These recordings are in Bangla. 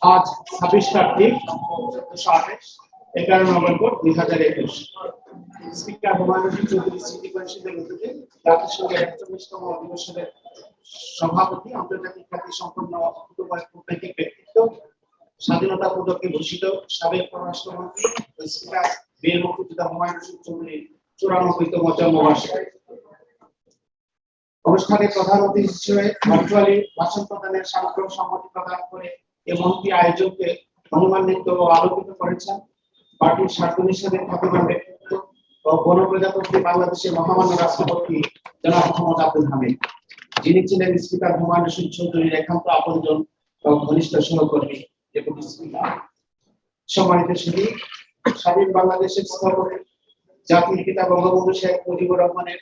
আজ 26 কার্তিক 1428 11 নভেম্বর 2021। স্পিকার হুমায়ুন চৌধুরী স্মৃতি পরিষদের উদ্যোগে জাতিসংঘের 41তম অধিবেশনের সভাপতি, আন্তর্জাতিক খ্যাতি সম্পন্ন কূটনৈতিক ব্যক্তিত্ব, স্বাধীনতা পদকে ভূষিত সাবেক পররাষ্ট্রমন্ত্রী স্পিকার বীর মুক্তিযোদ্ধা হুমায়ুন চৌধুরীর 94তম জন্মবার্ষিকী অনুষ্ঠানে প্রধান অতিথি হিসেবে ভার্চুয়ালি ভাষণ প্রদানের সামগ্রিক সম্মতি প্রদান করে এ মন্ত্রী আয়োজককে মহিমান্বিত ও আলোকিত করেছেন পার্টির স্বার্থ হিসেবে খ্যাতিমান ব্যক্তিত্ব ও গণপ্রজাতন্ত্রী বাংলাদেশের মহামান্য রাষ্ট্রপতি জনাব মোহাম্মদ আব্দুল হামিদ, যিনি ছিলেন স্পিকার হুমায়ুন চৌধুরীর একান্ত আপনজন ও ঘনিষ্ঠ সহকর্মী এবং স্পিকার। সম্মানিত সুধী, স্বাধীন বাংলাদেশের স্থপতি জাতির পিতা বঙ্গবন্ধু শেখ মুজিবুর রহমানের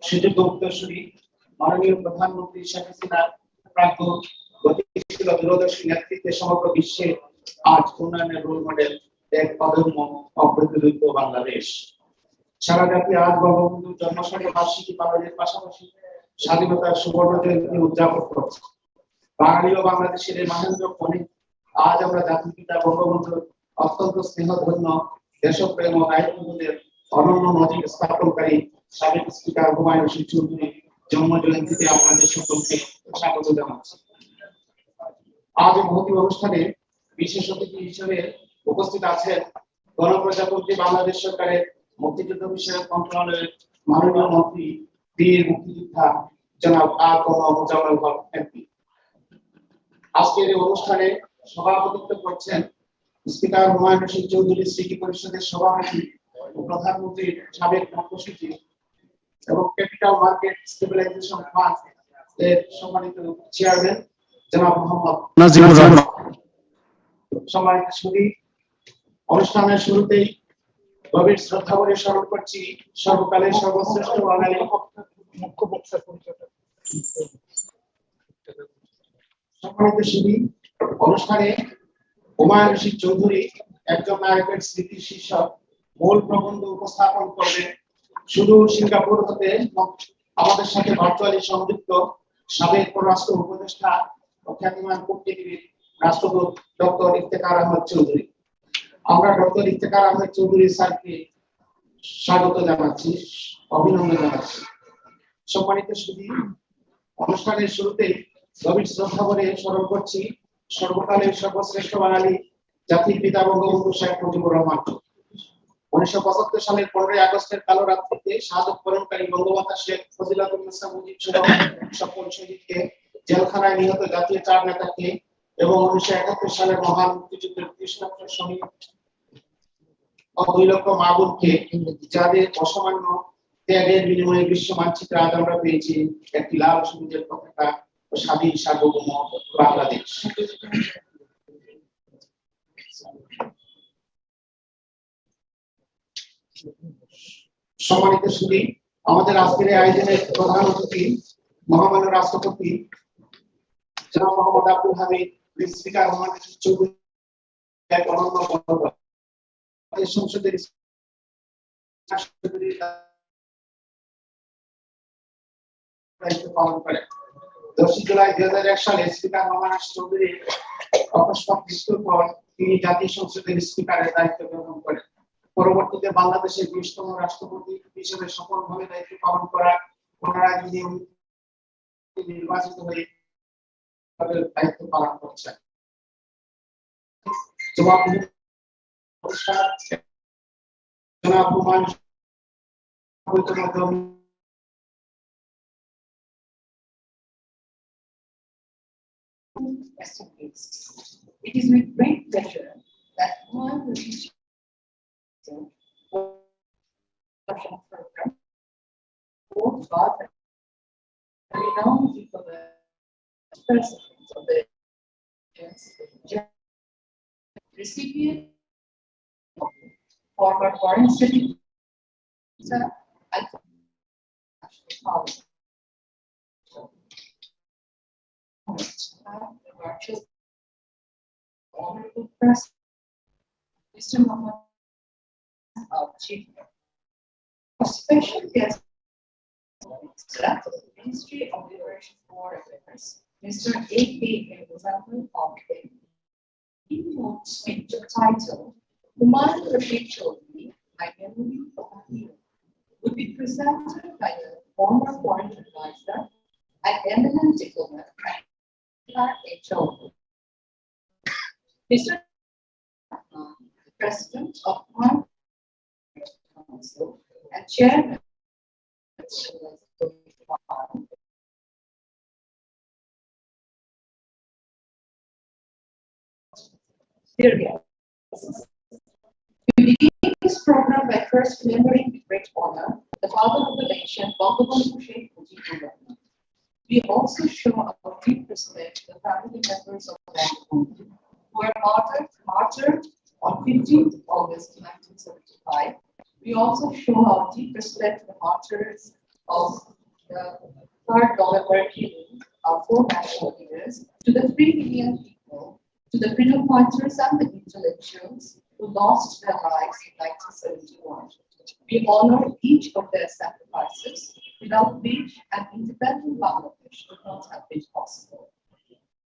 সুযোগ্য উত্তরসূরি মাননীয় প্রধানমন্ত্রী শেখ হাসিনার প্রাজ্ঞ গতিশীল দূরদর্শী নেতৃত্বে সমগ্র বিশ্বে আজ উন্নয়নের রোল মডেল এক অদম্য অপ্রতিরোধ্য বাংলাদেশ। সারা জাতি আজ বঙ্গবন্ধুর জন্মশতবার্ষিকী পালনের পাশাপাশি স্বাধীনতার সুবর্ণ জয়ন্তী উদযাপন করছে। বাঙালি ও বাংলাদেশের এই মহেন্দ্র ক্ষণে আজ আমরা জাতির পিতা বঙ্গবন্ধুর অত্যন্ত স্নেহধন্য দেশপ্রেম ও দায়িত্ববোধের অনন্য নজির স্থাপনকারী সাবেক স্পিকার হুমায়ুন চৌধুরী জন্ম জয়ন্তীতে আপনাদের সকলকে স্বাগত জানাচ্ছি। আজ এই মহতী অনুষ্ঠানে বিশেষ অতিথি হিসেবে উপস্থিত আছেন গণপ্রজাতন্ত্রী বাংলাদেশ সরকারের মুক্তিযুদ্ধ বিষয়ক মন্ত্রণালয়ের মাননীয় মন্ত্রী বীর মুক্তিযোদ্ধা জনাব মোজাম্মেল হক এমপি। আজকের এই অনুষ্ঠানে সভাপতিত্ব করছেন স্পিকার হুমায়ুন চৌধুরী স্মৃতি পরিষদের সভাপতি ও প্রধানমন্ত্রীর সাবেক মুখ্য সচিব এবং ক্যাপিটাল মার্কেট স্টেবিলাইজেশন ফান্ড এর সম্মানিত চেয়ারম্যান জনাব মোহাম্মদ নাজিমুর রহমান। সম্মানিত সুধী, অনুষ্ঠানের শুরুতেই গভীর শ্রদ্ধা ভরে স্মরণ করছি সর্বকালের সর্বশ্রেষ্ঠ বাঙালি মুখ্য বক্তার পরিচয়। সম্মানিত সুধী, অনুষ্ঠানে হুমায়ুন চৌধুরী একজন নায়কের স্মৃতি শীর্ষক মূল প্রবন্ধ উপস্থাপন করবেন। শুধু সিঙ্গাপুর হতে আমাদের সাথে ভার্চুয়ালি সংযুক্ত সাবেক পররাষ্ট্র উপদেষ্টা ও খ্যাতিমান কূটনীতিবিদ রাষ্ট্রদূত ডক্টর ইফতেখার আহমেদ চৌধুরী। আমরা ডক্টর ইফতেখার আহমেদ চৌধুরী স্যারকে স্বাগত জানাচ্ছি, অভিনন্দন জানাচ্ছি। সম্মানিত সুধী, অনুষ্ঠানের শুরুতেই গভীর শ্রদ্ধা ভরে স্মরণ করছি সর্বকালের সর্বশ্রেষ্ঠ বাঙালি জাতির পিতা বঙ্গবন্ধু শেখ মুজিবুর রহমান। 1975 সালের 15 আগস্টের কালো রাত্রিতে শাহাদত বরণকারী বঙ্গমাতা শেখ ফজিলাতুন্নেসা মুজিব সহ সকল শহীদকে, জেলখানায় নিহত জাতীয় চার নেতাকে এবং 1971 সালের মহান মুক্তিযুদ্ধের 30 লক্ষ শহীদ ও 2 লক্ষ মা বোনকে, যাদের অসামান্য ত্যাগের বিনিময়ে বিশ্ব মানচিত্রে আজ আমরা পেয়েছি একটি লাল সবুজের পতাকা ও স্বাধীন সার্বভৌম বাংলাদেশ। সম্মানিত সুধী, আমাদের আজকের আয়োজনের প্রধান অতিথি মহামান্য রাষ্ট্রপতি জনাব মোহাম্মদ আব্দুল হামিদ, স্পিকার হুমায়ুন চৌধুরী এক অনন্য বন্ধুত্ব সংসদের দায়িত্ব পালন করেন। 10 জুলাই 2001 সালে স্পিকার হুমায়ুন চৌধুরী অকস্মাৎ মৃত্যুর পর তিনি জাতীয় সংসদের স্পিকারের দায়িত্ব গ্রহণ করেন। পরবর্তীতে বাংলাদেশের 20তম রাষ্ট্রপতি হিসেবে সফলভাবে দায়িত্ব পালন করার পুনরায় নির্বাচিত হয়ে দায়িত্ব পালন করছেন। জনাব Humayun It is with great pleasure that Humayun will be program both God and renowned president of the recipient of former foreign secretary and the virtual honorable president, Mr. Mohammed, our chief. A special guest, the Ministry of Liberation War Affairs, Mr. A.K. Muzammil of speech titled Humayun Rashid Chaudhry, My Memory of a Hero, would be presented by the former foreign advisor and eminent diplomat, Chaudhry. Mr. The President of Foreign Council and Chairman Dear guests, we begin this program by first remembering with great honor the father of the nation, Bangabandhu Sheikh Mujibur Rahman. We also show our deep respect to the family members of Bangabandhu who were martyred on 15th August 1975. We also show our deep respect to the martyrs of the 3rd November killing, our four national leaders, to the 3 million people, to the freedom fighters and the intellectuals who lost their lives in 1971. We honor each of their sacrifices, without which an independent Bangladesh would not have been possible.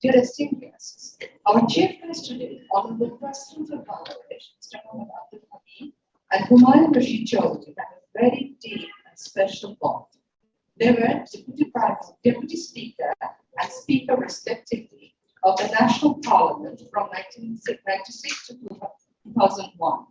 Dear esteemed guests, our chief guest today, Honorable President of Bangladesh, Mr. Mohammad Abdul Hamid, and Humayun Rashid Chaudhry have a very deep and special bond. They were Deputy Speaker and Speaker respectively of the National Parliament from 1996 to 2001.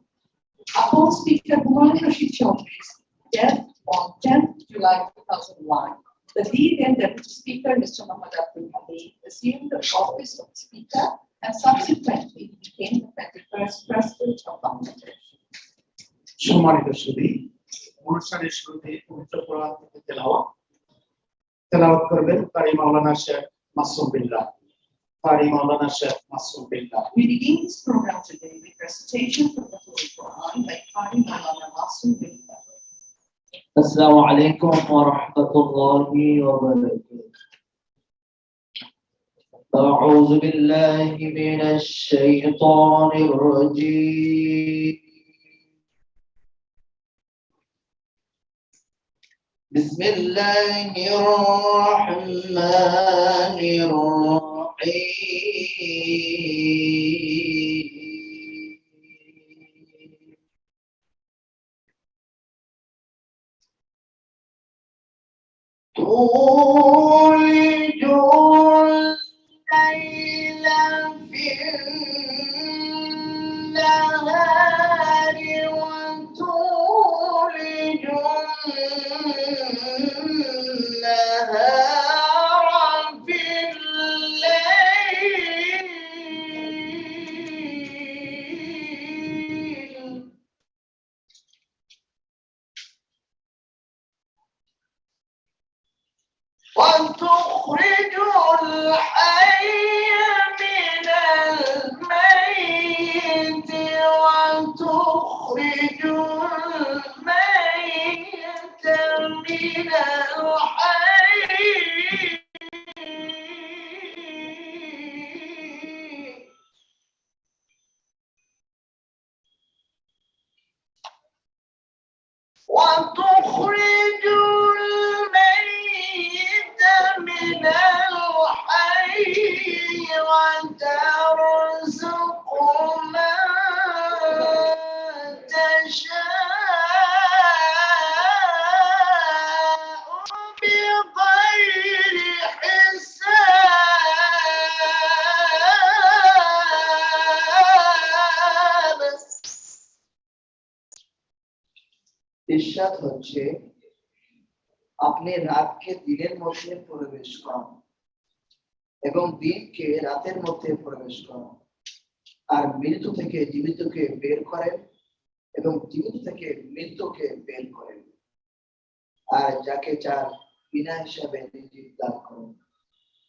Upon Speaker Humayun Rashid Chaudhry's death on 10th July 2001, the then Deputy Speaker, Mr. Mohammad Abdul Hamid, assumed the office of Speaker and subsequently became the 21st President of Bangladesh. সম্মানিত সুধী, অনুষ্ঠানের শুরুতে পবিত্র কোরআন থেকে তেলাওয়াত করবেন কারি মাওলানা Sheikh Masum Billah. We begin this program today with recitation from the Holy Quran by Qari Maulana Masum Billah. Assalamu alaikum wa rahmatullahi wa barakatuh. أعوذ بالله من الشيطان الرجيم. بسم الله الرحمن الرحيم. تولج الليل في النهار وتولج النهار في الليل وتخرج الحي من الميت وتخرج الميت من الحي وتخرج الميت من الحي وترزق من تشاء بغير حساب. ইরশাদ হচ্ছে, আপনি রাতকে দিনের মধ্যে প্রবেশ করেন এবং দিনকে রাতের মধ্যে প্রবেশ করেন, আর মৃত থেকে জীবিতকে বের করেন এবং জীবিত থেকে মৃতকে বের করেন, আর যাকে চান বিনা হিসাবে রিজিক দান করেন।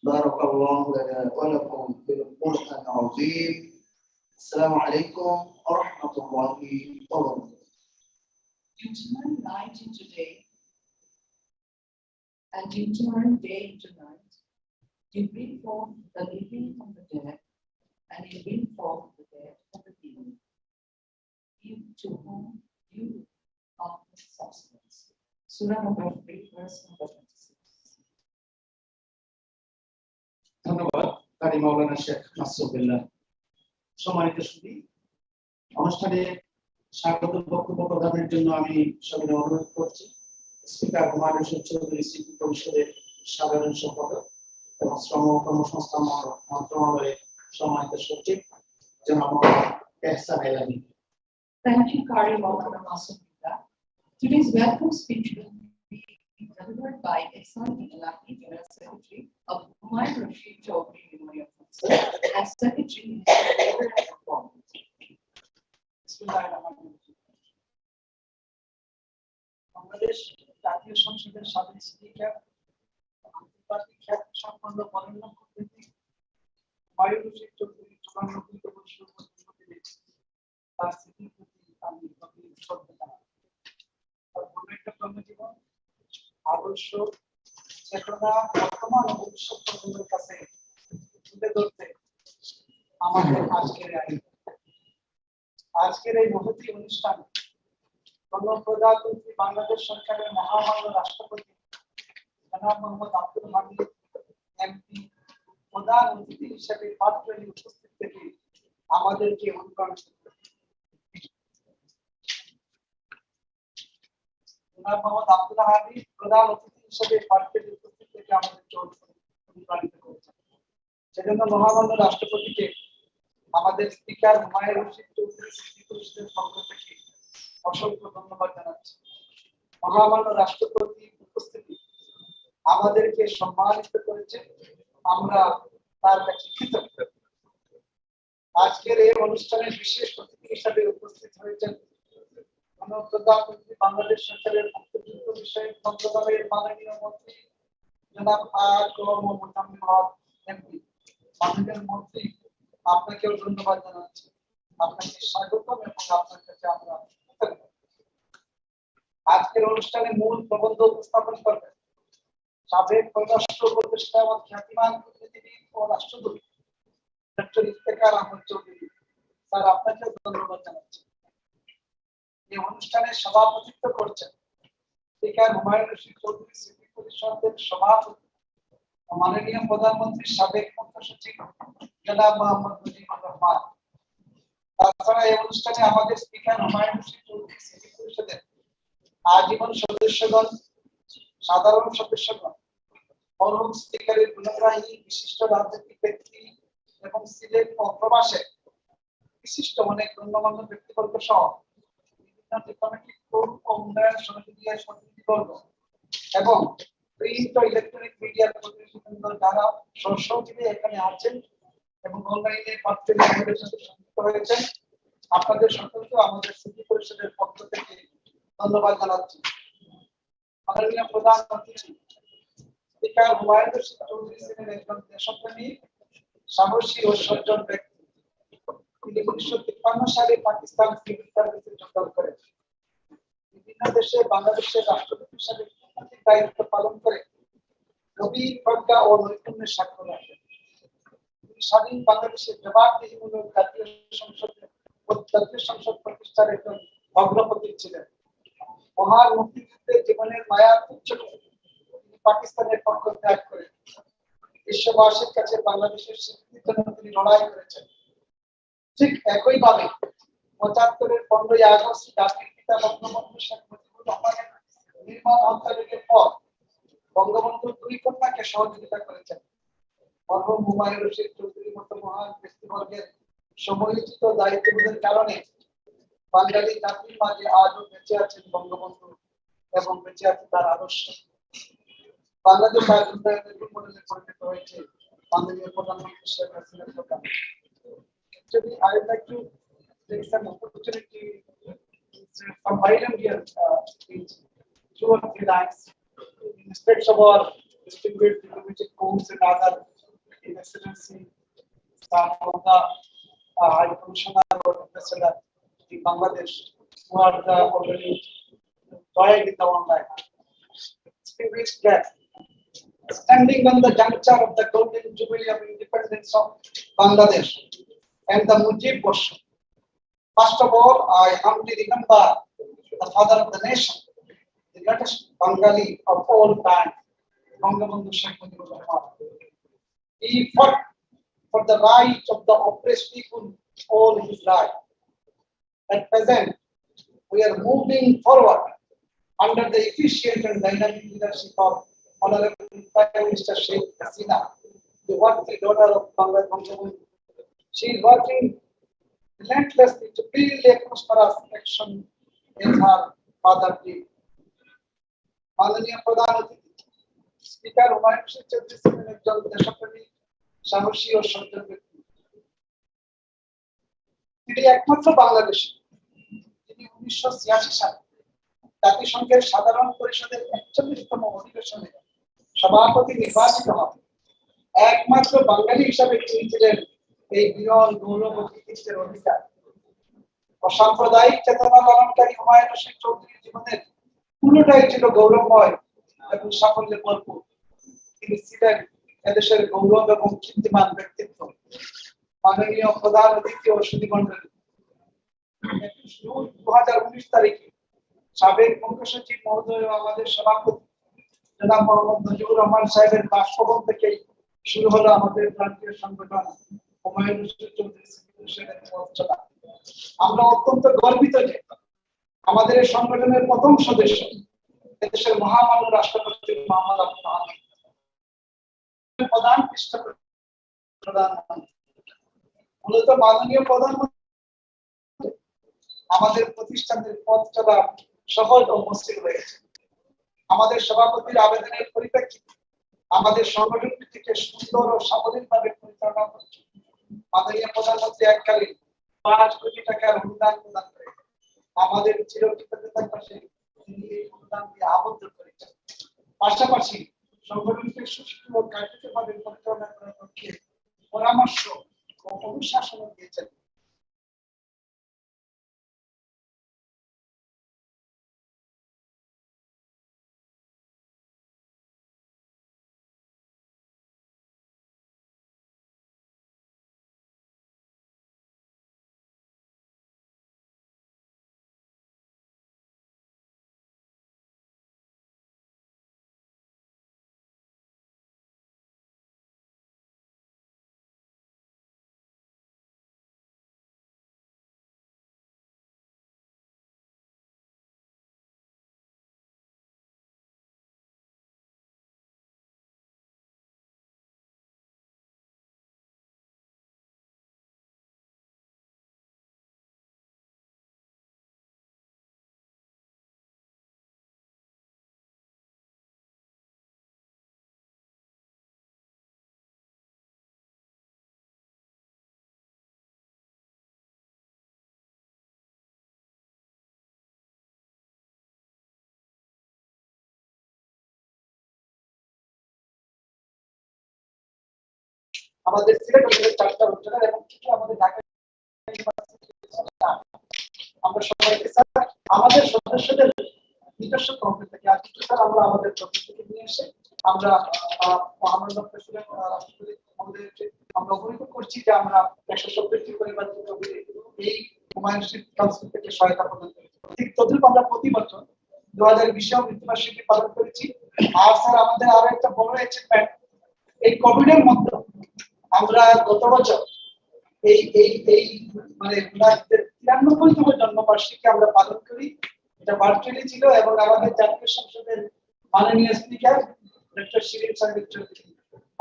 বারাকাল্লাহু লানা ওয়া লাকুম ফিল কুরআনিল আযীম। আসসালামু আলাইকুম ওয়া রাহমাতুল্লাহি ওয়া বারাকাতুহু। You turn night into day, and you turn day into night. You bring forth the living from the dead, and you bring forth the dead from the living. You to whom you are substance. Surah number 3, verse number 26. ধন্যবাদ কারি মাওলানা শেখ মাসুম বিল্লাহ। সম্মানিত সুধী, অনুষ্ঠানে স্বাগত বক্তব্য প্রদানের জন্য আমি সবাই অনুরোধ করছি স্পিকার হুমায়ুন রশিদ চৌধুরী স্মৃতি পরিষদের সাধারণ সম্পাদক এবং শ্রম ও কর্মসংস্থান মন্ত্রণালয়ের সম্মানিত সচিব জনাব এহসান এলাহি। Thank you, Kari Mohammed Masumida. Today's welcome speech will be delivered by Ehsan Elahi, General Secretary of Humayun Rashid Chaudhry Memorial Council and Secretary in Labor and Employment. Bangladesh জাতীয় সংসদের সাবেক স্পিকার আন্তর্জাতিক খ্যাতি সম্পন্ন বরেণ্য কূটনীতিক হুমায়ুন রশিদ চৌধুরী 94 বছর পূর্তিতে তার স্মৃতির প্রতি আমি গভীর শ্রদ্ধা জানাই। তার বর্ণিত কর্মজীবন, আদর্শ, চেতনা বর্তমান ও ভবিষ্যৎ প্রজন্মের কাছে তুলে ধরতে আমাদের আজকের এই মহতী অনুষ্ঠান গণপ্রজাতন্ত্রী বাংলাদেশ সরকারের মহামান্য রাষ্ট্রপতি জনাব মোহাম্মদ আব্দুল হামিদ এমপি প্রধান অতিথি হিসেবে পাত্রী উপস্থিত থেকে আমাদেরকে অনুপ্রাণিত করবে। জনাব মোহাম্মদ আব্দুল হামিদ প্রধান অতিথি হিসেবে পাত্রী উপস্থিত থেকে আমাদেরকে অনুপ্রাণিত করেছেন। সেজন্য মহামান্য রাষ্ট্রপতিকে আমাদের স্পিকার হুমায়ুন রশিদ চৌধুরী স্মৃতি পরিষদের পক্ষ থেকে অসংখ্য ধন্যবাদ জানাচ্ছি। মহামান্য রাষ্ট্রপতি উপস্থিতি আমাদেরকে সম্মানিত করেছে, আমরা তার কাছে কৃতজ্ঞ। আজকের এই অনুষ্ঠানে বিশেষ অতিথি হিসেবে উপস্থিত হয়েছেন গণপ্রজাতন্ত্রী বাংলাদেশ সরকারের মুক্তিযুদ্ধ বিষয়ক মন্ত্রণালয়ের মাননীয় মন্ত্রী জনাব মোজাম্মেল হক এমপি। মাননীয় মন্ত্রী, আপনাকেও ধন্যবাদ জানাচ্ছি, আপনাকে স্বাগতম এবং আপনার কাছে আমরা কৃতজ্ঞ। আজকের অনুষ্ঠানে মূল প্রবন্ধ উপস্থাপন করবেন সাবেক পররাষ্ট্র উপদেষ্টা এবং খ্যাতিমান কূটনীতিবিদ ও রাষ্ট্রদূত ডক্টর ইফতেখার আহমদ চৌধুরী। স্যার, আপনাকে ধন্যবাদ জানাচ্ছি। এই অনুষ্ঠানে সভাপতিত্ব করছেন স্পিকার হুমায়ুন রশিদ চৌধুরী স্মৃতি পরিষদের সভাপতি ও মাননীয় প্রধানমন্ত্রীর সাবেক মুখ্য সচিব জনাব মোহাম্মদ মুজিবুর রহমান। তাছাড়া এই অনুষ্ঠানে আমাদের স্পিকার হুমায়ুন রশিদ চৌধুরী স্মৃতি পরিষদের আজীবন সদস্যগণ, সাধারণ সদস্যগণ, মরহুম স্পিকারের গুণগ্রাহী বিশিষ্ট রাজনৈতিক ব্যক্তি এবং সিলেট ও প্রবাসে বিশিষ্ট অনেক গণ্যমান্য ব্যক্তিবর্গ সহ বিভিন্ন ডিপ্লোম্যাটিক কোর্ট ও উন্নয়ন সমিতির প্রতিনিধিবর্গ এবং প্রিন্ট ও ইলেকট্রনিক মিডিয়ার প্রতিনিধিবৃন্দ যারা সহযোগী এখানে আছেন এবং অনলাইনে পাঠ্যক্রমে আমাদের সাথে সংযুক্ত হয়েছেন, আপনাদের সকলকে আমাদের স্মৃতি পরিষদের পক্ষ থেকে ধন্যবাদ জানাচ্ছি। মাননীয় প্রধান অতিথি স্পিকার হুমায়ুন রশিদ চৌধুরী ছিলেন একজন দেশপ্রেমী, সাহসী ও সজ্জন ব্যক্তি। তিনি 1953 সালে পাকিস্তান সিভিল সার্ভিসে যোগদান করেন। বিভিন্ন দেশে বাংলাদেশের রাষ্ট্রপতি হিসেবে কূটনৈতিক দায়িত্ব পালন করে গভীর প্রজ্ঞা ও নৈপুণ্যের স্বাক্ষর রাখেন। তিনি স্বাধীন বাংলাদেশের জবাবদিহিমূলক জাতীয় সংসদ প্রতিষ্ঠার একজন অগ্রপথিক ছিলেন। মহান মুক্তিযুদ্ধে জীবনের মায়া তুচ্ছ করে তিনি পাকিস্তানের পক্ষ ত্যাগ করে বিশ্ববাসীর কাছে বাংলাদেশের স্বীকৃতির জন্য তিনি লড়াই করেছেন। ঠিক একইভাবে 75-এর 15ই আগস্ট জাতির পিতা বঙ্গবন্ধু শেখ মুজিবুর রহমানের নির্মম হত্যাযজ্ঞের পর বঙ্গবন্ধুর 2 কন্যাকে সহযোগিতা করেছেন। মরহুম হুমায়ুন রশিদ চৌধুরীর মতো মহান ব্যক্তিবর্গের সময়োচিত দায়িত্ববোধের কারণে বাঙালি জাতির মাঝে আজও বেঁচে আছেন বঙ্গবন্ধু এবং বেঁচে আছে তার আদর্শ। বাংলাদেশ আজ উন্নয়নের রূপ মডেলে পরিণত হয়েছে মাননীয় প্রধানমন্ত্রী শেখ হাসিনার প্রধান। Actually, I would like to take some opportunity from Biden here speech 2 or 3 lines in respect of our distinguished diplomatic corps and other in excellency, some of the High Commissioner or Ambassador in Bangladesh who are already joined in the online. Distinguished guests, standing on the juncture of the golden jubilee of independence of Bangladesh and the Mujib Borsha. First of all, I humbly remember the father of the nation, the greatest Bengali of all time, Bangabandhu Sheikh Mujibur Rahman. He fought for the right of the oppressed people all his life. At present, we are moving forward under the efficient and dynamic leadership of Honorable Prime Minister Sheikh Hasina, the worthy daughter of Bangladesh. She is working relentlessly to build a prosperous action as her father did. মাননীয় প্রধান অতিথি স্পিকার হুমায়ুন কবির চৌধুরী ছিলেন একজন দেশপ্রেমী, সাহসী ও সজ্জন ব্যক্তি। তিনি একমাত্র বাংলাদেশী যিনি 1986 সালে জাতিসংঘের সাধারণ পরিষদের 41তম অধিবেশনে সভাপতি নির্বাচিত হন। একমাত্র বাঙালি হিসাবে তিনি ছিলেন এই বিরল গৌরব ও কৃতিত্বের অধিকার। অসাম্প্রদায়িক চেতনা লালনকারী হুমায়ুন কবির চৌধুরীর জীবনের পুরোটাই ছিল গৌরবময় এবং সাফল্যে ভরপুর। তিনি ছিলেন এদেশের গৌরব এবং কীর্তিমান ব্যক্তিত্ব। মাননীয় প্রধান অতিথি ও সুধীমণ্ডলী, 21 জুন 2019 তারিখে সাবেক মুখ্য সচিব মহোদয় ও আমাদের সভাপতি জনাব মোহাম্মদ নজিবুর রহমান সাহেবের বাসভবন থেকে শুরু হলো আমাদের প্রান্তীয় সংগঠন হুমায়ুন কবির চৌধুরী স্মৃতিশীলের পথচলা। আমরা অত্যন্ত গর্বিত যে আমাদের এই সংগঠনের প্রথম সদস্য দেশের মহামান্য রাষ্ট্রপতি মোহাম্মদ আব্দুল হামিদ প্রধান প্রধানমন্ত্রী। মূলত মাননীয় প্রধানমন্ত্রী আমাদের প্রতিষ্ঠানের পথ চলা সহজ ও মসৃণ হয়েছে। আমাদের সভাপতির আবেদনের পরিপ্রেক্ষিতে আমাদের সংগঠনটিকে সুন্দর ও সাবলীলভাবে পরিচালনা করছে। মাননীয় প্রধানমন্ত্রী এককালীন 5 কোটি টাকার অনুদান প্রদান করে আমাদের চিরকৃতজ্ঞতার পাশে তিনি এই অনুদান দিয়ে আবদ্ধ করেছেন। পাশাপাশি সংগঠনকে সুষ্ঠু ও কার্যকরভাবে পরিচালনা করার লক্ষ্যে পরামর্শ ও অনুশাসন দিয়েছেন। আমাদের সিলেট অঞ্চলের 4টা উপজেলার এবং কিছু আমাদের ঢাকা আমরা সবাইকে স্যার আমাদের সদস্যদের নিজস্ব তহবিল থেকে আর কিছু স্যার আমরা আমাদের তহবিল থেকে নিয়ে এসে আমরা মহামান্য প্রেসিডেন্ট রাষ্ট্রপতি মহোদয়কে আমরা অবহিত করছি যে আমরা 170টি পরিবার তহবিল এই হুমায়ুন কবির কাউন্সিল থেকে সহায়তা প্রদান করেছি। ঠিক তদ্রুপ আমরা প্রতি বছর 2020 মৃত্যুবার্ষিকী পালন করেছি। আর স্যার আমাদের আরো একটা বড় অ্যাচিভমেন্ট, এই কোভিডের মধ্যে আমরা গত বছর এই এই এই মানে 93তম জন্মবার্ষিকী আমরা পালন করি। এটা ভার্চুয়ালি ছিল এবং আমাদের জাতীয় সংসদের মাননীয় স্পিকার ডক্টর শিরিন সাহেব চৌধুরী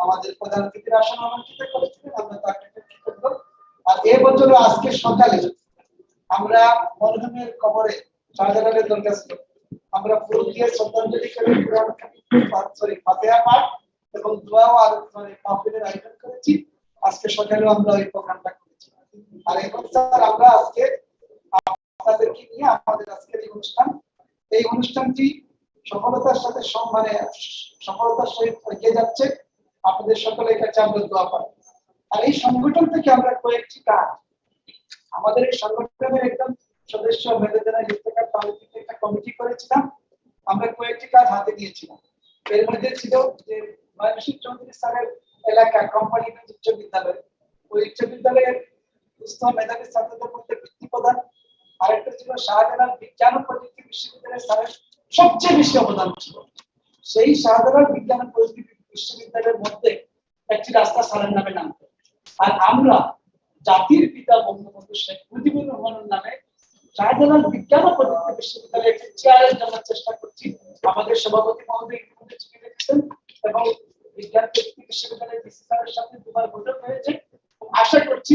আমাদের প্রধান অতিথির আসন অলঙ্কৃত করেছিলেন। আমরা তাকে কৃতজ্ঞ। আর এই বছর আজকে সকালে আমরা মরহুমের কবরে শাহজালালের দরখাস্ত আমরা ফুল দিয়ে শ্রদ্ধাঞ্জলি করে ফাতিহা পাঠ এবং দোয়া আর মাহফিলের আয়োজন করেছি। আজকে সকালে আমরা এই প্রোগ্রামটা করেছি। আর এখন স্যার আমরা আজকে আপনাদেরকে নিয়ে আমাদের আজকের এই অনুষ্ঠানটি সফলতার সাথে সফলতার সহিত এগিয়ে যাচ্ছে। আপনাদের সকলের কাছে আমরা দোয়া পাই। আর এই সংগঠন থেকে আমরা কয়েকটি কাজ আমাদের এই সংগঠনের একদম সদস্য মেধাজনা ইফতেখার তালুকিতে একটা কমিটি করেছিলাম। আমরা কয়েকটি কাজ হাতে নিয়েছিলাম। এর মধ্যে ছিল যে হুমায়ুন চৌধুরী স্যারের এলাকা কোম্পানিগঞ্জ উচ্চ বিদ্যালয়, ওই উচ্চ বিদ্যালয়ের সুস্থ মেধাবী ছাত্রদের মধ্যে বৃত্তি প্রদান। আরেকটা ছিল শাহজালাল বিজ্ঞান ও প্রযুক্তি বিশ্ববিদ্যালয়ের স্যারের সবচেয়ে বেশি অবদান ছিল সেই শাহজালাল বিজ্ঞান ও প্রযুক্তি বিশ্ববিদ্যালয়ের মধ্যে একটি রাস্তা স্যারের নামে নামতো। আর আমরা জাতির পিতা বঙ্গবন্ধু শেখ মুজিবুর রহমানের নামে শাহজালাল বিজ্ঞান ও প্রযুক্তি বিশ্ববিদ্যালয়ে একটি চেয়ারের জন্য চেষ্টা করছি। আমাদের সভাপতি মহোদয় ইতিমধ্যে চিঠি লিখেছেন এবং বিজ্ঞান প্রযুক্তি বিশ্ববিদ্যালয়ের ভিসি স্যারের সাথে দুবার বৈঠক হয়েছে। আশা করছি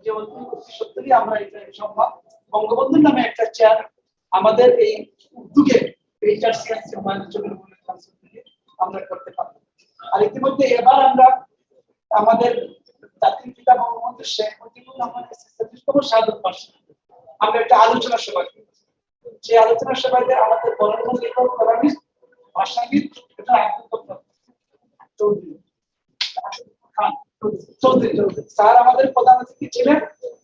যে অতি সত্তরই আমরা এটা সম্ভব বঙ্গবন্ধুর নামে একটা চেয়ার আমাদের এই উদ্যোগে এইচআরসিএস হুমায়ুন চৌধুরী আমরা করতে পারবো। আর ইতিমধ্যে এবার আমরা আমাদের জাতির পিতা বঙ্গবন্ধু শেখ মুজিবুর রহমানের 46তম শাহাদত বার্ষিকী আমরা একটা আলোচনা সভা করেছি। সেই আলোচনা সভায় আমাদের বরেণ্য লেখক কলামিস্ট ভাষাবিদ চৌধুরী স্যার আমাদের প্রধান অতিথি ছিলেন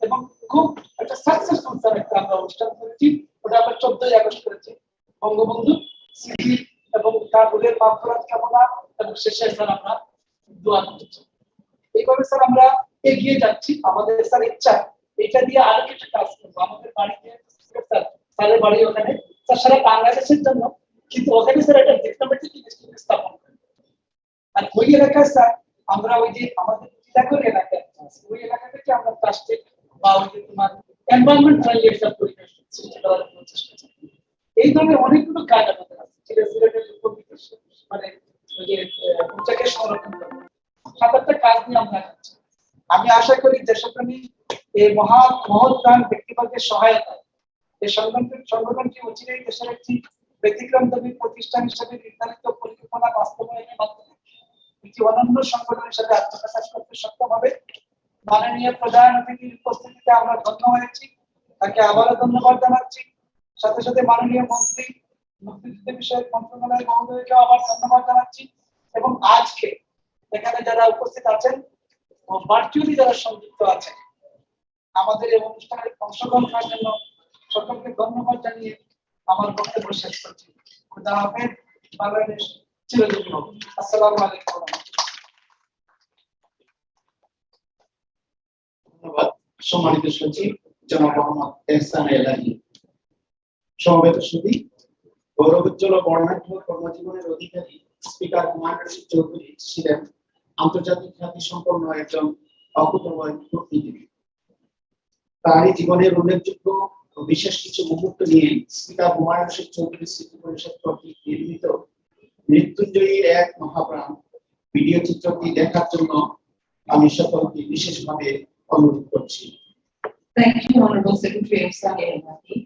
এবং খুব একটা সাকসেসফুল স্যার একটা আমরা অনুষ্ঠান করেছি। ওটা আমরা 14ই আগস্ট করেছি। বঙ্গবন্ধু স্মৃতি এবং তার রোগের মাফরাত কামনা এবং শেষে স্যার আমরা দোয়া করছি। এইভাবে স্যার আমরা এগিয়ে যাচ্ছি। আমাদের স্যার ইচ্ছা এটা দিয়ে আরো কিছু কাজ করবো। আমাদের বাড়িতে স্যারের বাড়ি ওখানে স্যার সারা বাংলাদেশের জন্য, কিন্তু ওখানে স্যার একটা ডিপ্লোম্যাটিক ইনস্টিটিউট স্থাপন করেন। আর ওই এলাকায় স্যার আমরা ওই যে আমাদের টিটাগড় এলাকায় ওই এলাকা থেকে আমরা প্লাস্টিক বা ওই যে তোমার এনভায়রনমেন্ট ফ্রেন্ডলি একটা পরিবেশ সৃষ্টি করার চেষ্টা করছি। এই ধরনের অনেকগুলো কাজ আমাদের আছে। সিলেটের মানে ওই যে উচ্চাকে সংরক্ষণ করা 7-8টা কাজ নিয়ে আমরা যাচ্ছি। আমি আশা করি দেশপ্রেমী এই মহৎ প্রাণ ব্যক্তিবর্গের সহায়তায় এই সংগঠনটি অচিরেই দেশের একটি ব্যতিক্রমধর্মী প্রতিষ্ঠান হিসেবে নির্ধারিত পরিকল্পনা বাস্তবায়নের মাধ্যমে একটি অনন্য সংগঠন হিসেবে আত্মপ্রকাশ করতে সক্ষম হবে। মাননীয় প্রধান অতিথির উপস্থিতিতে আমরা ধন্য হয়েছি, তাকে আবারও ধন্যবাদ জানাচ্ছি। সাথে সাথে মাননীয় মন্ত্রী মুক্তিযুদ্ধ বিষয়ক মন্ত্রণালয়ের মহোদয়কে আবার ধন্যবাদ জানাচ্ছি এবং আজকে এখানে যারা উপস্থিত আছেন ও ভার্চুয়ালি যারা সংযুক্ত আছেন আমাদের এই অনুষ্ঠানে অংশগ্রহণ করার জন্য সকলকে ধন্যবাদ জানিয়ে আমার বক্তব্য শেষ করছি। খুদা হাফেজ। বাংলাদেশ চিরজীবী হোক। আসসালামু আলাইকুম। ধন্যবাদ সম্মানিত সচিব জনাব মোহাম্মদ এহসান এলাহি। সমবেত সুধী, গৌরবোজ্জ্বল বর্ণাঢ্য কর্মজীবনের অধিকারী স্পিকার হুমায়ুন রশীদ চৌধুরী ছিলেন আন্তর্জাতিক খ্যাতি সম্পন্ন একজন অকুতোভয় কূটনীতিবিদ। তারই জীবনের উল্লেখযোগ্য ও বিশেষ কিছু মুহূর্ত নিয়ে স্পিকার হুমায়ুন রশীদ চৌধুরী স্মৃতি পরিষদ কর্তৃক নির্মিত মৃত্যুঞ্জয়ীর এক মহাপ্রাণ ভিডিও চিত্রটি দেখার জন্য আমি সকলকে বিশেষভাবে অনুরোধ করছি। Thank you, Honorable Secretary Ehsan Elahi.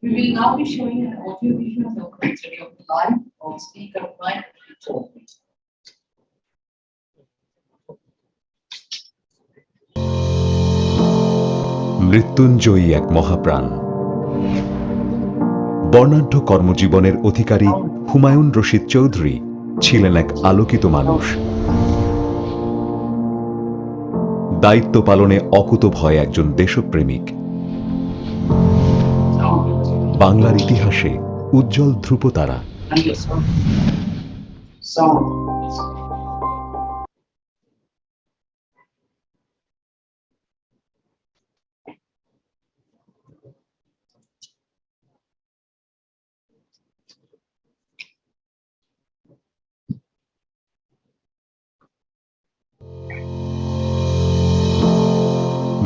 We will now be showing an audio-visual documentary of the life of Speaker Humayun Rashid Chaudhry. মৃত্যুঞ্জয়ী এক মহাপ্রাণ। বর্ণাঢ্য কর্মজীবনের অধিকারী হুমায়ুন রশীদ চৌধুরী ছিলেন এক আলোকিত মানুষ। দায়িত্ব পালনে অকুতোভয় একজন দেশপ্রেমিক। বাংলার ইতিহাসে উজ্জ্বল ধ্রুপতারা।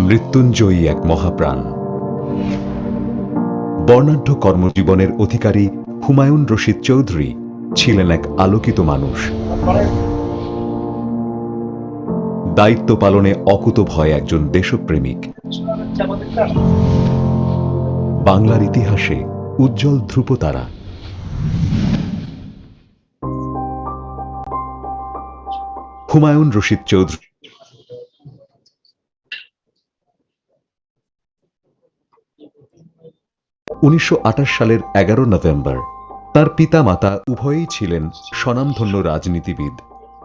মৃত্যুঞ্জয়ী এক মহাপ্রাণ। বর্ণাঢ্য কর্মজীবনের অধিকারী হুমায়ুন রশীদ চৌধুরী ছিলেন এক আলোকিত মানুষ। দায়িত্ব পালনে অকুতোভয় একজন দেশপ্রেমিক। বাংলার ইতিহাসে উজ্জ্বল ধ্রুপতারা। হুমায়ুন রশীদ চৌধুরী 1928 সালের 11 নভেম্বর তার পিতা মাতা উভয়েই ছিলেন স্বনামধন্য রাজনীতিবিদ।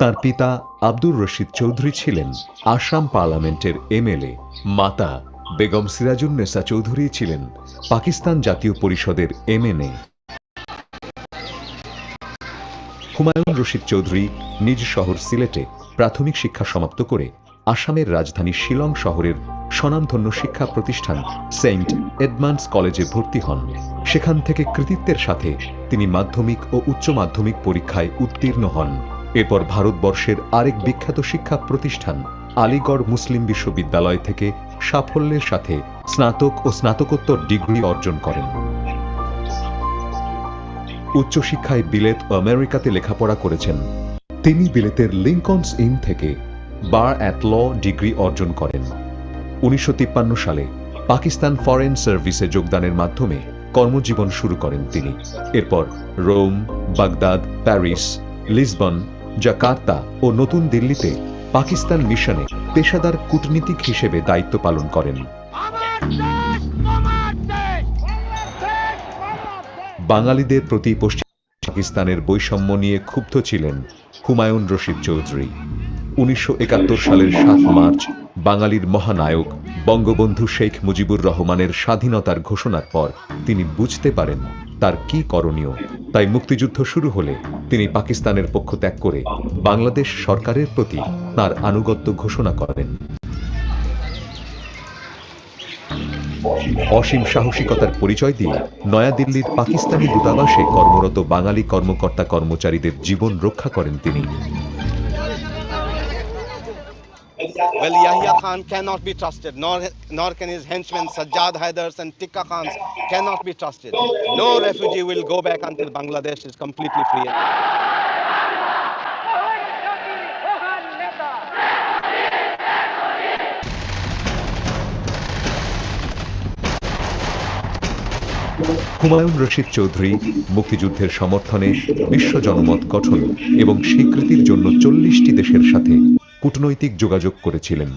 তার পিতা আব্দুর রশিদ চৌধুরী ছিলেন আসাম পার্লামেন্টের এমএলএ। মাতা বেগম সিরাজুন্নেসা চৌধুরী ছিলেন পাকিস্তান জাতীয় পরিষদের এমএনএ। হুমায়ুন রশীদ চৌধুরী নিজ শহর সিলেটে প্রাথমিক শিক্ষা সমাপ্ত করে আসামের রাজধানী শিলং শহরের স্বনামধন্য শিক্ষা প্রতিষ্ঠান সেন্ট এডমান্ডস কলেজে ভর্তি হন। সেখান থেকে কৃতিত্বের সাথে তিনি মাধ্যমিক ও উচ্চ মাধ্যমিক পরীক্ষায় উত্তীর্ণ হন। এরপর ভারতবর্ষের আরেক বিখ্যাত শিক্ষা প্রতিষ্ঠান আলিগড় মুসলিম বিশ্ববিদ্যালয় থেকে সাফল্যের সাথে স্নাতক ও স্নাতকোত্তর ডিগ্রি অর্জন করেন। উচ্চশিক্ষায় বিলেত ও আমেরিকাতে লেখাপড়া করেছেন। তিনি বিলেতের লিঙ্কনস ইন থেকে বার অ্যাট ল ডিগ্রি অর্জন করেন। 1953 সালে পাকিস্তান ফরেন সার্ভিসে যোগদানের মাধ্যমে কর্মজীবন শুরু করেন তিনি। এরপর Rome, Baghdad, Paris, Lisbon, Jakarta ও নতুন দিল্লিতে পাকিস্তান মিশনে পেশাদার কূটনীতিক হিসেবে দায়িত্ব পালন করেন। বাঙালিদের প্রতি পশ্চিম পাকিস্তানের বৈষম্য নিয়ে ক্ষুব্ধ ছিলেন হুমায়ুন রশিদ চৌধুরী। 1971 সালের 7 মার্চ বাঙালির মহানায়ক বঙ্গবন্ধু শেখ মুজিবুর রহমানের স্বাধীনতার ঘোষণার পর তিনি বুঝতে পারেন তার কি করণীয়। তাই মুক্তিযুদ্ধ শুরু হলে তিনি পাকিস্তানের পক্ষ ত্যাগ করে বাংলাদেশ সরকারের প্রতি তার আনুগত্য ঘোষণা করেন। অসীম সাহসিকতার পরিচয় দিয়ে নয়াদিল্লির পাকিস্তানি দূতাবাসে কর্মরত বাঙালি কর্মকর্তা কর্মচারীদের জীবন রক্ষা করেন তিনি। Well, Yahya Khan cannot be trusted, nor can his henchmen Sajjad Haidars and Tikka Khans cannot be trusted. No refugee will go back until Bangladesh is completely free. Humayun Rashid Chowdhury মুক্তিযুদ্ধের সমর্থনে বিশ্ব জনমত গঠন এবং স্বীকৃতির জন্য 40টি দেশের সাথে কূটনৈতিক যোগাযোগ করেছিলেন।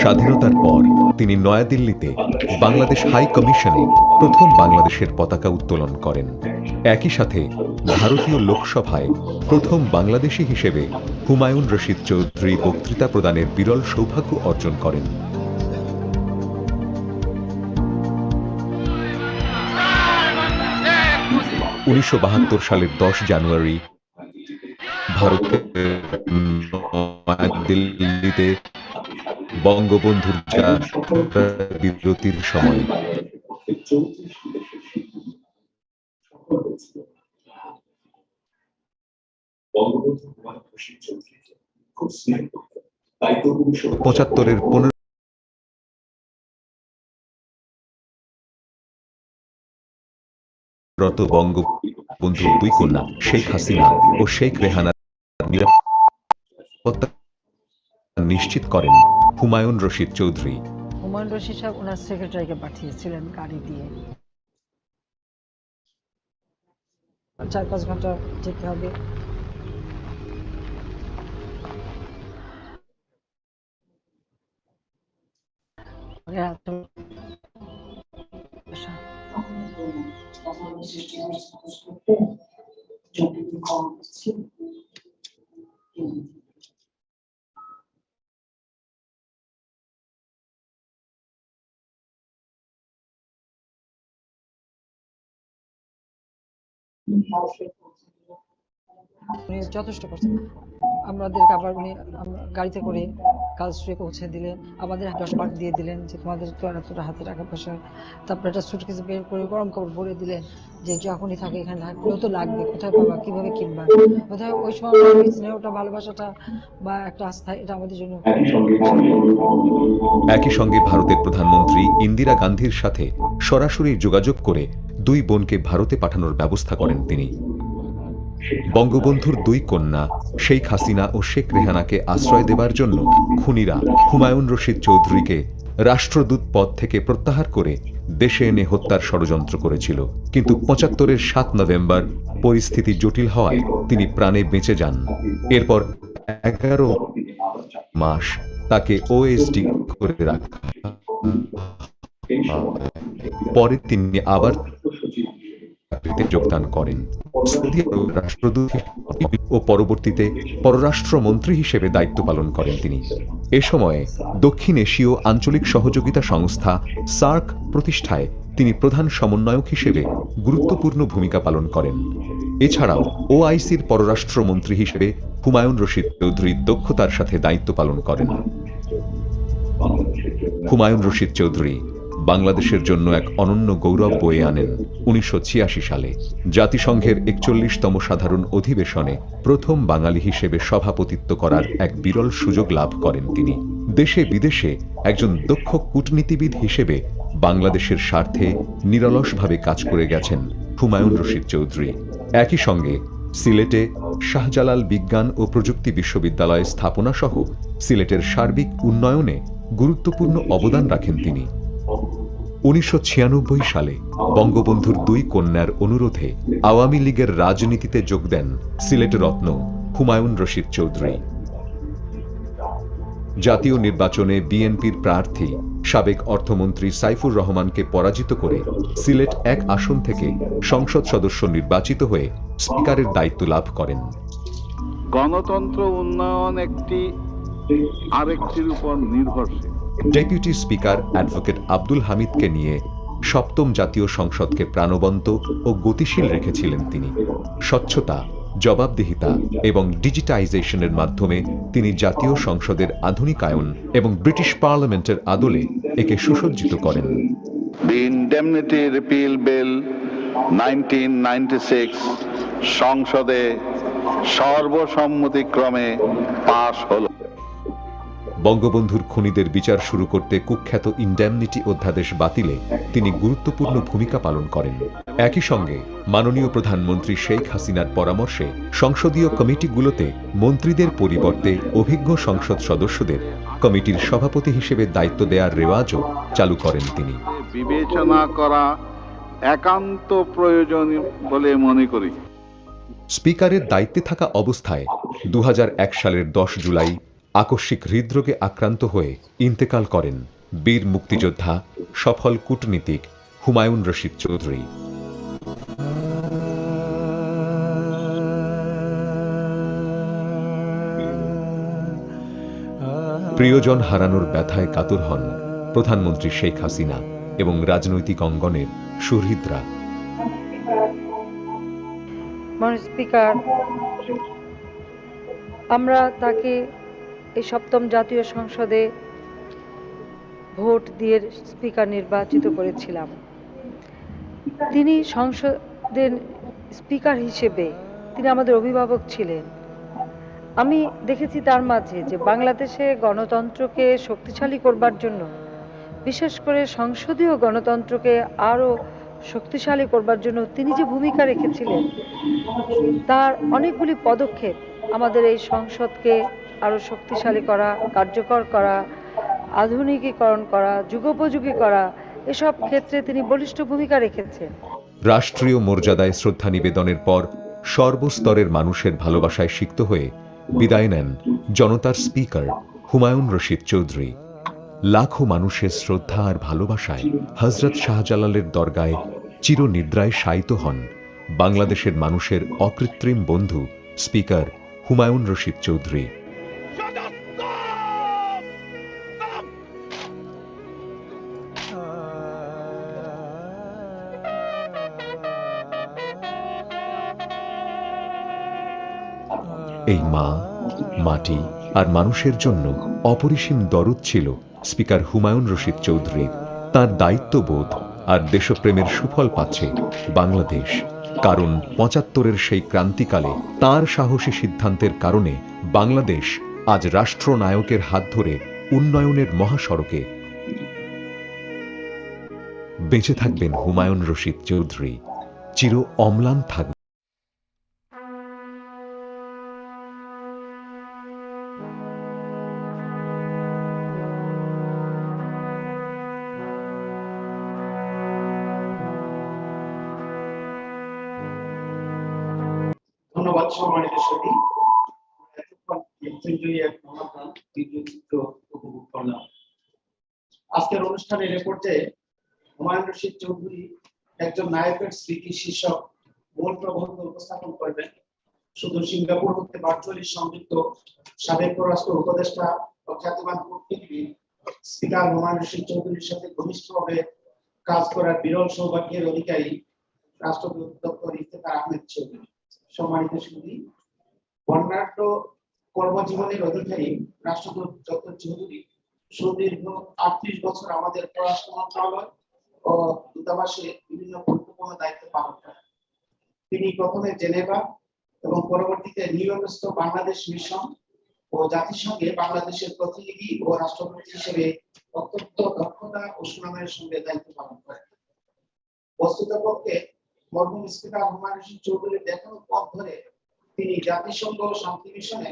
স্বাধীনতার পর তিনি নয়াদিল্লিতে বাংলাদেশ হাই কমিশনে প্রথম বাংলাদেশের পতাকা উত্তোলন করেন। একই সাথে ভারতীয় লোকসভায় প্রথম বাংলাদেশী হিসেবে হুমায়ুন রশিদ চৌধুরী বক্তৃতা প্রদানের বিরল সৌভাগ্য অর্জন করেন। 1972 সালের 10 জানুয়ারি ভারতের দিল্লিতে বঙ্গবন্ধুর বিরতির সময় বঙ্গবন্ধু হুমায়ুন রশিদ চৌধুরীকে খুব স্নেহ করতেন। তাই তো 1975 বঙ্গবন্ধুর দুই কন্যা শেখ হাসিনা ও শেখ রেহানার নিরাপত্তা নিশ্চিত করেন হুমায়ুন রশিদ চৌধুরী। হুমায়ুন রশিদ সাহেব ওনার সেক্রেটারিকে পাঠিয়েছিলেন গাড়ি দিয়ে। 4-5 ঘন্টা যেতে হবে। উনি যথেষ্ট করছেন আমাদেরকে। আবার উনি গাড়িতে করে কালস্ট্রিটে পৌঁছে দিলেন, আমাদের 10 মার্ক দিয়ে দিলেন যে তোমাদের তো এতটা হাতে টাকা পয়সা। তারপর একটা সুটকেস বের করে গরম কাপড় ভরে দিলেন যে যখনই থাকে এখানে থাকলেও তো লাগবে, কোথায় পাবা, কিভাবে কিনবা, কোথায়। ওই সময় স্নেহটা, ভালোবাসাটা বা একটা আস্থা, এটা আমাদের জন্য। একই সঙ্গে ভারতের প্রধানমন্ত্রী ইন্দিরা গান্ধীর সাথে সরাসরি যোগাযোগ করে দুই বোনকে ভারতে পাঠানোর ব্যবস্থা করেন তিনি। বঙ্গবন্ধুর দুই কন্যা শেখ হাসিনা ও শেখ রেহানাকে আশ্রয় দেবার জন্য খুনিরা হুমায়ুন রশিদ চৌধুরীকে রাষ্ট্রদূত পদ থেকে প্রত্যাহার করে দেশে এনে হত্যার ষড়যন্ত্র করেছিল। কিন্তু 75-এর 7 নভেম্বর পরিস্থিতি জটিল হওয়ায় তিনি প্রাণে বেঁচে যান। এরপর 11 মাস তাকে ওএসডি করে রাখা। পরে তিনি আবার যোগদান করেন সৌদি আরব রাষ্ট্রদূত ও পরবর্তীতে পররাষ্ট্রমন্ত্রী হিসেবে দায়িত্ব পালন করেন তিনি। এ সময়ে দক্ষিণ এশীয় আঞ্চলিক সহযোগিতা সংস্থা সার্ক প্রতিষ্ঠায় তিনি প্রধান সমন্বয়ক হিসেবে গুরুত্বপূর্ণ ভূমিকা পালন করেন। এছাড়াও ওআইসির পররাষ্ট্রমন্ত্রী হিসেবে হুমায়ুন রশিদ চৌধুরী দক্ষতার সাথে দায়িত্ব পালন করেন। হুমায়ুন রশিদ চৌধুরী বাংলাদেশের জন্য এক অনন্য গৌরব বয়ে আনেন 1986 সালে। জাতিসংঘের 41তম সাধারণ অধিবেশনে প্রথম বাঙালি হিসেবে সভাপতিত্ব করার এক বিরল সুযোগ লাভ করেন তিনি। দেশে বিদেশে একজন দক্ষ কূটনীতিবিদ হিসেবে বাংলাদেশের স্বার্থে নিরলসভাবে কাজ করে গেছেন হুমায়ুন রশিদ চৌধুরী। একই সঙ্গে সিলেটে শাহজালাল বিজ্ঞান ও প্রযুক্তি বিশ্ববিদ্যালয় স্থাপনা সহ সিলেটের সার্বিক উন্নয়নে গুরুত্বপূর্ণ অবদান রাখেন তিনি। 1996 সালে বঙ্গবন্ধুর 2 কন্যার অনুরোধে আওয়ামী লীগের রাজনীতিতে যোগ দেন সিলেট রত্ন হুমায়ুন রশিদ চৌধুরী। জাতীয় নির্বাচনে বিএনপির প্রার্থী সাবেক অর্থমন্ত্রী সাইফুর রহমানকে পরাজিত করে সিলেট 1 আসন থেকে সংসদ সদস্য নির্বাচিত হয়ে স্পিকারের দায়িত্ব লাভ করেন। গণতন্ত্র উন্নয়ন একটি আরেকটির উপর নির্ভরশীল। ডেপুটি স্পিকার অ্যাডভোকেট আব্দুল হামিদকে নিয়ে সপ্তম জাতীয় সংসদকে প্রাণবন্ত ও গতিশীল রেখেছিলেন তিনি। স্বচ্ছতা, জবাবদিহিতা এবং ডিজিটাইজেশনের মাধ্যমে তিনি জাতীয় সংসদের আধুনিকায়ন এবং ব্রিটিশ পার্লামেন্টের আদলে একে সুসজ্জিত করেন। The Indemnity Repeal Bill 1996 সংসদে সর্বসম্মতিক্রমে পাশ হল। বঙ্গবন্ধুর খুনিদের বিচার শুরু করতে কুখ্যাত ইন্ডেমনিটি অধ্যাদেশ বাতিলে তিনি গুরুত্বপূর্ণ ভূমিকা পালন করেন। একই সঙ্গে মাননীয় প্রধানমন্ত্রী শেখ হাসিনার পরামর্শে সংসদীয় কমিটিগুলোতে মন্ত্রীদের পরিবর্তে অভিজ্ঞ সংসদ সদস্যদের কমিটির সভাপতি হিসেবে দায়িত্ব দেওয়ার রেওয়াজও চালু করেন তিনি। বিবেচনা করা একান্ত প্রয়োজনীয় বলে মনে করি। স্পিকারের দায়িত্বে থাকা অবস্থায় 2001 সালের 10 জুলাই আকস্মিক হৃদরোগে আক্রান্ত হয়ে ইন্তেকাল করেন বীর মুক্তিযোদ্ধা, সফল কূটনীতিক হুমায়ুন রশিদ চৌধুরী। প্রিয়জন হারানোর ব্যথায় কাতর হন প্রধানমন্ত্রী শেখ হাসিনা এবং রাজনৈতিক অঙ্গনের সুহৃদরা। স্পিকার, আমরা তাকে এই সপ্তম জাতীয় সংসদে ভোট দিয়ে স্পিকার নির্বাচিত করেছিলাম। তিনি সংসদের স্পিকার হিসেবে তিনি আমাদের অভিভাবক ছিলেন। আমি দেখেছি তার মাঝে যে বাংলাদেশে গণতন্ত্রকে শক্তিশালী করবার জন্য, বিশেষ করে সংসদীয় গণতন্ত্রকে আরো শক্তিশালী করবার জন্য তিনি যে ভূমিকা রেখেছিলেন, তার অনেকগুলি পদক্ষেপ আমাদের এই সংসদকে আরো শক্তিশালী করা, কার্যকর করা, আধুনিকীকরণ করা, যুগোপযোগী করা, এসব ক্ষেত্রে তিনি বলিষ্ঠ ভূমিকা রেখেছেন। রাষ্ট্রীয় মর্যাদায় শ্রদ্ধা নিবেদনের পর সর্বস্তরের মানুষের ভালোবাসায় সিক্ত হয়ে বিদায় নেন জনতার স্পিকার হুমায়ুন রশিদ চৌধুরী। লাখো মানুষের শ্রদ্ধা আর ভালোবাসায় হযরত শাহজালালের দরগায় চিরনিদ্রায় শায়িত হন বাংলাদেশের মানুষের অকৃত্রিম বন্ধু স্পিকার হুমায়ুন রশিদ চৌধুরী। এই মা, মাটি আর মানুষের জন্য অপরিসীম দরদ ছিল স্পিকার হুমায়ুন রশিদ চৌধুরীর। তার দায়িত্ববোধ আর দেশপ্রেমের সুফল পাচ্ছে বাংলাদেশ। কারণ ৭৫-এর সেই ক্রান্তিকালে তার সাহসী সিদ্ধান্তের কারণে বাংলাদেশ আজ রাষ্ট্রনায়কের হাত ধরে উন্নয়নের মহাসড়কে। বেঁচে থাকবেন হুমায়ুন রশিদ চৌধুরী, চির অম্লান থাকবে। ধন্যবাদ সম্মানিত সতী। এতক্ষণ মৃত্যুঞ্জয়ী এক মহাপ্রাণ চিত্র উপভোগ করলাম। আজকের অনুষ্ঠানের রেপোর্টে হুমায়ুন রশিদ চৌধুরী একজন নায়কের স্মৃতি শীর্ষক মূল প্রবন্ধ উপস্থাপন করবেন। শুধু সিঙ্গাপুর হতে ভার্চুয়ালি সংযুক্ত সাবেক পররাষ্ট্র উপদেষ্টা ও খ্যাতিমান কূটনীতিবিদ স্পিকার হুমায়ুন রশিদ চৌধুরীর সাথে ঘনিষ্ঠভাবে কাজ করার বিরল সৌভাগ্যের অধিকারী রাষ্ট্রদূত ডক্টর ইফতেখার আহমেদ চৌধুরী। সম্মানিত সুধী, বর্ণাঢ্য কর্মজীবনের অধিকারী রাষ্ট্রদূত ডক্টর চৌধুরী সুদীর্ঘ 38 বছর আমাদের পররাষ্ট্র মন্ত্রণালয় ও দূতাবাসে বিভিন্ন গুরুত্বপূর্ণ দায়িত্ব পালন করেন। তিনি প্রথমে জেনেভা এবং পরবর্তীতে নিউইয়র্কস্থ বাংলাদেশ মিশন ও জাতিসংঘে বাংলাদেশের প্রতিনিধি ও রাষ্ট্রপতি হিসেবে অত্যন্ত দক্ষতা ও সুনামের সঙ্গে দায়িত্ব পালন করেন। বস্তুতপক্ষে মরহুম স্পিকার হুমায়ুন রশীদ চৌধুরীর দেখানো পথ ধরে তিনি জাতিসংঘ শান্তি মিশনে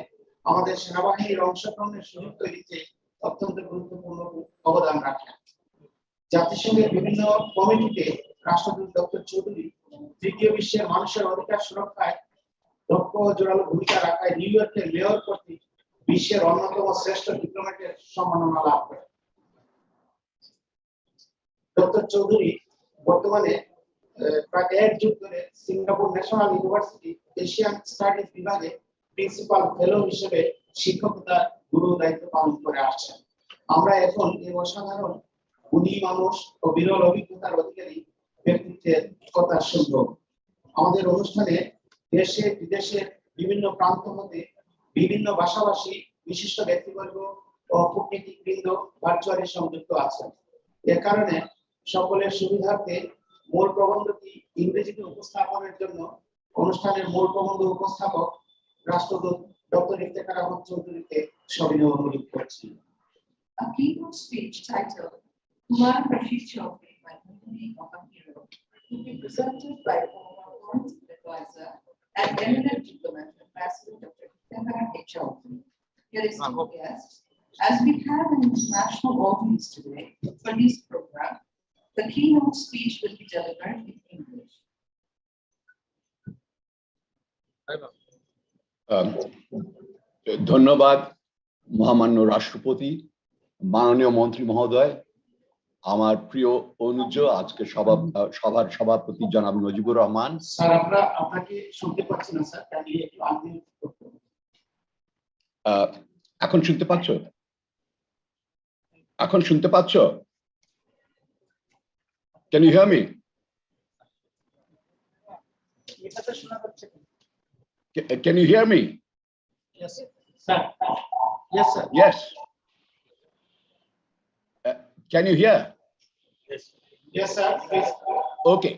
আমাদের সেনাবাহিনীর অংশগ্রহণের সুযোগ তৈরিতে অত্যন্ত গুরুত্বপূর্ণ অবদান রাখেন। জাতিসংঘের বিভিন্ন কমিটিতে রাষ্ট্রদূত ডক্টর চৌধুরী তৃতীয় বিশ্বের মানুষের অধিকার সুরক্ষায় দক্ষ ও জোরালো ভূমিকা রাখায় নিউ ইয়র্কের মেয়র কর্তৃক বিশ্বের অন্যতম শ্রেষ্ঠ ডিপ্লোম্যাটের সম্মাননা লাভ করেন। ডক্টর চৌধুরী বর্তমানে প্রায় 1 যুগ ধরে Singapore national university Asian studies বিভাগে প্রিন্সিপাল ফেলো হিসেবে শিক্ষকতা গুরু দায়িত্ব পালন করে আসছেন। আমরা এখন এই অসাধারণ গুণী মানুষ ও বিরল অভিজ্ঞতার অধিকারী ব্যক্তিত্বের কথা শুনব। আমাদের অনুষ্ঠানে দেশে বিদেশের বিভিন্ন প্রান্ত হতে বিভিন্ন ভাষাভাষী বিশিষ্ট ব্যক্তিবর্গ ও কূটনীতিকবৃন্দ ভার্চুয়ালি সংযুক্ত আছেন। এ কারণে সকলের সুবিধার্থে মূল প্রবন্ধটি ইংরেজিতে উপস্থাপনের জন্য অনুষ্ঠানের মূল প্রবন্ধ উপস্থাপক রাষ্ট্রদূত ডক্টর ইফতেখার আহমদ চৌধুরীকে সবিনয় অনুরোধ করছি। A keynote speech titled Humayun Rashid Chaudhry by Mutuni of a Hero will be presented by former foreign advisor and eminent diplomat Ambassador Dr. Iftekhar A. Chaudhry. Your esteemed guests, as we have an international audience today for this program, the keynote speech will be delivered in English. ধন্যবাদ মহামান্য রাষ্ট্রপতি, মাননীয় মন্ত্রী মহোদয়, আমার প্রিয় অনুজ, আজকে সভার সভাপতি জনাব নজিবুর রহমান। স্যার আমরা আপনাকে শুনতে পাচ্ছি না স্যার, কাইন্ডলি একটু আনমিউট করতে হবে। এখন শুনতে পাচ্ছ? এখন শুনতে পাচ্ছ? Can you hear me? এটাতে শোনা যাচ্ছে। Can you hear me? Yes sir. Yes sir. Yes. Can you hear? Yes. Yes sir. Please. Okay.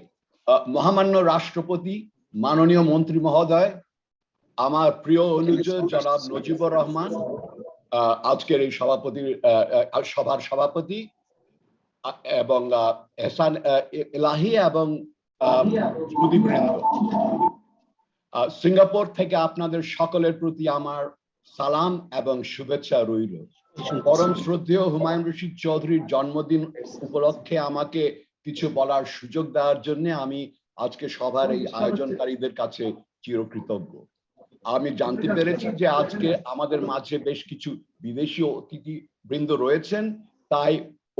মহামান্য রাষ্ট্রপতি, মাননীয় মন্ত্রী মহোদয়, আমার প্রিয় অনুজ জনাব নজিবুর রহমান, আজকের এই সভার সভাপতি, এবং এহসান এলাহি এবং সুদীপবৃন্দ, সিঙ্গাপুর থেকে আপনাদের সকলের প্রতি আমার সালাম এবং শুভেচ্ছা রইল। পরম শ্রদ্ধেয় হুমায়ুন রশীদ চৌধুরীর জন্মদিন উপলক্ষে আমাকে কিছু বলার সুযোগ দেওয়ার জন্য আমি আজকে সভার এই আয়োজনকারীদের কাছে চিরকৃতজ্ঞ। আমি জানতে পেরেছি যে আজকে আমাদের মাঝে বেশ কিছু বিদেশি অতিথি বৃন্দ রয়েছেন, তাই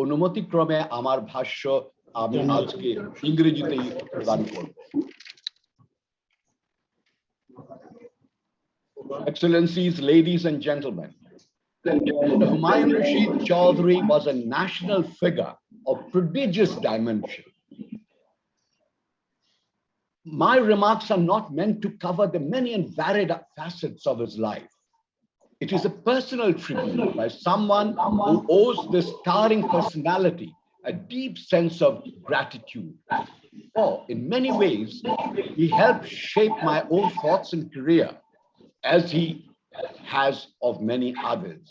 অনুমতিক্রমে আমার ভাষ্য আমি আজকে ইংরেজিতেই প্রদান করব। Excellencies, ladies and gentlemen, Humayun Rashid Chaudhry was a national figure of prodigious dimension. My remarks are not meant to cover the many and varied facets of his life. It is a personal tribute by someone who owes this towering personality a deep sense of gratitude. For in many ways, he helped shape my own thoughts and career, as he has of many others.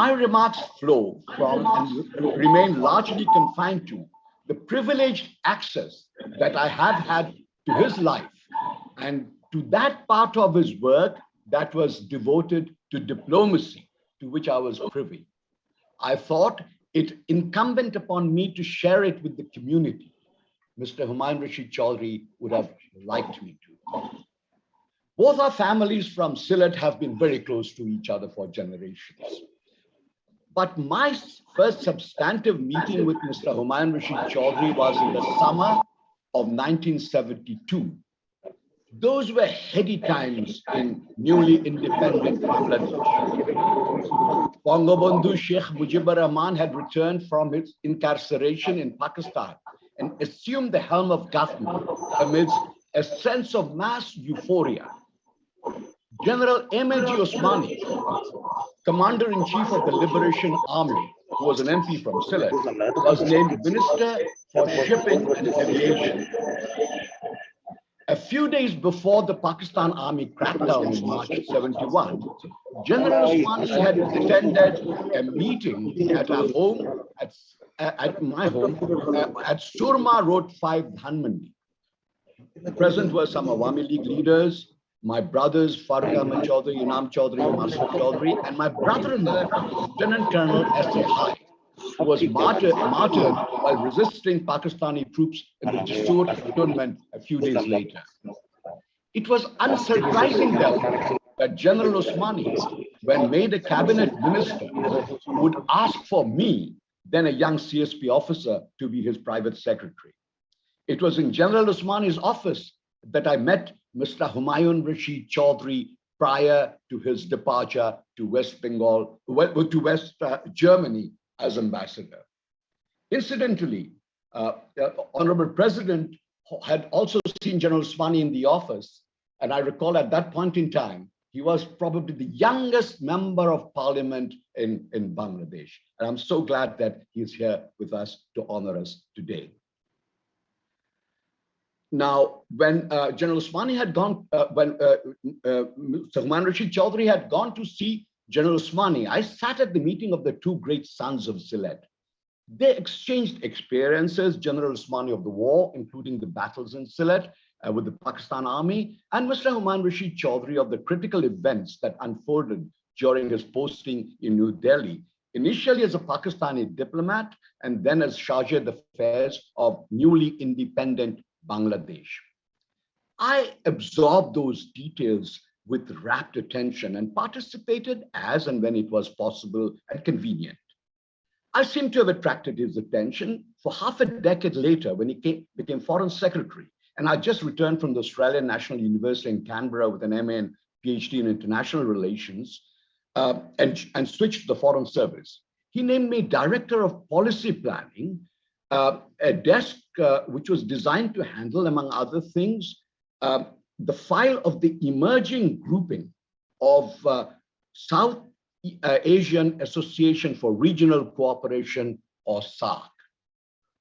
My remarks flow from and remain largely confined to the privileged access that I have had to his life and to that part of his work that was devoted to diplomacy, to which I was privy. I thought it incumbent upon me to share it with the community. Mr. Humayun Rashid Chaudhry would have liked me to. Both our families from Sylhet have been very close to each other for generations. But my first substantive meeting with Mr. Humayun Rashid Chaudhry was in the summer of 1972. Those were heady times in newly independent Bangladesh. Bangabandhu Sheikh Mujibur Rahman had returned from his incarceration in Pakistan and assumed the helm of government amidst a sense of mass euphoria. General M.A.G. Osmani, Commander-in-Chief of the Liberation Army, who was an MP from Sylhet, was named Minister for Shipping and Aviation. A few days before the Pakistan Army crackdown in March 71, General Osmani had attended a meeting at our home, at my home, at Surma Road 5, Dhanmandi. Present were some Awami League leaders, my brothers Farooq Ahmed Chaudhary, Inam Chaudhary, Masud Chaudhary, and my brother-in-law, Lieutenant Colonel S.A. Hai, who was martyred while resisting Pakistani troops in the Jessore cantonment a few days later. It was unsurprising, therefore, that General Osmani, when made a cabinet minister, would ask for me, then a young CSP officer, to be his private secretary. It was in General Osmani's office that I met Mr. Humayun Rashid Chaudhary prior to his departure to West Bengal, to West Germany as ambassador. Incidentally, Honorable President had also seen General Osmani in the office, and I recall at that point in time, he was probably the youngest member of parliament in Bangladesh. And I'm so glad that he is here with us to honor us today. Now, when General Osmani had gone, when Humayun Rashid Chaudhary had gone to see General Osmani, I sat at the meeting of the two great sons of Sylhet. They exchanged experiences, General Osmani of the war, including the battles in Sylhet with the Pakistan Army, and Mr. Humayun Rashid Chaudhary of the critical events that unfolded during his posting in New Delhi, initially as a Pakistani diplomat and then as Charge d'Affaires of newly independent Bangladesh. I absorbed those details with rapt attention and participated as and when it was possible and convenient. I seem to have attracted his attention for half a decade later when he became Foreign Secretary, and I just returned from the Australian National University in Canberra with an MA and PhD in International Relations and switched to the Foreign Service. He named me Director of Policy Planning, a desk which was designed to handle, among other things, the file of the emerging grouping of South Asian Association for Regional Cooperation, or SAARC.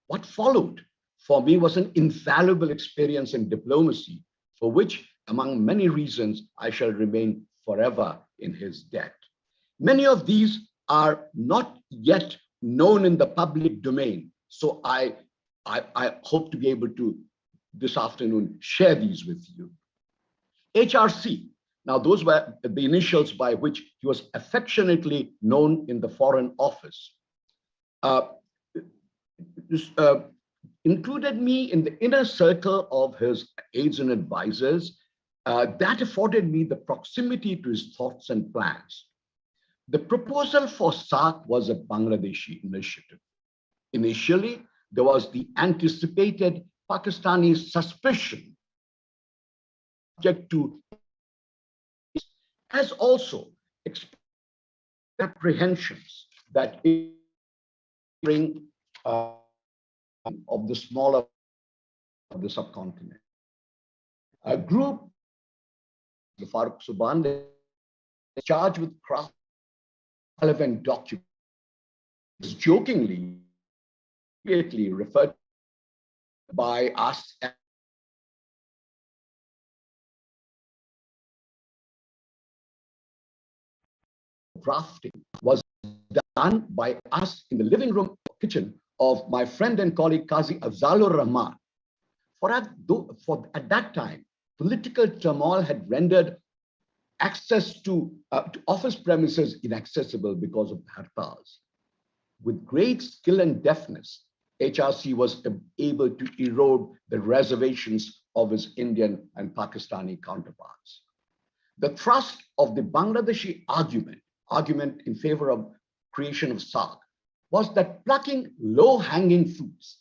What followed for me was an invaluable experience in diplomacy, for which, among many reasons, I shall remain forever in his debt. Many of these are not yet known in the public domain, so I hope to be able to, this afternoon, share these with you. HRC. Now, those were the initials by which he was affectionately known in the Foreign Office. Included me in the inner circle of his aides and advisors. That afforded me the proximity to his thoughts and plans. The proposal for SAARC was a Bangladeshi initiative. Initially, there was the anticipated Pakistani suspicion subject to, as also apprehensions that bring of the smaller of the subcontinent. A group, the Farooq Subhan, charged with craft relevant documents, jokingly referred by us as drafting was done by us in the living room kitchen of my friend and colleague Qazi Afzalur Rahman. For at that time, political turmoil had rendered access to office premises inaccessible because of hartals. With great skill and deftness, HRC was able to erode the reservations of his Indian and Pakistani counterparts. The thrust of the Bangladeshi argument in favor of creation of SAARC was that plucking low-hanging fruits,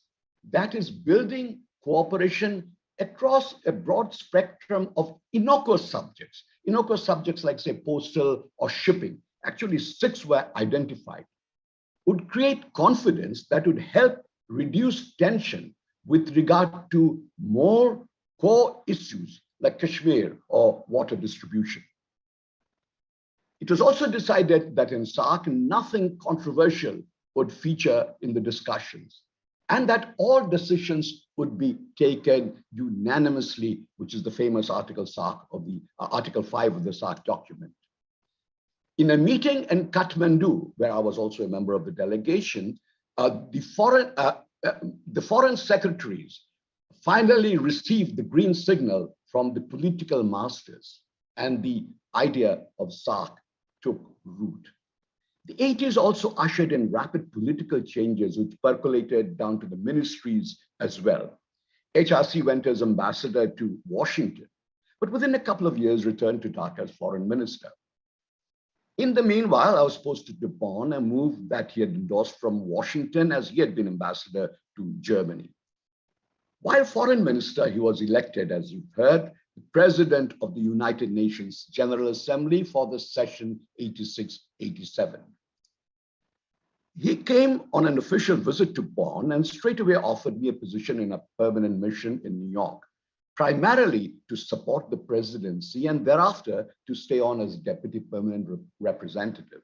that is building cooperation across a broad spectrum of innocuous subjects like, say, postal or shipping, actually 6 were identified, would create confidence that would help reduce tension with regard to more core issues like Kashmir or water distribution. It was also decided that in SAARC, nothing controversial would feature in the discussions, and that all decisions would be taken unanimously, which is the famous Article 5 of the SAARC document. In a meeting in Kathmandu, where I was also a member of the delegation, the foreign secretaries finally received the green signal from the political masters, and the idea of SAARC took root. The 80s also ushered in rapid political changes which percolated down to the ministries as well. HRC went as ambassador to Washington, but within a couple of years returned to Dhaka as foreign minister. In the meanwhile, I was posted to Bonn, a move that he had endorsed from Washington, as he had been ambassador to Germany. While foreign minister, he was elected, as you've heard, the president of the United Nations General Assembly for the session 86-87. He came on an official visit to Bonn and straight away offered me a position in a permanent mission in New York, primarily to support the presidency and thereafter to stay on as deputy permanent representative.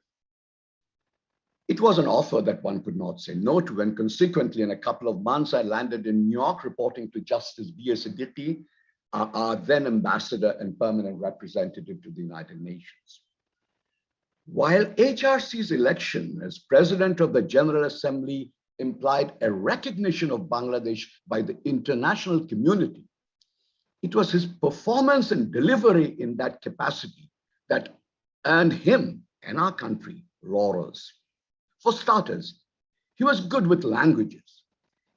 It was an offer that one could not say no to, and consequently, in a couple of months, I landed in New York reporting to Justice B.A. Siddiqui, our then ambassador and permanent representative to the United Nations. While HRC's election as president of the General Assembly implied a recognition of Bangladesh by the international community, it was his performance and delivery in that capacity that earned him and our country laurels. For starters, he was good with languages.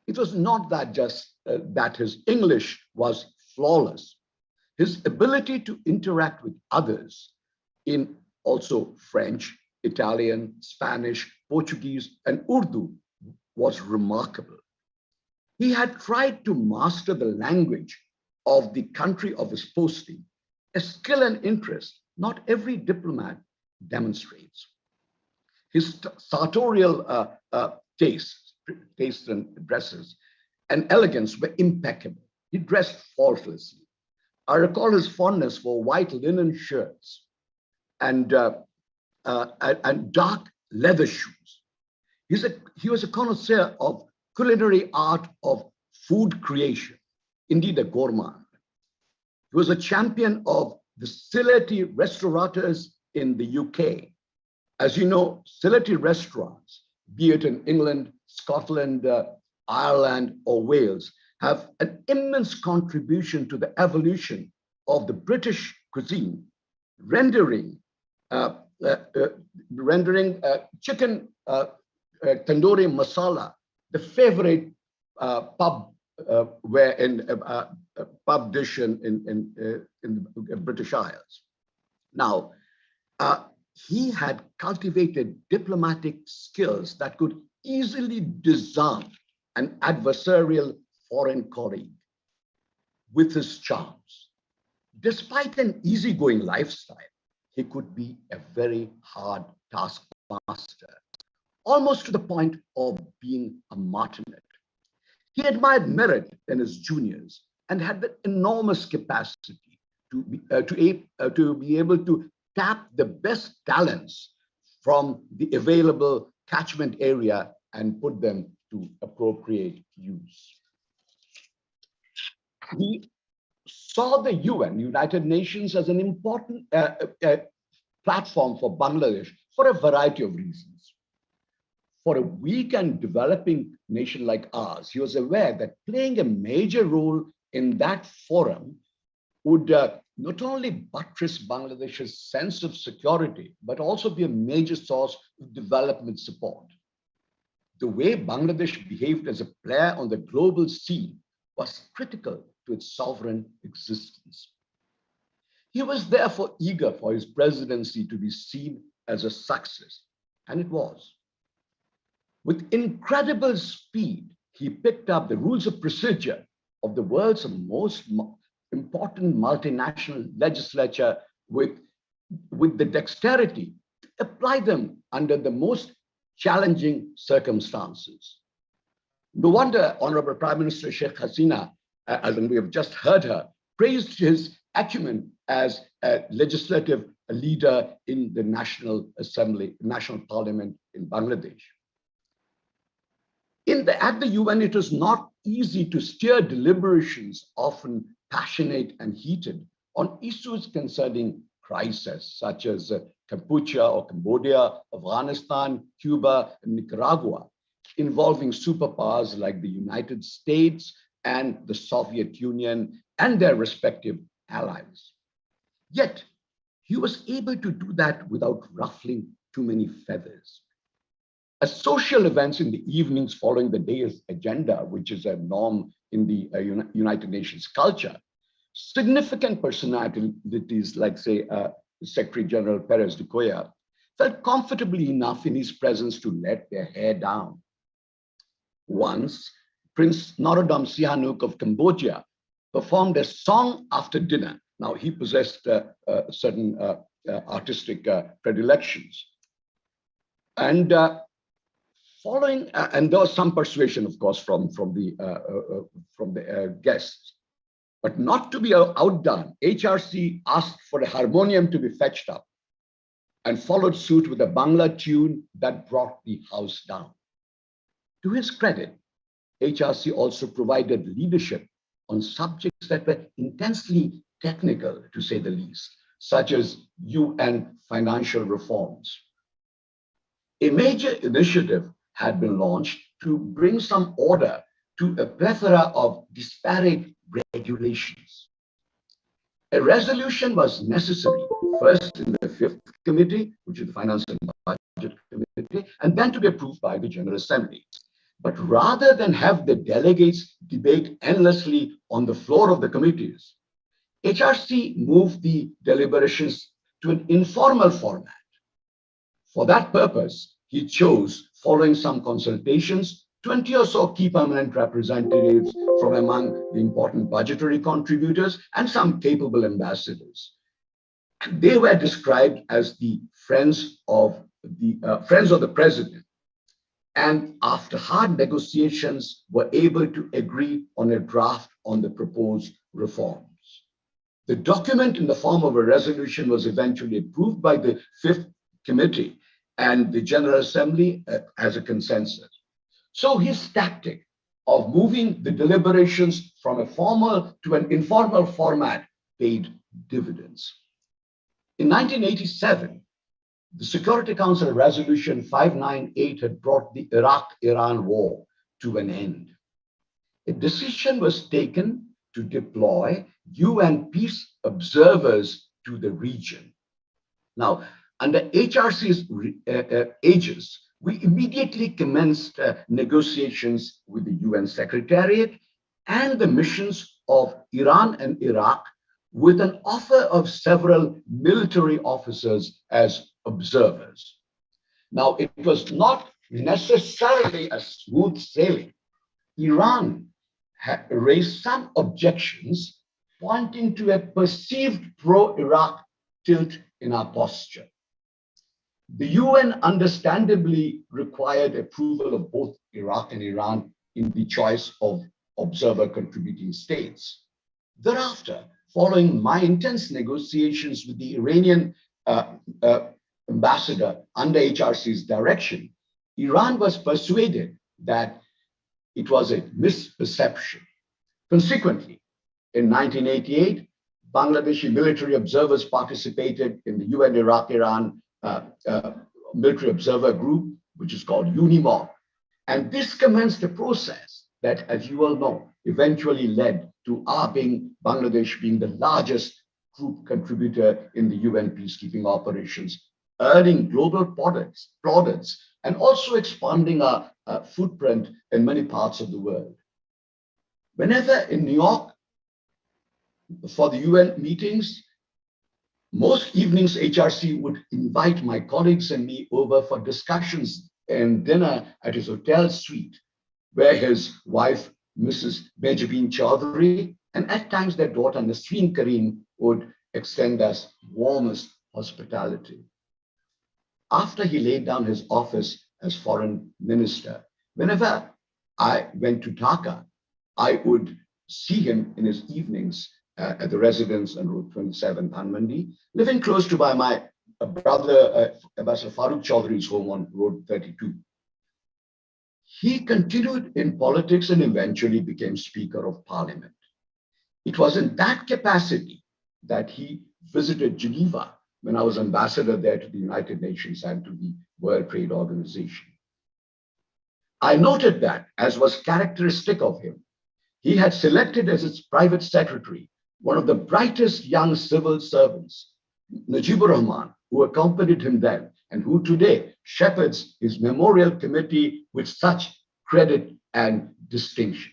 It was not that just that his English was flawless. His ability to interact with others in also French, Italian, Spanish, Portuguese, and Urdu was remarkable. He had tried to master the language of the country of his posting, a skill and interest not every diplomat demonstrates. His sartorial tastes and dresses and elegance were impeccable. He dressed faultlessly. I recall his fondness for white linen shirts and dark leather shoes. He was a connoisseur of culinary art of food creation, indeed a gourmand. He was a champion of the Sylheti restaurateurs in the UK. As you know, Sylheti restaurants, be it in England, Scotland, Ireland, or Wales, have an immense contribution to the evolution of the British cuisine, rendering chicken tandoori masala the favorite pub pub dish in the British Isles. Now, he had cultivated diplomatic skills that could easily disarm an adversarial foreign colleague with his charms. Despite an easygoing lifestyle, he could be a very hard taskmaster, almost to the point of being a martinet. He admired merit in his juniors and had the enormous capacity to be able to tap the best talents from the available catchment area and put them to appropriate use. He saw the UN, United Nations, as an important platform for Bangladesh for a variety of reasons. For a weak and developing nation like ours, he was aware that playing a major role in that forum would not only buttress Bangladesh's sense of security, but also be a major source of development support. The way Bangladesh behaved as a player on the global scene was critical to its sovereign existence. He was therefore eager for his presidency to be seen as a success, and it was. With incredible speed, he picked up the rules of procedure of the world's most important multinational legislature with the dexterity to apply them under the most challenging circumstances. No wonder Honorable Prime Minister Sheikh Hasina, as we have just heard her, praised his acumen as a legislative a leader in the National Assembly, National Parliament in Bangladesh. At the UN, it was not easy to steer deliberations, often passionate and heated, on issues concerning crises such as Kampuchea or Cambodia, Afghanistan, Cuba, and Nicaragua, involving superpowers like the United States and the Soviet Union and their respective allies. Yet, he was able to do that without ruffling too many feathers. As social events in the evenings following the day's agenda, which is a norm in the United Nations culture, significant personalities like, say, Secretary General Perez de Cuellar felt comfortably enough in his presence to let their hair down. Once, Prince Norodom Sihanouk of Cambodia performed a song after dinner. Now, he possessed certain artistic predilections. And and there was some persuasion, of course, from the guests. But not to be outdone, HRC asked for a harmonium to be fetched up and followed suit with a Bangla tune that brought the house down. To his credit, HRC also provided leadership on subjects that were intensely technical, to say the least, such as UN financial reforms. A major initiative had been launched to bring some order to a plethora of disparate regulations. A resolution was necessary, first in the 5th committee, which is the Finance and Budget Committee, and then to be approved by the General Assembly. But rather than have the delegates debate endlessly on the floor of the committees, HRC moved the deliberations to an informal format. For that purpose, he chose, following some consultations, 20 or so key permanent representatives from among the important budgetary contributors and some capable ambassadors. And they were described as the friends of the president. And after hard negotiations, were able to agree on a draft on the proposed reforms. The document in the form of a resolution was eventually approved by the 5th committee and the General Assembly as a consensus. So his tactic of moving the deliberations from a formal to an informal format paid dividends. In 1987, the Security Council Resolution 598 had brought the Iraq-Iran war to an end. A decision was taken to deploy UN peace observers to the region. Now, under HRC's aegis, we immediately commenced negotiations with the UN Secretariat and the missions of Iran and Iraq with an offer of several military officers as observers. Now, it was not necessarily a smooth sailing. Iran had raised some objections pointing to a perceived pro-Iraq tilt in our posture. The UN understandably required approval of both Iraq and Iran in the choice of observer contributing states. Thereafter, following my intense negotiations with the Iranian ambassador under HRC's direction, Iran was persuaded that it was a misperception. Consequently, in 1988, Bangladeshi military observers participated in the UN Iraq-Iran military observer group, which is called UNIMOG. And this commenced a process that, as you all know, eventually led to Bangladesh being the largest group contributor in the UN peacekeeping operations, earning global plaudits and also expanding our footprint in many parts of the world. Whenever in New York for the UN meetings, most evenings HRC would invite my colleagues and me over for discussions and dinner at his hotel suite, where his wife, Mrs. Benjamin Chaudhary, and at times their daughter, Nasreen Kareem, would extend us warmest hospitality. After he laid down his office as foreign minister, whenever I went to Dhaka, I would see him in his evenings at the residence on Route 27, Dhanmandi, living close to by my brother, Ambassador Farooq Chaudhry's home on Road 32. He continued in politics and eventually became Speaker of Parliament. It was in that capacity that he visited Geneva when I was ambassador there to the United Nations and to the World Trade Organization. I noted that, as was characteristic of him, he had selected as his private secretary one of the brightest young civil servants, Najibur Rahman, who accompanied him then and who today shepherds his memorial committee with such credit and distinction.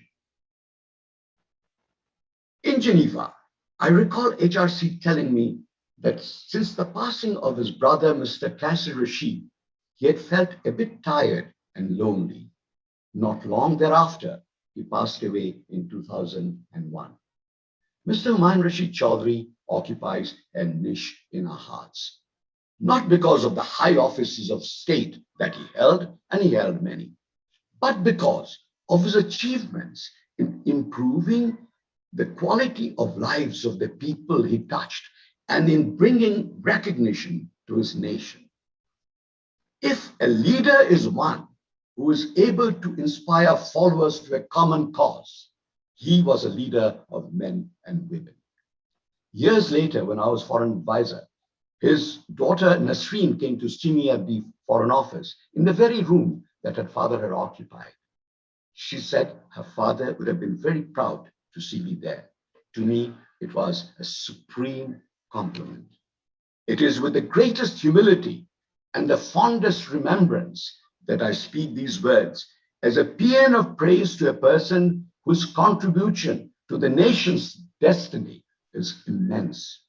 In Geneva, I recall HRC telling me that since the passing of his brother, Mr. Qasir Rashid, he had felt a bit tired and lonely. Not long thereafter, he passed away in 2001. Mr. Humayun Rashid Chaudhry occupies a niche in our hearts, not because of the high offices of state that he held, and he held many, but because of his achievements in improving the quality of lives of the people he touched and in bringing recognition to his nation. If a leader is one who is able to inspire followers to a common cause, he was a leader of men and women. Years later, when I was foreign advisor, his daughter Nasreen came to see me at the Foreign Office in the very room that her father had occupied. She said her father would have been very proud to see me there. To me, it was a supreme compliment. It is with the greatest humility and the fondest remembrance that I speak these words as a paean of praise to a person whose contribution to the nation's destiny is immense.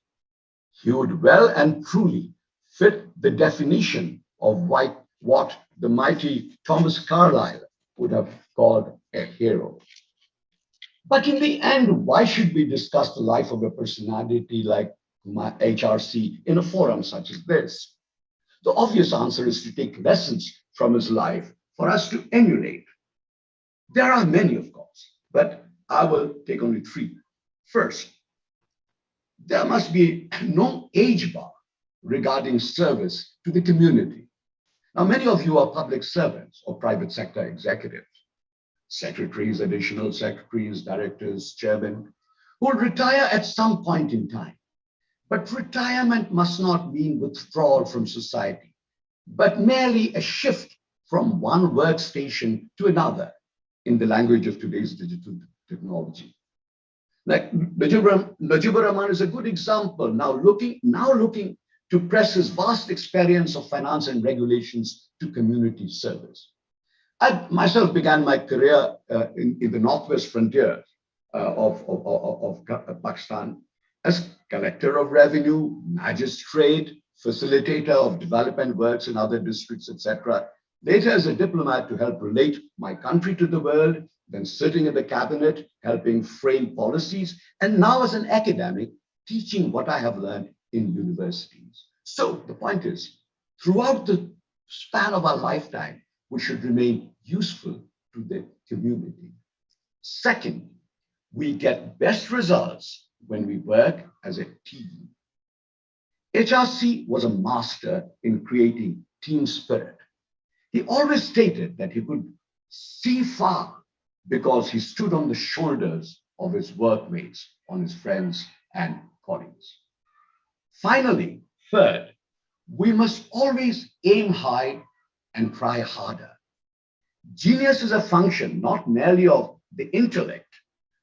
He would well and truly fit the definition of what the mighty Thomas Carlyle would have called a hero. But in the end, why should we discuss the life of a personality like HRC in a forum such as this? The obvious answer is to take lessons from his life for us to emulate. There are many, of course, but I will take only three. First, there must be no age bar regarding service to the community. Now, many of you are public servants or private sector executives, secretaries, additional secretaries, directors, chairmen, who will retire at some point in time. But retirement must not mean withdrawal from society, but merely a shift from one workstation to another, in the language of today's digital technology. Like Najibur Rahman is a good example, now looking to press his vast experience of finance and regulations to community service. I myself began my career in the northwest frontier of Pakistan as collector of revenue, magistrate, facilitator of development works in other districts, etc. Later as a diplomat to help relate my country to the world, then sitting in the cabinet, helping frame policies, and now as an academic, teaching what I have learned in universities. So the point is, throughout the span of our lifetime, we should remain useful to the community. Second, we get best results when we work as a team. HRC was a master in creating team spirit. He always stated that he could see far because he stood on the shoulders of his workmates, on his friends and colleagues. Finally, third, we must always aim high and try harder. Genius is a function not merely of the intellect,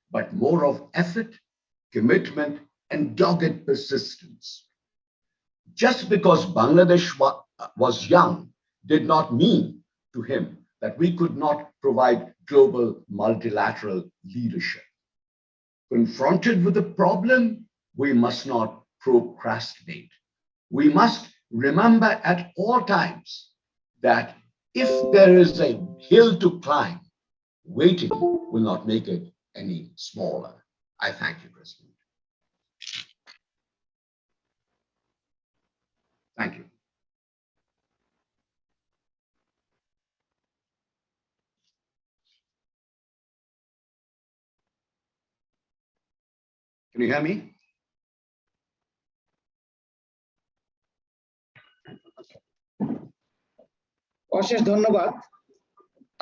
but more of effort, commitment, and dogged persistence. Just because Bangladesh was young did not mean to him that we could not provide global multilateral leadership. Confronted with a problem, we must not procrastinate. We must remember at all times that if there is a hill to climb, waiting will not make it any smaller. I thank you, President. Thank you. Can you hear me? অশেষ ধন্যবাদ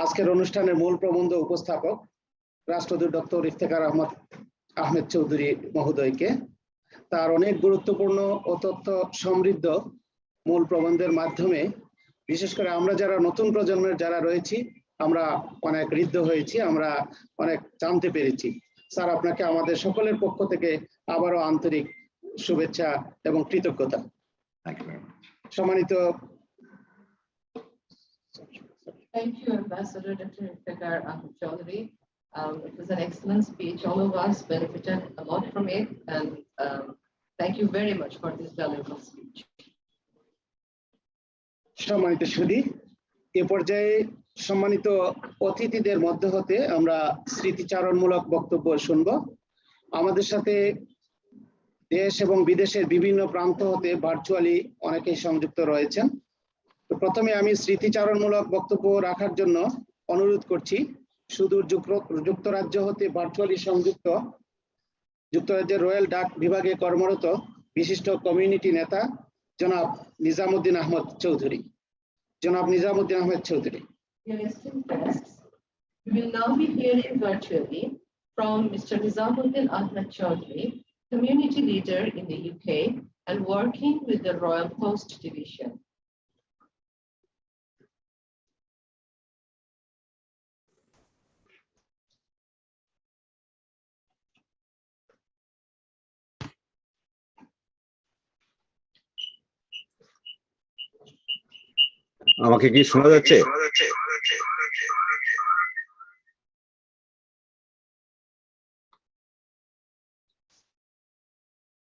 আজকের অনুষ্ঠানের মূল প্রবন্ধ উপস্থাপক রাষ্ট্রদূত ডক্টর ইফতেখার আহমেদ চৌধুরী মহোদয়কে তার অনেক গুরুত্বপূর্ণ ও তথ্য সমৃদ্ধ মূল প্রবন্ধের মাধ্যমে বিশেষ করে আমরা যারা নতুন প্রজন্মের যারা রয়েছি আমরা অনেক ঋদ্ধ হয়েছি, আমরা অনেক জানতে পেরেছি। স্যার, আপনাকে আমাদের সকলের পক্ষ থেকে আবারও আন্তরিক শুভেচ্ছা এবং কৃতজ্ঞতা। সম্মানিত Thank you, Ambassador Dr. Iftekhar Ahmed Chaudhary. It was an excellent speech. All of us benefited a lot from it, and thank you very much for this valuable speech. সম্মানিত সুধী, এ পর্যায়ে সম্মানিত অতিথিদের মধ্য হতে আমরা স্মৃতিচারণমূলক বক্তব্য শুনব। আমাদের সাথে দেশ এবং বিদেশের বিভিন্ন প্রান্ত হতে ভার্চুয়ালি অনেকেই সংযুক্ত রয়েছেন। তো প্রথমে আমি স্মৃতিচারণমূলক বক্তব্য রাখার জন্য অনুরোধ করছি সুদূর যুক্তরাজ্য হতে ভার্চুয়ালি সংযুক্ত যুক্তরাজ্যের রয়্যাল ডাক বিভাগে কর্মরত বিশিষ্ট কমিউনিটি নেতা জনাব নিজামুদ্দিন আহমেদ চৌধুরী। জনাব Nizamuddin Ahmed Chowdhury. Dear esteemed guests, we will now be hearing virtually from Mr. Nizamuddin Ahmed Chaudhary, community leader in the UK and working with the Royal Post Division. আমাকে কি শোনা যাচ্ছে?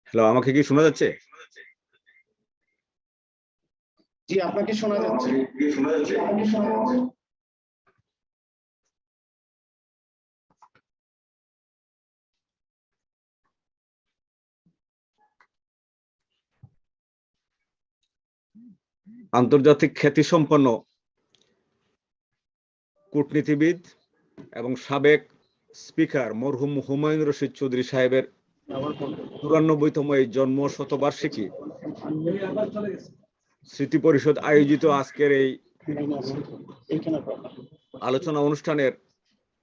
হ্যালো, আমাকে কি শোনা যাচ্ছে? জি, আপনাকে শোনা যাচ্ছে। আন্তর্জাতিক খ্যাতিসম্পন্ন কূটনীতিবিদ এবং সাবেক স্পিকার মরহুম হুমায়ুন রশিদ চৌধুরী সাহেবের 94তম এই জন্ম শতবার্ষিকী স্মৃতি পরিষদ আয়োজিত আজকের এই আলোচনা অনুষ্ঠানের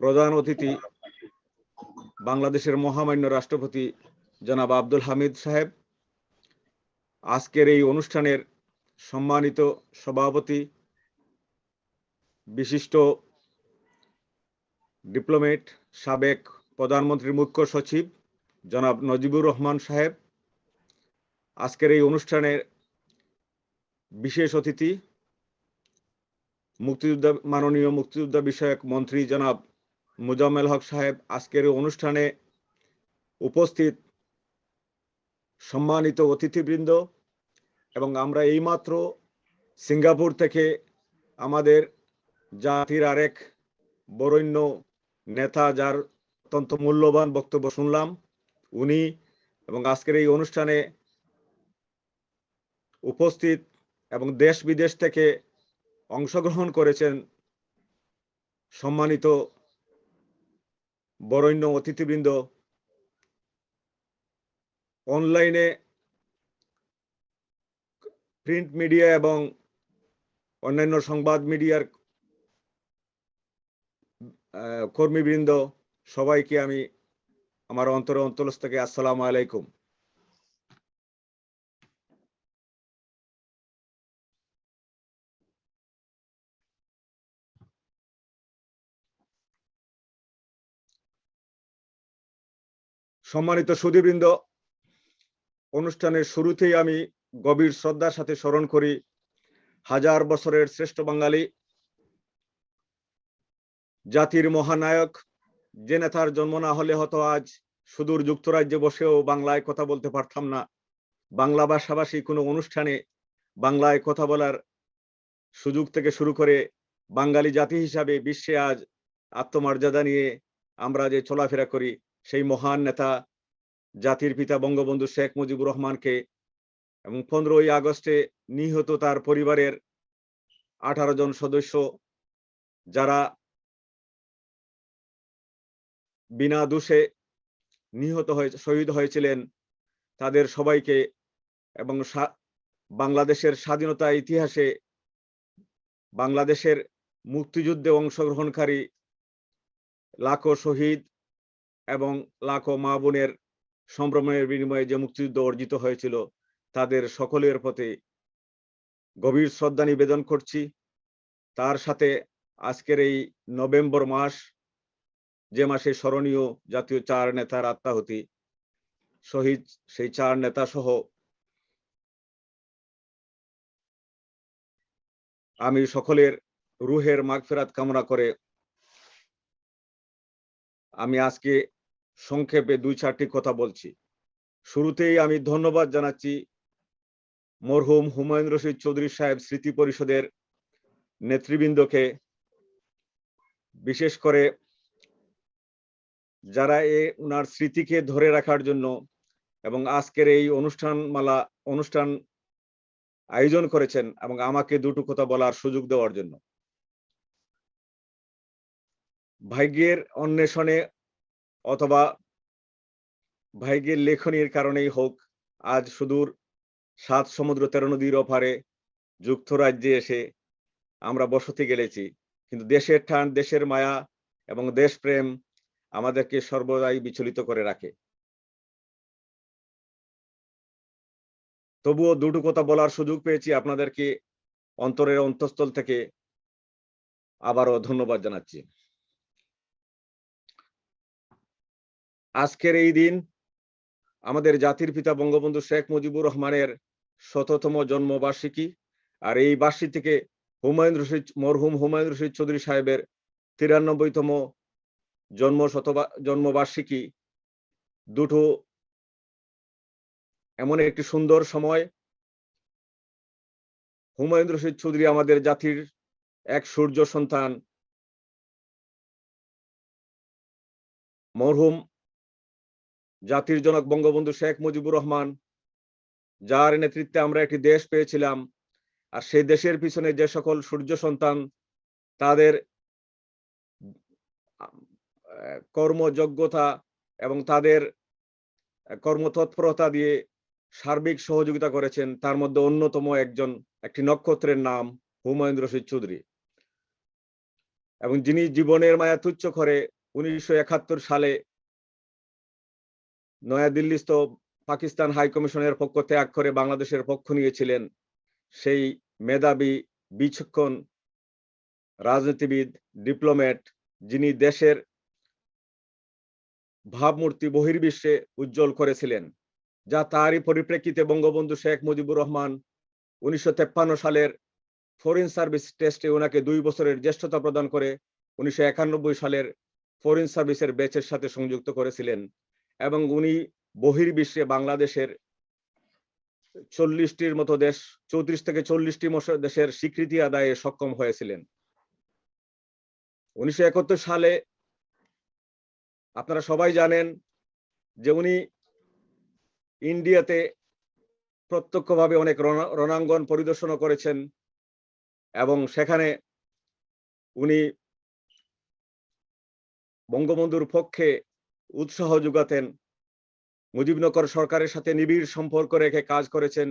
প্রধান অতিথি বাংলাদেশের মহামান্য রাষ্ট্রপতি জনাব আব্দুল হামিদ সাহেব, আজকের এই অনুষ্ঠানের সম্মানিত সভাপতি বিশিষ্ট ডিপ্লোমেট সাবেক প্রধানমন্ত্রীর মুখ্য সচিব জনাব নজিবুর রহমান সাহেব, আজকের এই অনুষ্ঠানের বিশেষ অতিথি মুক্তিযোদ্ধা মাননীয় মুক্তিযোদ্ধা বিষয়ক মন্ত্রী জনাব মোজাম্মেল হক সাহেব, আজকের এই অনুষ্ঠানে উপস্থিত সম্মানিত অতিথিবৃন্দ এবং আমরা এইমাত্র সিঙ্গাপুর থেকে আমাদের জাতির আরেক বরেণ্য নেতা যার অত্যন্ত মূল্যবান বক্তব্য শুনলাম, উনি এবং আজকের এই অনুষ্ঠানে উপস্থিত এবং দেশ বিদেশ থেকে অংশগ্রহণ করেছেন সম্মানিত বরেণ্য অতিথিবৃন্দ, অনলাইনে প্রিন্ট মিডিয়া এবং অন্যান্য সংবাদ মিডিয়ার কর্মীবৃন্দ, সবাইকে আমি আমার অন্তরস্থ থেকে আসসালামু আলাইকুম। সম্মানিত সুধীবৃন্দ, অনুষ্ঠানের শুরুতেই আমি গভীর শ্রদ্ধার সাথে স্মরণ করি হাজার বছরের শ্রেষ্ঠ বাঙালি জাতির মহানায়ক, যে নেতার জন্ম না হলে হয়তো আজ সুদূর যুক্তরাজ্যে বসেও বাংলায় কথা বলতে পারতাম না, বাংলা ভাষাভাষী কোনো অনুষ্ঠানে বাংলায় কথা বলার সুযোগ থেকে শুরু করে বাঙালি জাতি হিসাবে বিশ্বে আজ আত্মমর্যাদা নিয়ে আমরা যে চলাফেরা করি, সেই মহান নেতা জাতির পিতা বঙ্গবন্ধু শেখ মুজিবুর রহমানকে এবং 15ই আগস্টে নিহত তার পরিবারের 18 জন সদস্য যারা বিনা দোষে শহীদ হয়েছিলেন তাদের সবাইকে এবং বাংলাদেশের স্বাধীনতা ইতিহাসে বাংলাদেশের মুক্তিযুদ্ধে অংশগ্রহণকারী লাখো শহীদ এবং লাখো মা বোনের সম্ভ্রমের বিনিময়ে যে মুক্তিযুদ্ধ অর্জিত হয়েছিল তাদের সকলের প্রতি গভীর শ্রদ্ধা নিবেদন করছি। তার সাথে আজকের এই নভেম্বর মাস, যে মাসে স্মরণীয় জাতীয় 4 নেতার আত্মাহুতি শহীদ, সেই 4 নেতা সহ আমি সকলের রুহের মাগফিরাত কামনা করে আমি আজকে সংক্ষেপে 2-4টি কথা বলছি। শুরুতেই আমি ধন্যবাদ জানাচ্ছি মরহুম হুমায়ুন রশিদ চৌধুরী সাহেব স্মৃতি পরিষদের নেতৃবৃন্দকে, বিশেষ করে যারা উনার স্মৃতিকে ধরে রাখার জন্য এবং আজকের এই অনুষ্ঠান আয়োজন করেছেন এবং আমাকে দুটো কথা বলার সুযোগ দেওয়ার জন্য। ভাগ্যের অন্বেষণে অথবা ভাগ্যের লেখনীর কারণেই হোক, আজ সুদূর 7 সমুদ্র 13 নদীর ওপারে যুক্তরাজ্যে এসে আমরা বসতি গেলেছি, কিন্তু দেশের টান, দেশের মায়া এবং দেশপ্রেম আমাদেরকে সর্বদাই বিচলিত করে রাখে। তবুও দুটো কথা বলার সুযোগ পেয়েছি, আপনাদেরকে অন্তরের অন্তঃস্থল থেকে আবারও ধন্যবাদ জানাচ্ছি। আজকের এই দিন আমাদের জাতির পিতা বঙ্গবন্ধু শেখ মুজিবুর রহমানের 100তম জন্মবার্ষিকী, আর এই বার্ষিকী থেকে মরহুম হুমায়ুন রশিদ চৌধুরী সাহেবের 93তম জন্মবার্ষিকী। দুটো এমন একটি সুন্দর সময়। হুমায়ুন রশিদ চৌধুরী আমাদের জাতির এক সূর্য সন্তান। মরহুম জাতির জনক বঙ্গবন্ধু শেখ মুজিবুর রহমান, যার নেতৃত্বে আমরা একটি দেশ পেয়েছিলাম, আর সেই দেশের পিছনে যে সকল সূর্য সন্তান তাদের কর্মযোগ্যতা এবং তাদের কর্মতৎপরতা দিয়ে সার্বিক সহযোগিতা করেছেন, তার মধ্যে অন্যতম একটি নক্ষত্রের নাম হুমায়ুন রশিদ চৌধুরী, এবং যিনি জীবনের মায়া তুচ্ছ করে 1971 সালে নয়াদিল্লিস্থ পাকিস্তান হাই কমিশনের পক্ষ ত্যাগ করে বাংলাদেশের পক্ষ নিয়েছিলেন, সেই মেধাবী বিচক্ষণ রাজনীতিবিদ, ডিপ্লোম্যাট, যিনি দেশের ভাবমূর্তি বহির্বিশ্বে উজ্জ্বল করেছিলেন, যা তারই পরিপ্রেক্ষিতে বঙ্গবন্ধু শেখ মুজিবুর রহমান 1953 সালের ফরেন সার্ভিস টেস্টে ওনাকে 2 বছরের জ্যেষ্ঠতা প্রদান করে 1991 সালের ফরেন সার্ভিসের ব্যাচের সাথে সংযুক্ত করেছিলেন, এবং উনি বহির্বিশ্বে বাংলাদেশের 40টির মতো দেশ, 34 থেকে 40টি দেশের স্বীকৃতি আদায়ে সক্ষম হয়েছিলেন। 1971 সালে আপনারা সবাই জানেন যে উনি ইন্ডিয়াতে প্রত্যক্ষভাবে অনেক রণাঙ্গন পরিদর্শন করেছেন, এবং সেখানে উনি বঙ্গবন্ধুর পক্ষে উৎসাহ যোগাতেন, মুজিবনগর সরকারের সাথে নিবিড় সম্পর্ক রেখে কাজ করেছেন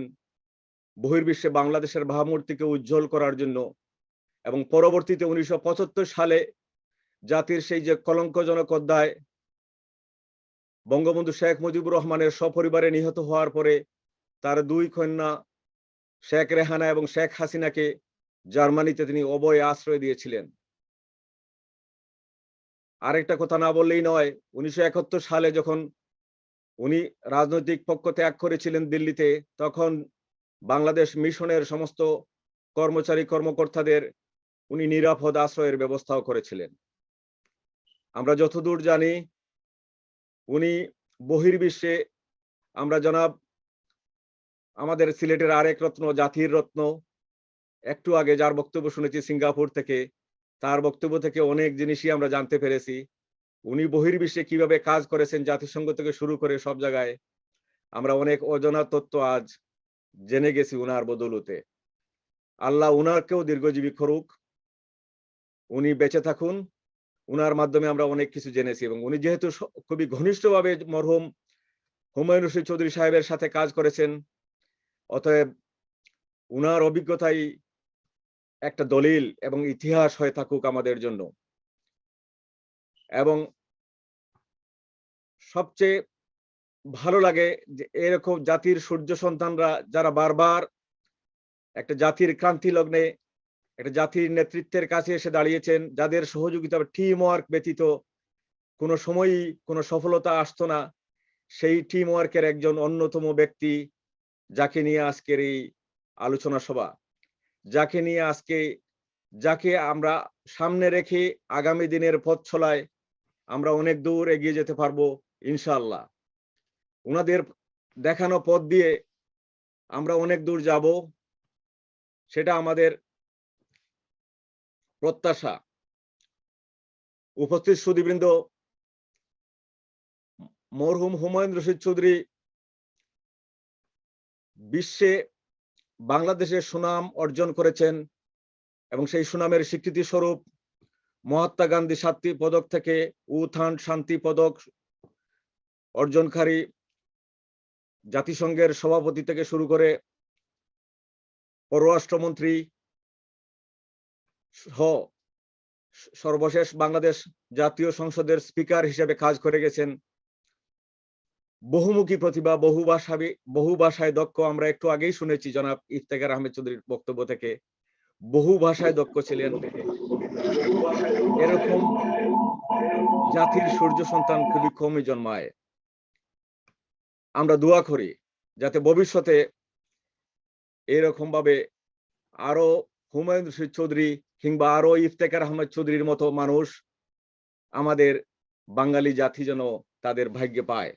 বহির্বিশ্বে বাংলাদেশের ভাবমূর্তিকে উজ্জ্বল করার জন্য। এবং পরবর্তীতে 1975 সালে জাতির সেই যে কলঙ্কজনক অধ্যায়, বঙ্গবন্ধু শেখ মুজিবুর রহমানের সপরিবারে নিহত হওয়ার পরে তার 2 কন্যা শেখ রেহানা এবং শেখ হাসিনাকে জার্মানিতে তিনি অভয় আশ্রয় দিয়েছিলেন। আরেকটা কথা না বললেই নয়, 1971 সালে যখন উনি রাজনৈতিক পক্ষ ত্যাগ করেছিলেন দিল্লিতে, তখন বাংলাদেশ মিশনের সমস্ত কর্মচারী-কর্মকর্তাদের উনি নিরাপদ আশ্রয়ের ব্যবস্থাও করেছিলেন। আমরা যতদূর জানি, উনি বহির্বিশ্বে, আমরা জনাব আমাদের সিলেটের আরেক রত্ন, জাতির রত্ন, একটু আগে যার বক্তব্য শুনেছি সিঙ্গাপুর থেকে, তার বক্তব্য থেকে অনেক জিনিসই আমরা জানতে পেরেছি। উনি বহির্বিশ্বে কিভাবে কাজ করেছেন, জাতিসংঘ থেকে শুরু করে সব জায়গায় আমরা অনেক অজানা তথ্য আজ জেনে গেছি উনার বদৌলতে। আল্লাহ উনারকেও দীর্ঘজীবী করুক, উনি বেঁচে থাকুন, উনার মাধ্যমে আমরা অনেক কিছু জেনেছি, এবং উনি যেহেতু খুবই ঘনিষ্ঠভাবে মরহুম হুমায়ুন রশিদ চৌধুরী সাহেবের সাথে কাজ করেছেন, অতএব উনার অভিজ্ঞতাই একটা দলিল এবং ইতিহাস হয়ে থাকুক আমাদের জন্য। এবং সবচেয়ে ভালো লাগে যে এরকম জাতির সূর্য সন্তানরা যারা বারবার একটা জাতির ক্রান্তি লগ্নে একটা জাতির নেতৃত্বের কাছে এসে দাঁড়িয়েছেন, যাদের সহযোগিতা টিম ওয়ার্ক ব্যতীত কোনো সময়ই কোনো সফলতা আসতো না, সেই টিম ওয়ার্কের একজন অন্যতম ব্যক্তি, যাকে নিয়ে আজকের এই আলোচনা সভা, যাকে আমরা সামনে রেখে আগামী দিনের পথ চলায় আমরা অনেক দূর এগিয়ে যেতে পারবো ইনশাআল্লাহ। ওনাদের দেখানো পথ দিয়ে আমরা অনেক দূর যাব, সেটা আমাদের প্রত্যাশা। উপস্থিত সুধীবৃন্দ, মরহুম হুমায়ুন রশিদ চৌধুরী বিশ্বে বাংলাদেশের সুনাম অর্জন করেছেন, এবং সেই সুনামের স্বীকৃতি স্বরূপ মহাত্মা গান্ধী শান্তি পদক থেকে উত্থান শান্তি পদক অর্জনকারী, জাতিসংঘের সভাপতি থেকে শুরু করে পররাষ্ট্রমন্ত্রী সহ সর্বশেষ বাংলাদেশ জাতীয় সংসদের স্পিকার হিসেবে কাজ করে গেছেন। বহুমুখী প্রতিভা, বহু ভাষায় দক্ষ। আমরা একটু আগেই শুনেছি জনাব ইফতেখার আহমেদ চৌধুরীর বক্তব্য থেকে, বহু ভাষায় দক্ষ ছিলেন। এরকম জাতির সূর্য সন্তান খুবই কমই জন্মায়। আমরা দোয়া করি যাতে ভবিষ্যতে এরকম ভাবে আরো হুমায়ুন রশিদ চৌধুরী কিংবা আরো ইফতেখার আহমেদ চৌধুরীর মতো মানুষ আমাদের বাঙালি জাতি যেন তাদের ভাগ্যে পায়।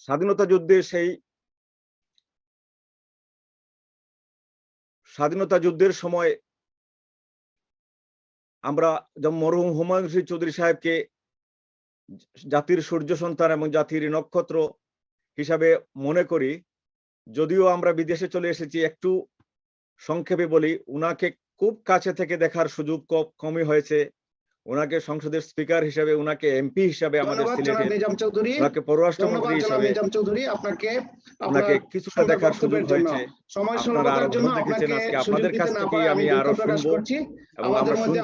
স্বাধীনতা যুদ্ধের সময় আমরা যেমন মরহুম হুমায়ুন রশিদ চৌধুরী সাহেবকে জাতির সূর্য সন্তান এবং জাতির নক্ষত্র হিসাবে মনে করি। যদিও আমরা বিদেশে চলে এসেছি, একটু সংক্ষেপে বলি, উনাকে খুব কাছে থেকে দেখার সুযোগ কমই হয়েছে। ওনাকে সংসদের স্পিকার হিসেবে, ওনাকে এমপি হিসেবে আমাদের সিলেটের, ওনাকে পররাষ্ট্রমন্ত্রী হিসেবে ওনাকে কিছুটা দেখার সুযোগ হয়েছে। আপনারা আরো ভালো দেখেছেন। আজকে আপনাদের কাছ থেকেই আমি আরো শুনবো, এবং আমরা শুনছি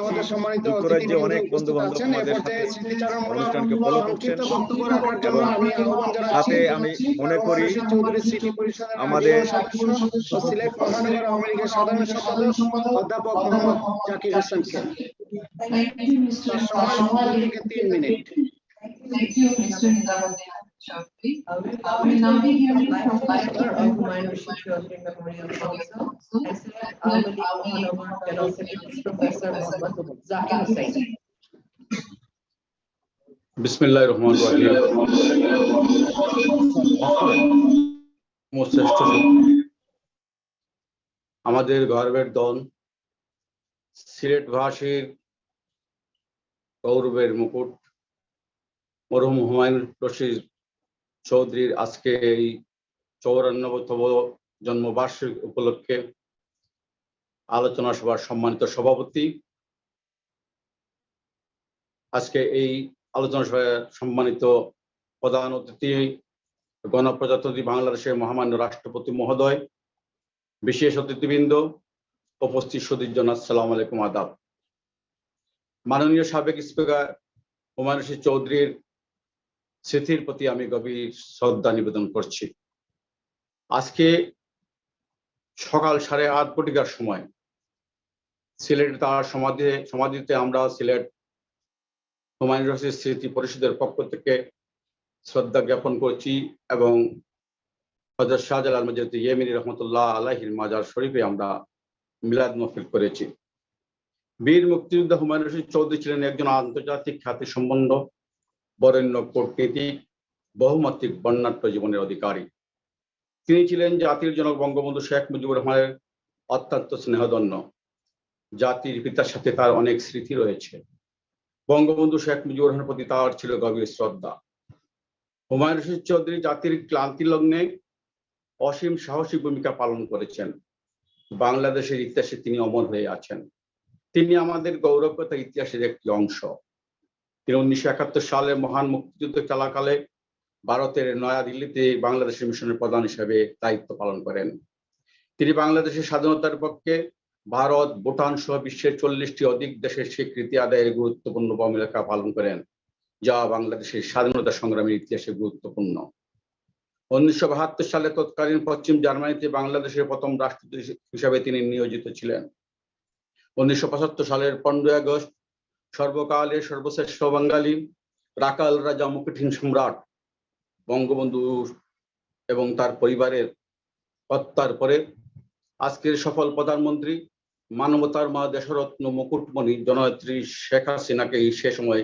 যুক্তরাজ্যে অনেক বন্ধু বান্ধব আমাদের সাথে অনুষ্ঠানকে ফলো করছেন। এবং সাথে আমি মনে করি আমাদের সিলেট মহানগর আওয়ামী লীগের সাধারণ সম্পাদক অধ্যাপক মোহাম্মদ জাকির হোসেনকে। সময় 3 minute. Thank you, Mr. Nizamuddin Chaudhary. I will now be hearing from Director of Humayun Rashid Chaudhary Memorial Council and Silat Awali Mahanagar General Secretary Professor Mohammad Zakir Hussain. বিসমিল্লাহির রহমানির রহিম। আমাদের গর্বের দল সিলেটবাসীর গৌরবের মুকুট মরহুম হুমায়ুন রশিদ চৌধুরীর আজকে এই 54তম জন্মবার্ষিকী উপলক্ষে আলোচনা সভার সম্মানিত সভাপতি, আজকে এই আলোচনা সভায় সম্মানিত প্রধান অতিথি, গণপ্রজাতন্ত্রী বাংলাদেশের মহামান্য রাষ্ট্রপতি মহোদয়, বিশেষ অতিথিবৃন্দ, উপস্থিত সুধীজন, আসসালামু আলাইকুম, আদাব। মাননীয় সাবেক স্পিকার হুমায়ুন রশিদ চৌধুরীর স্মৃতির প্রতি আমি গভীর শ্রদ্ধা নিবেদন করছি। আজকে সকাল 8:30 কোটিকার সময় সিলেটে তার সমাধিতে আমরা সিলেট হুমায়ুন রশিদ স্মৃতি পরিষদের পক্ষ থেকে শ্রদ্ধা জ্ঞাপন করছি, এবং হযরত শাহজালাল মজীদ ইয়েমেনি রহমতুল্লাহ আলাইহির মাজার শরীফে আমরা মিলাদ মাহফিল করেছি। বীর মুক্তিযোদ্ধা হুমায়ুন রশিদ চৌধুরী ছিলেন একজন আন্তর্জাতিক খ্যাতিসম্পন্ন বরেণ্য কূটনীতিক, বহুমাত্রিক বর্ণাঢ্য জীবনের অধিকারী। তিনি ছিলেন জাতির জনক বঙ্গবন্ধু শেখ মুজিবুর রহমানের অত্যন্ত স্নেহধন্য। জাতির পিতার সাথে তার অনেক স্মৃতি রয়েছে। বঙ্গবন্ধু শেখ মুজিবুর রহমানের প্রতি তার ছিল গভীর শ্রদ্ধা। হুমায়ুন রশিদ চৌধুরী জাতির ক্লান্তি লগ্নে অসীম সাহসী ভূমিকা পালন করেছেন। বাংলাদেশের ইতিহাসে তিনি অমর হয়ে আছেন। তিনি আমাদের গৌরবগত ইতিহাসের একটি অংশ। তিনি 1971 সালে মহান মুক্তিযুদ্ধ চলাকালে ভারতের নয়াদিল্লিতে বাংলাদেশের মিশনের প্রধান হিসেবে দায়িত্ব পালন করেন। তিনি বাংলাদেশের স্বাধীনতার পক্ষে ভারত, ভুটান সহ বিশ্বের 40টি অধিক দেশের স্বীকৃতি আদায়ের গুরুত্বপূর্ণ ভূমিকা পালন করেন, যা বাংলাদেশের স্বাধীনতা সংগ্রামের ইতিহাসে গুরুত্বপূর্ণ। 1972 সালে তৎকালীন পশ্চিম জার্মানিতে বাংলাদেশের প্রথম রাষ্ট্রদূত হিসাবে তিনি নিয়োজিত ছিলেন। 1975 সালের 15 আগস্ট সর্বকালের সর্বশ্রেষ্ঠ বাঙালি রাখাল রাজা মুকুটহীন সম্রাট বঙ্গবন্ধু এবং তার পরিবারের হত্যার পরে আজকের সফল প্রধানমন্ত্রী, মানবতার মা, দেশরত্ন, মুকুটমণি জননেত্রী শেখ হাসিনাকে সে সময়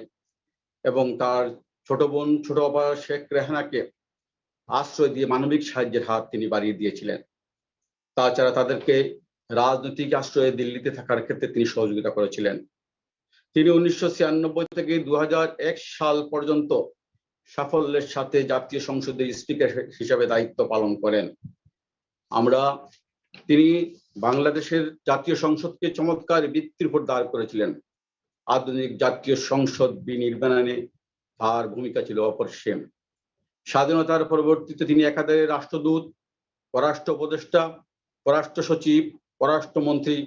এবং তার ছোট বোন ছোট আপা শেখ রেহানাকে আশ্রয় দিয়ে মানবিক সাহায্যের হাত তিনি বাড়িয়ে দিয়েছিলেন। তাছাড়া তাদেরকে রাজনৈতিক আশ্রয়ে দিল্লিতে থাকার ক্ষেত্রে তিনি সহযোগিতা করেছিলেন। তিনি 1996 থেকে 2001 সাল পর্যন্ত সাফল্যের সাথে জাতীয় সংসদের স্পিকার হিসাবে দায়িত্ব পালন করেন। তিনি বাংলাদেশের জাতীয় সংসদকে চমৎকার ভিত্তির উপর দাঁড় করেছিলেন। আধুনিক জাতীয় সংসদ বিনির্মাণে তার ভূমিকা ছিল অপরিসীম। স্বাধীনতার পরবর্তীতে তিনি একাধারে রাষ্ট্রদূত, পররাষ্ট্র উপদেষ্টা, পররাষ্ট্র সচিব, পররাষ্ট্রমন্ত্রী,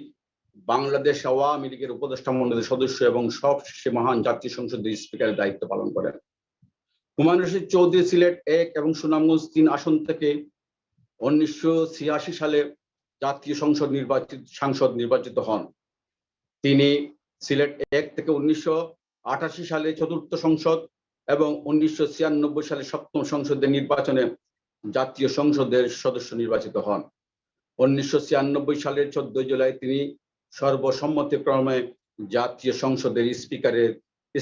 বাংলাদেশ আওয়ামী লীগের উপদেষ্টা মণ্ডলীর সদস্য এবং সবশেষে মহান জাতীয় সংসদের স্পিকারের দায়িত্ব পালন করেন। হুমায়ুন রশিদ চৌধুরী সিলেট 1 এবং সুনামগঞ্জ 3 আসন থেকে 1986 সালে জাতীয় সাংসদ নির্বাচিত হন। তিনি সিলেট 1 থেকে 1988 সালে 4র্থ সংসদ এবং 1996 সালে 7ম সংসদের নির্বাচনে জাতীয় সংসদের সদস্য নির্বাচিত হন। 1996 সালের 14 জুলাই তিনি সর্বসম্মতিক্রমে জাতীয় সংসদের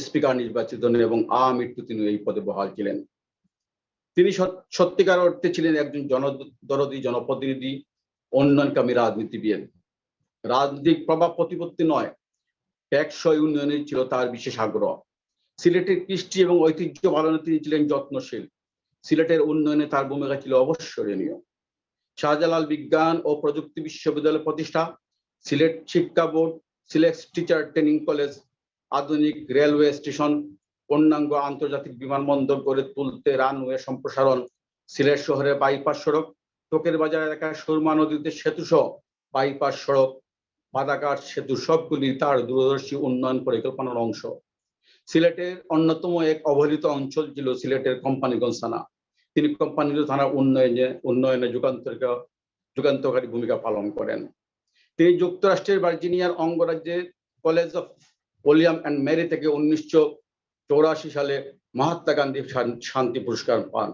স্পিকার নির্বাচিত হন এবং আমৃত্যু তিনি এই পদে বহাল ছিলেন। তিনি সত্যিকার অর্থে ছিলেন একজন জনদরদী জনপ্রতিনিধি, উন্নয়নকামী রাজনীতিবিদ। রাজনৈতিক প্রভাব প্রতিপত্তি নয়, টেকসই উন্নয়নের ছিল তার বিশেষ আগ্রহ। সিলেটের কৃষ্টি এবং ঐতিহ্য পালনে তিনি ছিলেন যত্নশীল। সিলেটের উন্নয়নে তার ভূমিকা ছিল অবশ্যনীয়। শাহজালাল বিজ্ঞান ও প্রযুক্তি বিশ্ববিদ্যালয় প্রতিষ্ঠা, সিলেট শিক্ষা board, Sylhet teacher training college, আধুনিক রেলওয়ে স্টেশন, পূর্ণাঙ্গ আন্তর্জাতিক বিমানবন্দর গড়ে তুলতে রানওয়ে সম্প্রসারণ, সিলেট শহরে বাইপাস সড়ক, টোকের বাজার এলাকায় সুরমা নদীতে সেতু সহ বাইপাস সড়ক, বাদাঘাট সেতু সবগুলি তার দূরদর্শী উন্নয়ন পরিকল্পনার অংশ। সিলেটের অন্যতম এক অবহেলিত অঞ্চল ছিল সিলেটের কোম্পানিগঞ্জ থানা। তিনি কোম্পানিগঞ্জ থানার উন্নয়নে যুগান্তকারী ভূমিকা পালন করেন। তিনি যুক্তরাষ্ট্রের ভার্জিনিয়ার অঙ্গরাজ্যের college of William and Mary থেকে 1984 সালে মহাত্মা গান্ধী শান্তি পুরস্কার পান।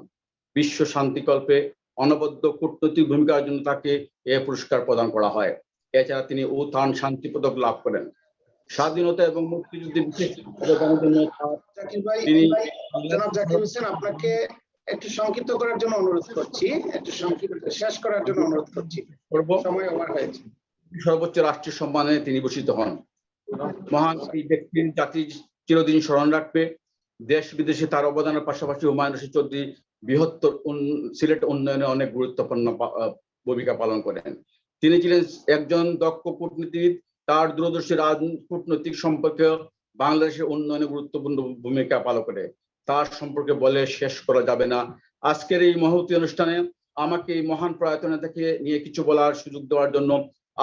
বিশ্ব শান্তিকল্পে অনবদ্য কূটনৈতিক ভূমিকার জন্য তাকে এ পুরস্কার প্রদান করা হয়। এছাড়া তিনি উত্থান শান্তি পদক লাভ করেন। স্বাধীনতা এবং মুক্তিযুদ্ধে বিশেষ অবদানের জন্য তিনি আপনাকে একটু সংক্ষিপ্ত করার জন্য অনুরোধ করছি, একটু সংক্ষিপ্ত শেষ করার জন্য অনুরোধ করছি, সময় ওভার হয়েছে। সর্বোচ্চ রাষ্ট্রীয় সম্মানে তিনি ভূষিত হন। মহান এই ব্যক্তির জাতি চিরদিন স্মরণ রাখবে। দেশ বিদেশে তার অবদানের পাশাপাশি হুমায়ুন রশিদ চৌধুরী বৃহত্তর সিলেট উন্নয়নে অনেক গুরুত্বপূর্ণ ভূমিকা পালন করেন। তিনি ছিলেন একজন দক্ষ কূটনীতিবিদ। তার দূরদর্শী কূটনৈতিক সম্পর্কে বাংলাদেশের উন্নয়নে গুরুত্বপূর্ণ ভূমিকা পালন করে। তার সম্পর্কে বলে শেষ করা যাবে না। আজকের এই মহতী অনুষ্ঠানে আমাকে এই মহান প্রয়াত নেতাকে নিয়ে কিছু বলার সুযোগ দেওয়ার জন্য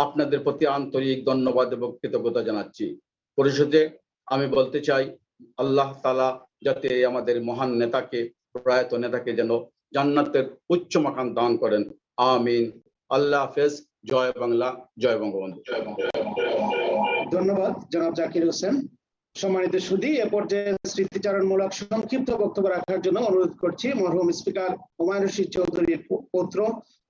আপনাদের প্রতি আন্তরিক ধন্যবাদ এবং কৃতজ্ঞতা জানাচ্ছি। পরিশেষে আমি বলতে চাই, আল্লাহ তাআলা যাতে আমাদের মহান নেতাকে, প্রয়াত নেতাকে যেন জান্নাতের উচ্চ মাকাম দান করেন, আমিন। আল্লাহ হাফেজ। জয় বাংলা, জয় বঙ্গবন্ধু। ধন্যবাদ জনাব জাকির হোসেন। সম্মানিত সুধী, এ পর্যায়ে স্মৃতিচারণমূলক সংক্ষিপ্ত বক্তব্য রাখার জন্য অনুরোধ করছি মরহুম স্পিকার হুমায়ুন রশিদ চৌধুরীর পুত্র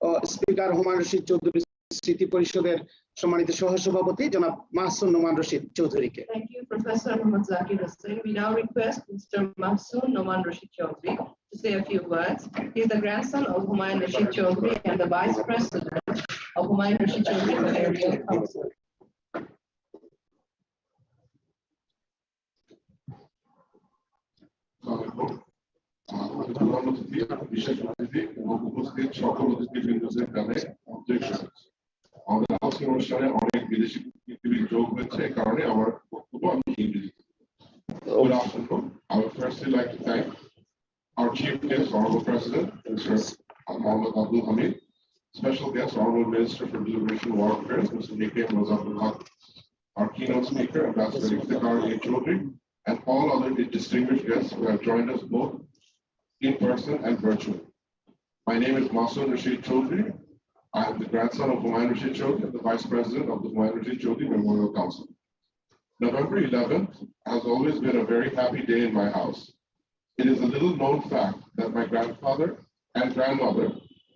ও স্পিকার হুমায়ুন রশিদ চৌধুরী স্মৃতি পরিষদের সম্মানিত সহসভাপতি জনাব মাহসুন নোমান রশিদ চৌধুরীকে। Thank you, Professor Muhammad Zakir Hussain. We now request Mr. Mahsoon Noman Rashid Chaudhry to say a few words. He is the grandson of Humayun Rashid Chaudhry and the Vice President of Humayun Rashid Chaudhry Memorial Council. এবং উপস্থিত সকল অতিথিবৃন্দদের কাছে আন্তরিক শুভেচ্ছা। আমাদের আজকের অনুষ্ঠানে অনেক বিদেশি কূটনীতিবিদ যোগ হয়েছে, এই কারণে আমার বক্তব্য আমি ইংরেজিতে। Good afternoon. I would firstly like to thank our chief guest, Honorable President, Mr. Mohammed Abdul Hamid, special guest, Honorable Minister for Deliberation and War Affairs, Mr. Nikim Razakul Haq, our keynote speaker, Ambassador Iftikhar A. Chaudhry, and all other distinguished guests who have joined us both in person and virtually. My name is Masood Rashid Chaudhry. I am the grandson of Humayun Rashid Chaudhry and the Vice President of the Humayun Rashid Chaudhry Memorial Council. November 11th has always been a very happy day in my house. It is a little known fact that my grandfather and grandmother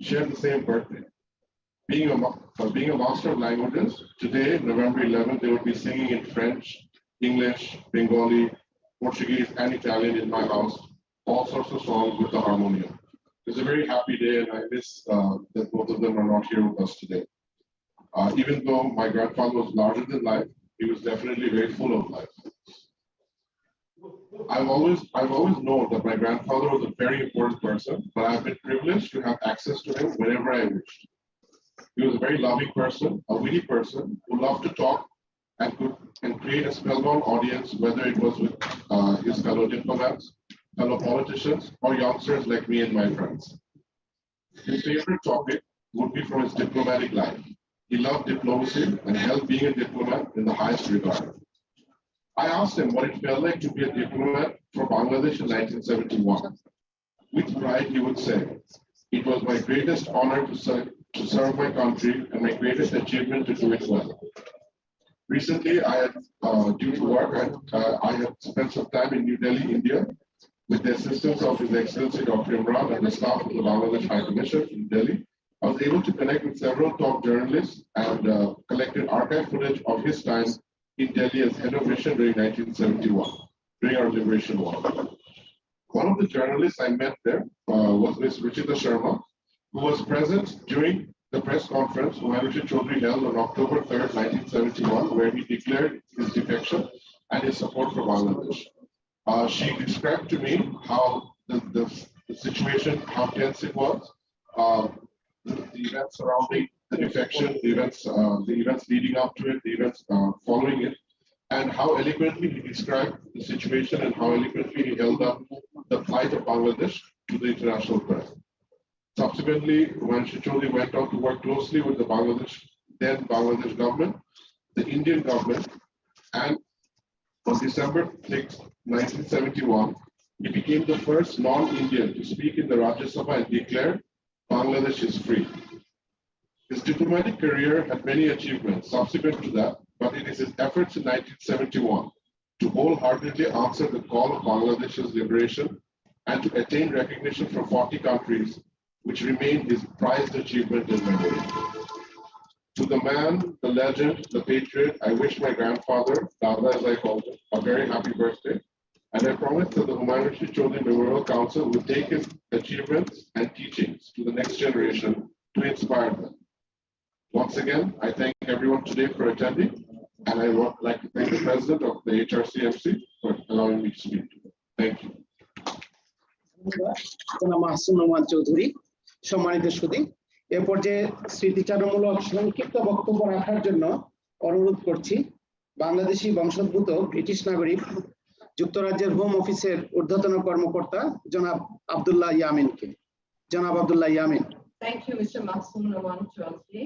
shared the same birthday. Being a master of languages, today, November 11th, they would be singing in French, English, Bengali, Portuguese, and Italian in my house, all sorts of songs with the harmonium. It's a very happy day, and I miss that both of them are not here with us today. Even though my grandfather was larger than life, he was definitely very full of life. I've always known that my grandfather was a very important person, but I've been privileged to have access to him whenever I wished. He was a very loving person, a witty person who loved to talk and create a spellbound audience, whether it was with his fellow diplomats, fellow politicians, or youngsters like me and my friends. His favorite topic would be from his diplomatic life. He loved diplomacy and held being a diplomat in the highest regard. I asked him what it felt like to be a diplomat for Bangladesh in 1971. With pride, he would say, "It was my greatest honor to serve my country and my greatest achievement to do it well." Recently, I had, due to work, I had spent some time in New Delhi, India, with the assistance of His Excellency Dr. Imran and the staff of the Bangladesh High Commission in Delhi. I was able to connect with several top journalists and collected archive footage of his time in Delhi as head of mission during 1971, during our liberation war. One of the journalists I met there was Ms. Ruchita Sharma, who was present during the press conference Humayun Rashid Chaudhry held on October 3rd, 1971, where he declared his defection and his support for Bangladesh. She described to me how the situation, how tense it was, the events surrounding the defection, the events leading up to it, the events following it, and how eloquently he described the situation and how eloquently he held up the plight of Bangladesh to the international press. Subsequently, Humayun Rashid Chaudhry went on to work closely with the then Bangladesh government, the Indian government, and on December 6, 1971, he became the first non-Indian to speak in the Rajya Sabha and declare Bangladesh is free. His diplomatic career had many achievements subsequent to that, but it is his efforts in 1971 to wholeheartedly answer the call of Bangladesh's liberation and to attain recognition from 40 countries, which remained his prized achievement in memory. To the man, the legend, the patriot, I wish my grandfather, Dada as I called him, a very happy birthday. And I promise that the Humayun Rashid Chaudhry Memorial Council will take his achievements and teachings to the next generation to inspire them. Once again, I thank everyone today for attending, and I would like to thank the President of the HRCMC for allowing me to speak today. Thank you. Chowdhury সম্মানিত সুধী, এ পর্যায়ে স্মৃতিচারণমূলক সংক্ষিপ্ত বক্তব্য রাখার জন্য অনুরোধ করছি বাংলাদেশি বংশোদ্ভূত ব্রিটিশ নাগরিক যুক্তরাজ্যের হোম অফিসের ঊর্ধ্বতন কর্মকর্তা জনাব আব্দুল্লাহ ইয়ামিনকে। জনাব Abdullah Yamin. Thank you, Mr. Mahsoon Rahman Chaudhry.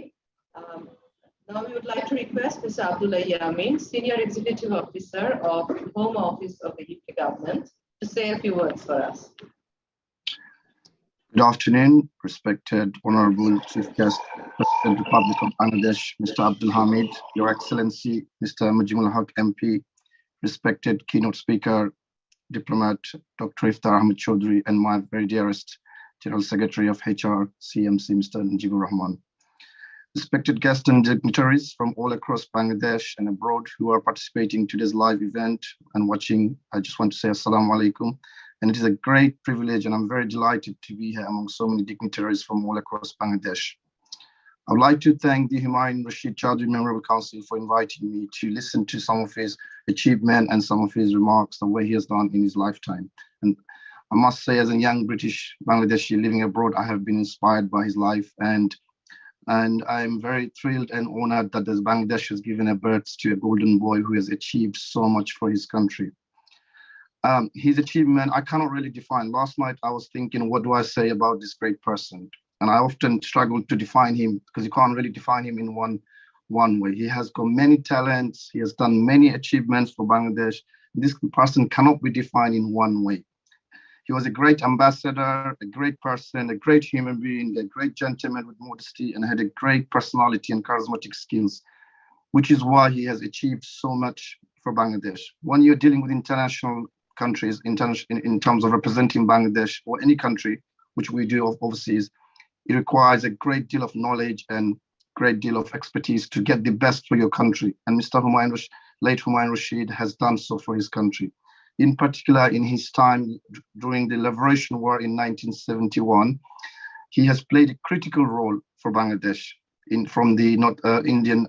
Now we would like to request Mr. Abdullah Yamin, Senior Executive Officer of the Home Office of the UK Government, to say a few words for us. Good afternoon, respected Honorable Chief Guest, President of the Republic of Bangladesh, Mr. Abdul Hamid, Your Excellency, Mr. Mujibul Haq MP, respected keynote speaker, diplomat, Dr. Iftikhar Ahmed Chaudhry, and my very dearest General Secretary of HRCMC, Mr. Najibur Rahman. Respected guests and dignitaries from all across Bangladesh and abroad who are participating in today's live event and watching, I just want to say Assalamu alaikum. And it is a great privilege, and I'm very delighted to be here among so many dignitaries from all across Bangladesh. I would like to thank the Humayun Rashid Chaudhry Memorial Council for inviting me to listen to some of his achievements and some of his remarks, the way he has done in his lifetime. And I must say, as a young British Bangladeshi living abroad, I have been inspired by his life, and I'm very thrilled and honored that this Bangladesh has given a birth to a golden boy who has achieved so much for his country. His achievement, I cannot really define. Last night, I was thinking, what do I say about this great person? And I often struggle to define him because you can't really define him in one way. He has got many talents. He has done many achievements for Bangladesh. This person cannot be defined in one way. He was a great ambassador, a great person, a great human being, a great gentleman with modesty, and had a great personality and charismatic skills, which is why he has achieved so much for Bangladesh. When you're dealing with international countries, in terms of representing Bangladesh or any country, which we do overseas, it requires a great deal of knowledge and great deal of expertise to get the best for your country. And Mr. late Humayun Rashid has done so for his country. In particular, in his time during the Liberation War in 1971, he has played a critical role for Bangladesh from the Indian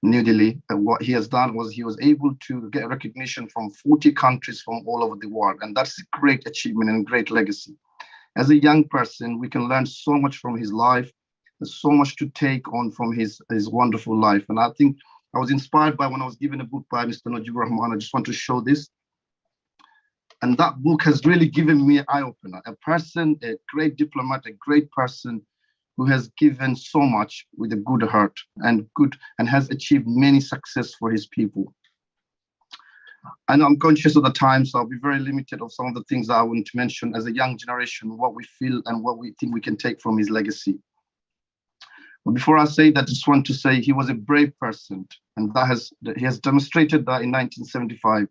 New Delhi. What he has done was he was able to get recognition from 40 countries from all over the world. And that's a great achievement and great legacy. As a young person, we can learn so much from his life. There's so much to take on from his wonderful life. And I think I was inspired by when I was given a book by Mr. Najibur Rahman. I just want to show this. And that book has really given me an eye-opener. A person, a great diplomat, a great person who has given so much with a good heart and has achieved many success for his people. I know I'm conscious of the time, so I'll be very limited of some of the things that I want to mention as a young generation, what we feel and what we think we can take from his legacy. But before I say that, I just want to say he was a brave person, and he has demonstrated that in 1975.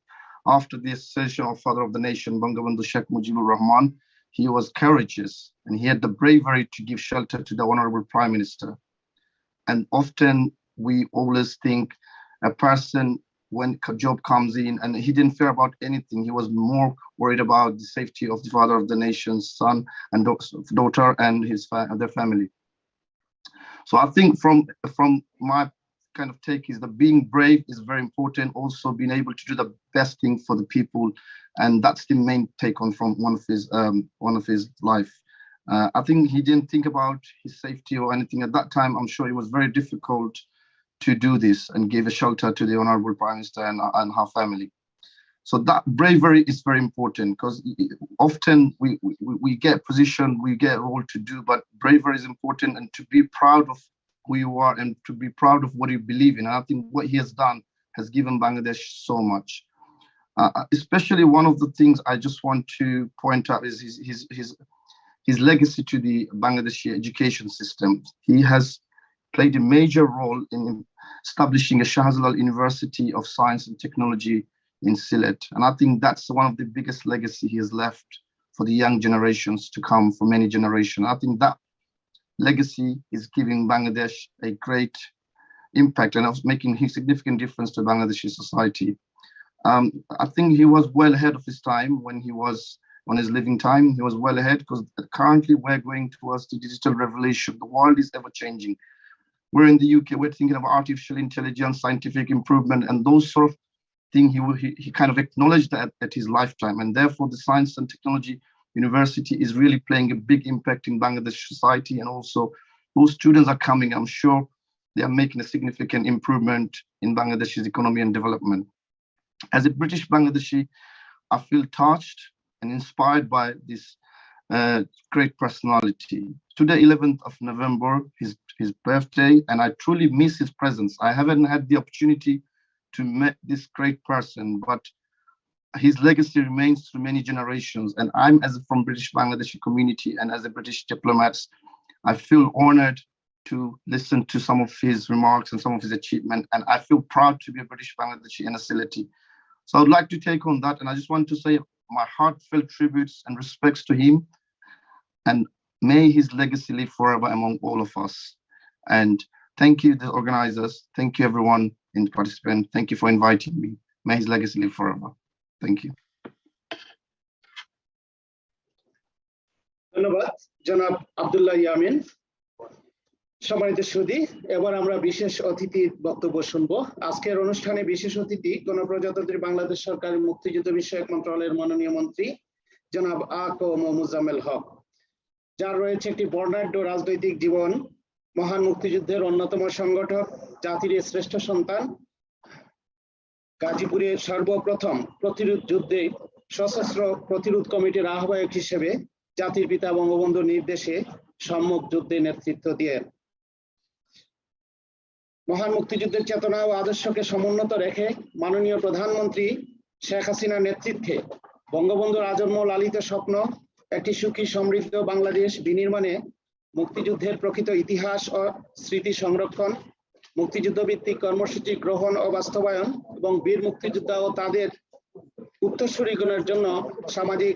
After the accession of Father of the Nation, Bangabandhu Sheikh Mujibur Rahman, he was courageous and he had the bravery to give shelter to the Honorable Prime Minister. And often we always think a person, when a job comes in, and he didn't fear about anything. He was more worried about the safety of the Father of the Nation's son and daughter and their family. So I think from my kind of take is that being brave is very important. Also being able to do the best thing for the people, and that's the main take on from one of his life. I think he didn't think about his safety or anything at that time. I'm sure it was very difficult to do this and give a shelter to the Honorable Prime Minister and her family. So that bravery is very important because often we get position, we get a role to do, but bravery is important, and to be proud of who you are and to be proud of what you believe in. And I think what he has done has given Bangladesh so much. Especially one of the things I just want to point out is his legacy to the Bangladeshi education system. He has played a major role in establishing a Shahjalal University of Science and Technology in Sylhet. And I think that's one of the biggest legacy he has left for the young generations to come, for many generations. I think that legacy is giving Bangladesh a great impact and making a significant difference to Bangladeshi society. I think he was well ahead of his time when he was on his living time. He was well ahead because currently we're going towards the digital revolution. The world is ever changing. We're in the UK, we're thinking of artificial intelligence, scientific improvement, and those sort of things he kind of acknowledged that at his lifetime. And therefore the Science and Technology University is really playing a big impact in Bangladesh society. And also those students are coming, I'm sure they are making a significant improvement in Bangladesh's economy and development. As a British Bangladeshi, I feel touched and inspired by this great personality. Today, 11th of November, his birthday, and I truly miss his presence. I haven't had the opportunity to meet this great person, but his legacy remains through many generations. And I'm, from British Bangladeshi community and as a British diplomat, I feel honored to listen to some of his remarks and some of his achievement. And I feel proud to be a British Bangladeshi and a Sylheti. So I'd like to take on that. And I just want to say my heartfelt tributes and respects to him. And may his legacy live forever among all of us. And thank you, the organizers. Thank you, everyone in participant. Thank you for inviting me. May his legacy live forever. Thank you. ধন্যবাদ জনাব আব্দুল্লাহ ইয়ামিন। সম্মানিত সুধী, এবার আমরা বিশেষ অতিথির বক্তব্য শুনবো। আজকের অনুষ্ঠানে বিশেষ অতিথি গণপ্রজাতন্ত্রী বাংলাদেশ সরকারের মুক্তিযুদ্ধ বিষয়ক মন্ত্রণালয়ের মাননীয় মন্ত্রী জনাব মোজাম্মেল হক, যার রয়েছে একটি বর্ণাঢ্য রাজনৈতিক জীবন, মহান মুক্তিযুদ্ধের অন্যতম সংগঠক, জাতির শ্রেষ্ঠ সন্তান, গাজীপুরের সর্বপ্রথম প্রতিরোধ যুদ্ধে সশস্ত্র প্রতিরোধ কমিটির আহ্বায়ক হিসেবে জাতির পিতা বঙ্গবন্ধুর নির্দেশে সম্মুখ যুদ্ধে নেতৃত্ব দিয়ে মহান মুক্তিযুদ্ধের চেতনা ও আদর্শকে সমুন্নত রেখে মাননীয় প্রধানমন্ত্রী শেখ হাসিনার নেতৃত্বে বঙ্গবন্ধুর আজন্ম লালিত স্বপ্ন একটি সুখী সমৃদ্ধ বাংলাদেশ বিনির্মাণে মুক্তিযুদ্ধের প্রকৃত ইতিহাস ও স্মৃতি সংরক্ষণ, মুক্তিযুদ্ধ ভিত্তিক কর্মসূচি গ্রহণ ও বাস্তবায়ন এবং বীর মুক্তিযোদ্ধা ও তাদের উত্তরসূরিগণের জন্য সামাজিক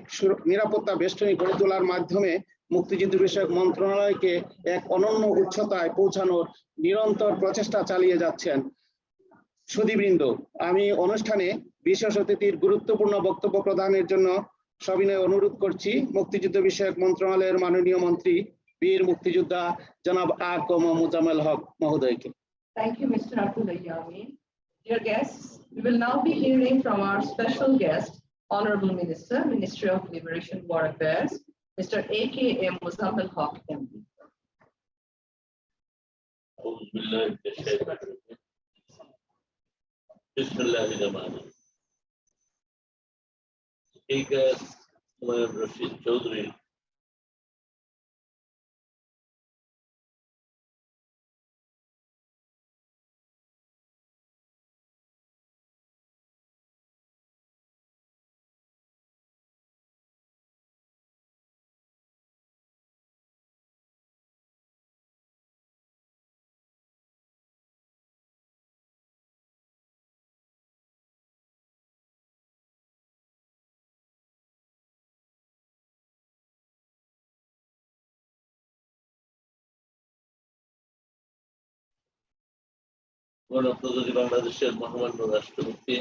নিরাপত্তা বেষ্টনী গড়ে তোলার মাধ্যমে মুক্তিযুদ্ধ বিষয়ক মন্ত্রণালয়কে এক অনন্য উচ্চতায় পৌঁছানোর নিরন্তর প্রচেষ্টা চালিয়ে যাচ্ছেন। সুধীবৃন্দ, আমি অনুষ্ঠানে বিশেষ অতিথির গুরুত্বপূর্ণ বক্তব্য প্রদানের জন্য সবিনয় অনুরোধ করছি মুক্তিযুদ্ধ বিষয়ক মন্ত্রণালয়ের মাননীয় মন্ত্রী বীর মুক্তিযোদ্ধা জনাব মোজাম্মেল হক মহোদয়কে। Thank you, Mr. Abdul Yamin. Dear guests, we will now be hearing from our special guest, Honorable Minister, Ministry of Liberation War Affairs, Mr. A.K.M. Mozammel Haq, MP. Speaker Humayun Rashid Chaudhry, গণপ্রজাতন্ত্রী বাংলাদেশের মহামান্য রাষ্ট্রপতি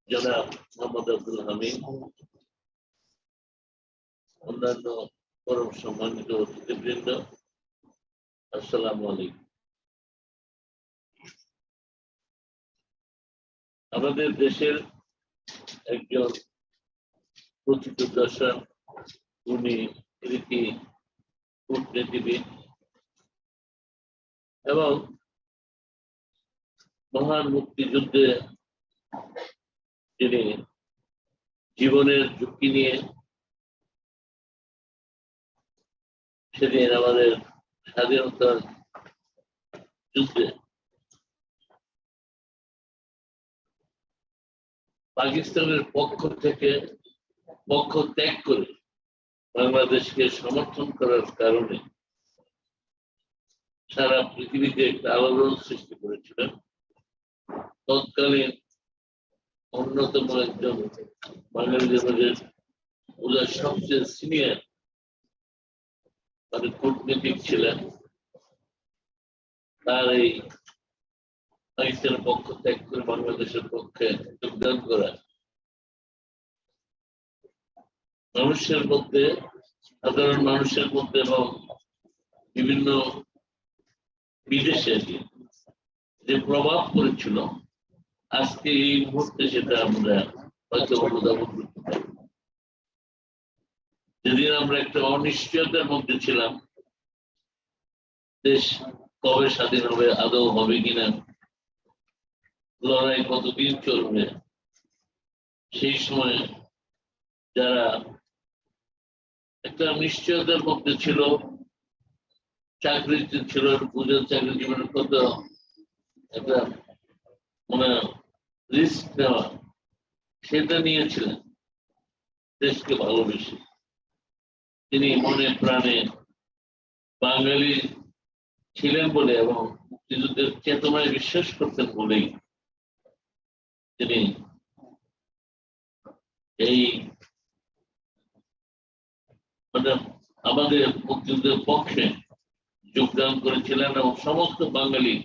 জনাব মোহাম্মদ আব্দুল হামিদ, অন্যান্য পরম সম্মানিত অতিথিবৃন্দ, আসসালামু আলাইকুম। আমাদের দেশের একজন প্রথিতযশা উনি রীতি কূটনীতিবিদ এবং মহান মুক্তিযুদ্ধে তিনি জীবনের ঝুঁকি নিয়ে সেদিন আমাদের স্বাধীনতার যুদ্ধে পাকিস্তানের পক্ষ ত্যাগ করে বাংলাদেশকে সমর্থন করার কারণে সারা পৃথিবীতে একটা আলোড়ন সৃষ্টি করেছিলেন। তৎকালীন অন্যতম একজন বাঙালিদের সবচেয়ে সিনিয়র কূটনীতিক ছিলেন। তার এই পাকিস্তানের পক্ষ ত্যাগ করে বাংলাদেশের পক্ষে যোগদান করা মানুষের মধ্যে, সাধারণ মানুষের মধ্যে এবং বিভিন্ন বিদেশে যে প্রভাব পড়েছিল, আজকে এই মুহূর্তে সেটা আমরা হয়তো অনুধাবন করতে পারি। যেদিন আমরা একটা অনিশ্চয়তার মধ্যে ছিলাম, দেশ কবে স্বাধীন হবে, আদৌ হবে কিনা, লড়াই কতদিন চলবে, সেই সময় যারা একটা নিশ্চয়তার মধ্যে ছিল, চাকরিতে ছিল, বুঝে চাকরি জীবনের কত একটা মানে রিস্ক নেওয়া, সেটা নিয়েছিলেন দেশকে ভালোবেসে। তিনি মনে প্রাণে বাঙালি ছিলেন বলে এবং মুক্তিযুদ্ধের চেতনায় বিশ্বাস করতেন বলেই তিনি এই মানে আমাদের মুক্তিযুদ্ধের পক্ষে যোগদান করেছিলেন এবং সমস্ত বাঙালি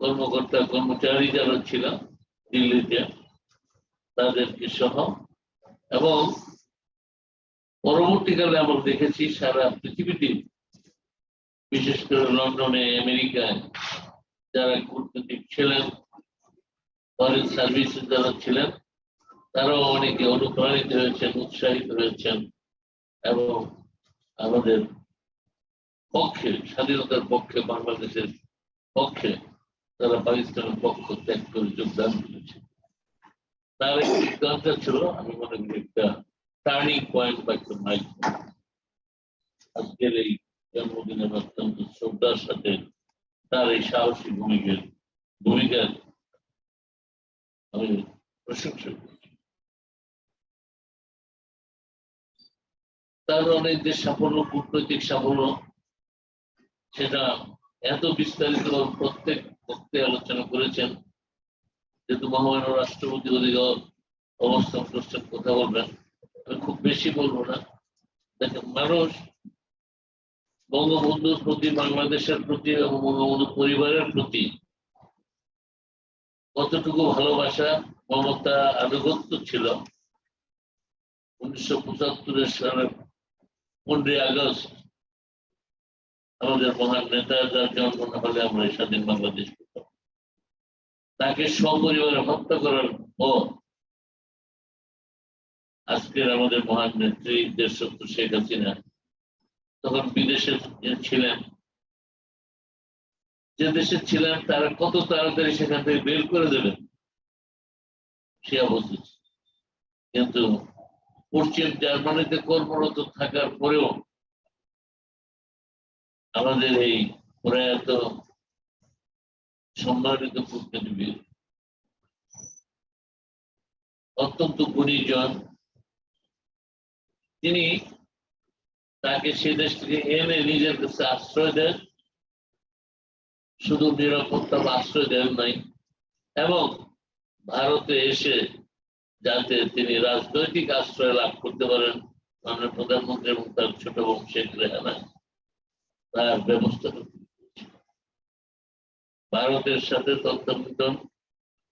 কর্মকর্তা কর্মচারী যারা ছিলেন দিল্লিতে তাদেরকে সহ, এবং পরবর্তীকালে আমরা দেখেছি সারা পৃথিবীতে, বিশেষ করে লন্ডনে, আমেরিকায় যারা কূটনীতিক ছিলেন, ফরেন সার্ভিসে যারা ছিলেন, তারাও অনেকে অনুপ্রাণিত হয়েছেন, উৎসাহিত হয়েছেন এবং আমাদের পক্ষে, স্বাধীনতার পক্ষে, বাংলাদেশের পক্ষে তারা পাকিস্তানের পক্ষ ত্যাগ করে যোগদান করেছে। তার এই সিদ্ধান্তটা ছিল, আমি মনে করি, একটা টার্নিং পয়েন্ট বা একটা মাইলস্টোন। আজকের এই জন্মদিনের অত্যন্ত শ্রদ্ধার সাথে তার এই সাহসী ভূমিকার আমি প্রশংসা করি। তার অনেক যে সাফল্য, কূটনৈতিক সাফল্য, সেটা এত বিস্তারিত প্রত্যেক পক্ষে আলোচনা করেছেন। যেহেতু মহামান্য রাষ্ট্রপতি অধিকার অবস্থান প্রশ্নের কথা বলবেন, আমি খুব বেশি বলবো না। দেখেন, মানুষ বঙ্গবন্ধুর প্রতি, বাংলাদেশের প্রতি এবং বঙ্গবন্ধু পরিবারের প্রতি কতটুকু ভালোবাসা, মমতা, আনুগত্য ছিল 1975 সালের 15 আগস্ট আমাদের মহান নেতা যার জন্ম না হলে আমরা স্বাধীন বাংলাদেশ পেতাম, তাকে সপরিবারে হত্যা করার পর আজকের আমাদের মহান নেত্রী দেশরত্ন শেখ হাসিনা তখন বিদেশে ছিলেন। যে দেশে ছিলেন তারা কত তাড়াতাড়ি সেখান থেকে বের করে দেবেন সে অবস্থা। কিন্তু পশ্চিম জার্মানিতে কর্মরত থাকার পরেও আমাদের এই প্রয়াত সম্মানিত কূটনীতিবিদ, অত্যন্ত গুণীজন, তিনি তাকে সে দেশ থেকে এনে নিজের কাছে আশ্রয় দেন। শুধু নিরাপত্তা বা আশ্রয় দেন নাই, এবং ভারতে এসে যাতে তিনি রাজনৈতিক আশ্রয় লাভ করতে পারেন, মাননীয় প্রধানমন্ত্রী এবং তার ছোট বোন শেখ রেহানা তার ব্যবস্থা করতে। ভারতের সাথে তত্ত্বাবধান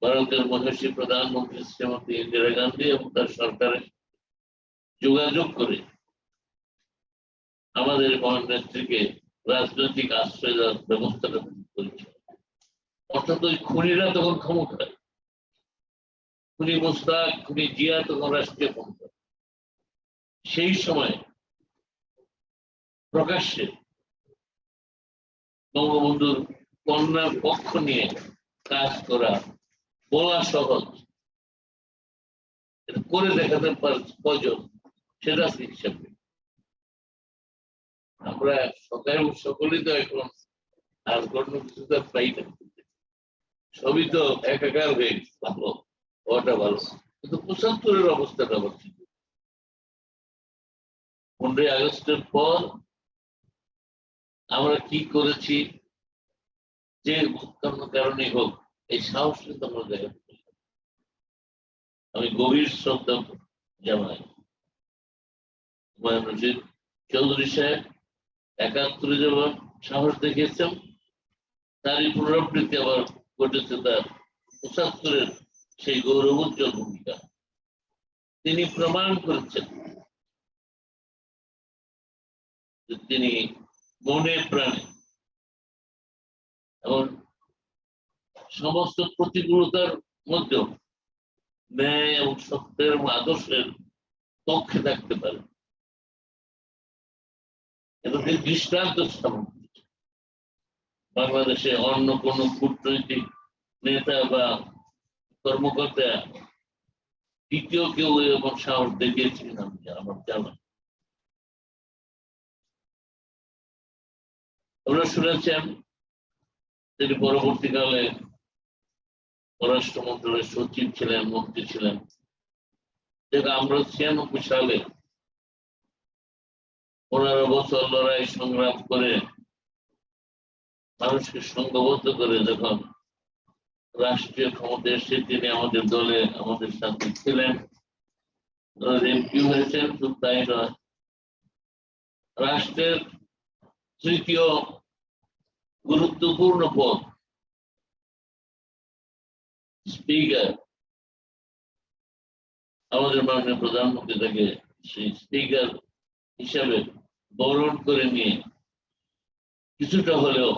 ভারতের মহিষী প্রধানমন্ত্রী শ্রীমতী ইন্দিরা গান্ধী এবং তার সরকারের যোগাযোগ করে আমাদের মহান নেত্রীকে রাজনৈতিক আশ্রয় দেওয়ার ব্যবস্থাটা করেছে। অর্থাৎ ওই খুনিরা তখন ক্ষমতায়, খুনি মোস্তাক, খুনি জিয়া তখন রাষ্ট্রীয় ক্ষমতা। সেই সময় প্রকাশ্যে বঙ্গবন্ধুর কন্যার পক্ষ নিয়ে কাজ করা বলা সহজ, করে দেখাতে প্রয়োজন, সেটা হিসাবে আমরা সকলেই তো এখন আর কোনো কিছু তো পাই না, সবই তো একাকার হয়ে গেছে। ভালো হওয়াটা ভালো, কিন্তু 75-এর অবস্থাটা আবার ঠিক। 15 আগস্টের পর আমরা কি করেছি, যে কোনো কারণে হোক, এই সাহস কিন্তু আমরা দেখাতে পারি। আমি গভীর শ্রদ্ধা জানাই হুমায়ুন রশিদ চৌধুরী সাহেব 71 যেমন সাহস দেখিয়েছেন, তারই পুনরাবৃত্তি আবার ঘটেছে তার 75-এর সেই গৌরবোজ্জ্বল ভূমিকা। তিনি প্রমাণ করেছেন যে তিনি মনে প্রাণে এবং সমস্ত প্রতিকূলতার মধ্যেও ন্যায় এবং সত্যের এবং আদর্শের পক্ষে থাকতে পারে। এবং দৃষ্টান্ত স্থাপন করেছে। বাংলাদেশে অন্য কোন কূটনৈতিক নেতা বা কর্মকর্তা দ্বিতীয় কেউ এরকম সাহস দেখিয়েছে কিনা আমার জানা। আমরা শুনেছেন তিনি পরবর্তীকালে পররাষ্ট্র মন্ত্রণালয়ের সচিব ছিলেন, মন্ত্রী ছিলেন। আমরা 96 সালে 15 বছর লড়াই সংগ্রাম করে মানুষকে সংঘবদ্ধ করে যখন রাষ্ট্রীয় ক্ষমতা এসে তিনি আমাদের দলে আমাদের সাথে ছিলেন, এমপি হয়েছেন। শুধু তাই নয়, রাষ্ট্রের তৃতীয় গুরুত্বপূর্ণ পদ স্পিকার, আমাদের মাননীয় প্রধানমন্ত্রী তাকে সেই স্পিকার হিসাবে বরণ করে নিয়ে কিছুটা হলেও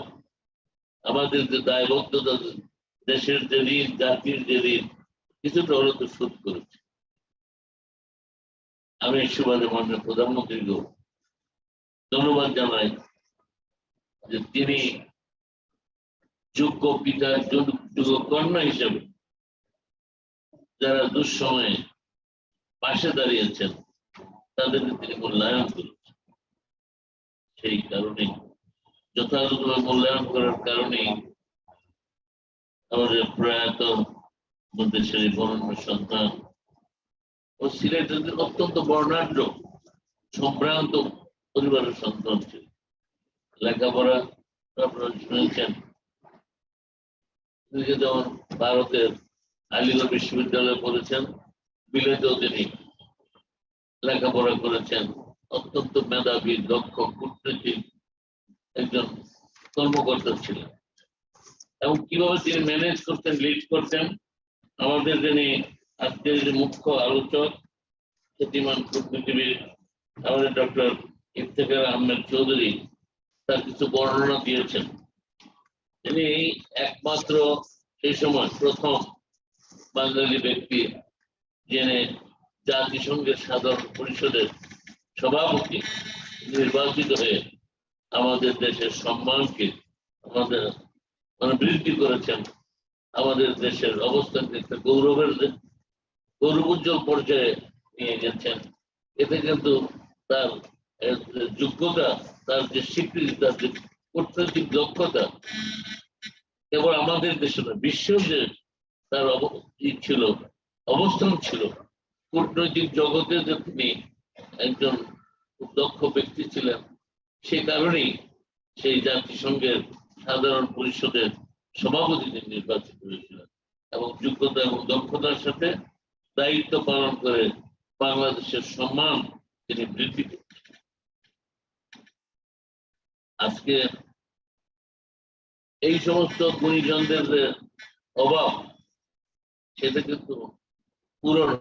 আমাদের যে দায়বদ্ধতা, দেশের যে ঋণ, জাতির যে ঋণ, কিছুটা হলেও তো শোধ করেছে। আমি সুবাদে মাননীয় প্রধানমন্ত্রীকে ধন্যবাদ জানাই যে তিনি যোগ্য পিতা যোগ্য কন্যা হিসেবে যারা দুঃসময়ে পাশে দাঁড়িয়েছেন তাদেরকে তিনি মূল্যায়ন করেছেন। সেই কারণে যথাযথভাবে মূল্যায়ন করার কারণেই আমাদের প্রয়াত দেশের বরেণ্য সন্তান ও সিলেটের অত্যন্ত বর্ণাঢ্য সম্ভ্রান্ত পরিবারের সন্তান ছিল। লেখাপড়া আপনারা শুনেছেন, যেমন ভারতের আলিগড় বিশ্ববিদ্যালয়ে পড়েছেন, বিলেতেও তিনি লেখাপড়া করেছেন। অত্যন্ত মেধাবী, দক্ষ, কূটনৈতিক একজন কর্মকর্তা ছিলেন এবং কিভাবে তিনি ম্যানেজ করতেন, লিড করতেন। আমাদের যিনি আজকের যে মুখ্য আলোচক, খ্যাতিমান কূটনীতিবিদ আমাদের ডক্টর ইফতেখার আহমেদ চৌধুরী তার কিছু বর্ণনা দিয়েছেন। তিনি একমাত্র সেই সময় প্রথম বাঙালি ব্যক্তি যিনি জাতিসংঘের সাধারণ পরিষদের সভাপতি নির্বাচিত হয়ে আমাদের দেশের সম্মানকে আমাদের বৃদ্ধি করেছেন, আমাদের দেশের অবস্থানকে একটা গৌরবোজ্জ্বল পর্যায়ে নিয়ে গেছেন। এতে কিন্তু তার যোগ্যতা, তার যে স্বীকৃতি, তার যে কূটনৈতিক দক্ষতা কেবল আমাদের দেশে নয়, বিশ্বেও যে তার ছিল, অবস্থান ছিল, কূটনৈতিক জগতে যে তিনি একজন খুব দক্ষ ব্যক্তি ছিলেন, সেই কারণেই সেই জাতিসংঘের সাধারণ পরিষদের সভাপতি তিনি নির্বাচিত হয়েছিলেন এবং যোগ্যতা এবং দক্ষতার সাথে দায়িত্ব পালন করে বাংলাদেশের সম্মান তিনি বৃদ্ধি করেছেন। আজকে এই সমস্ত গুণীজনদের যে অভাব, সেটা কিন্তু পূরণ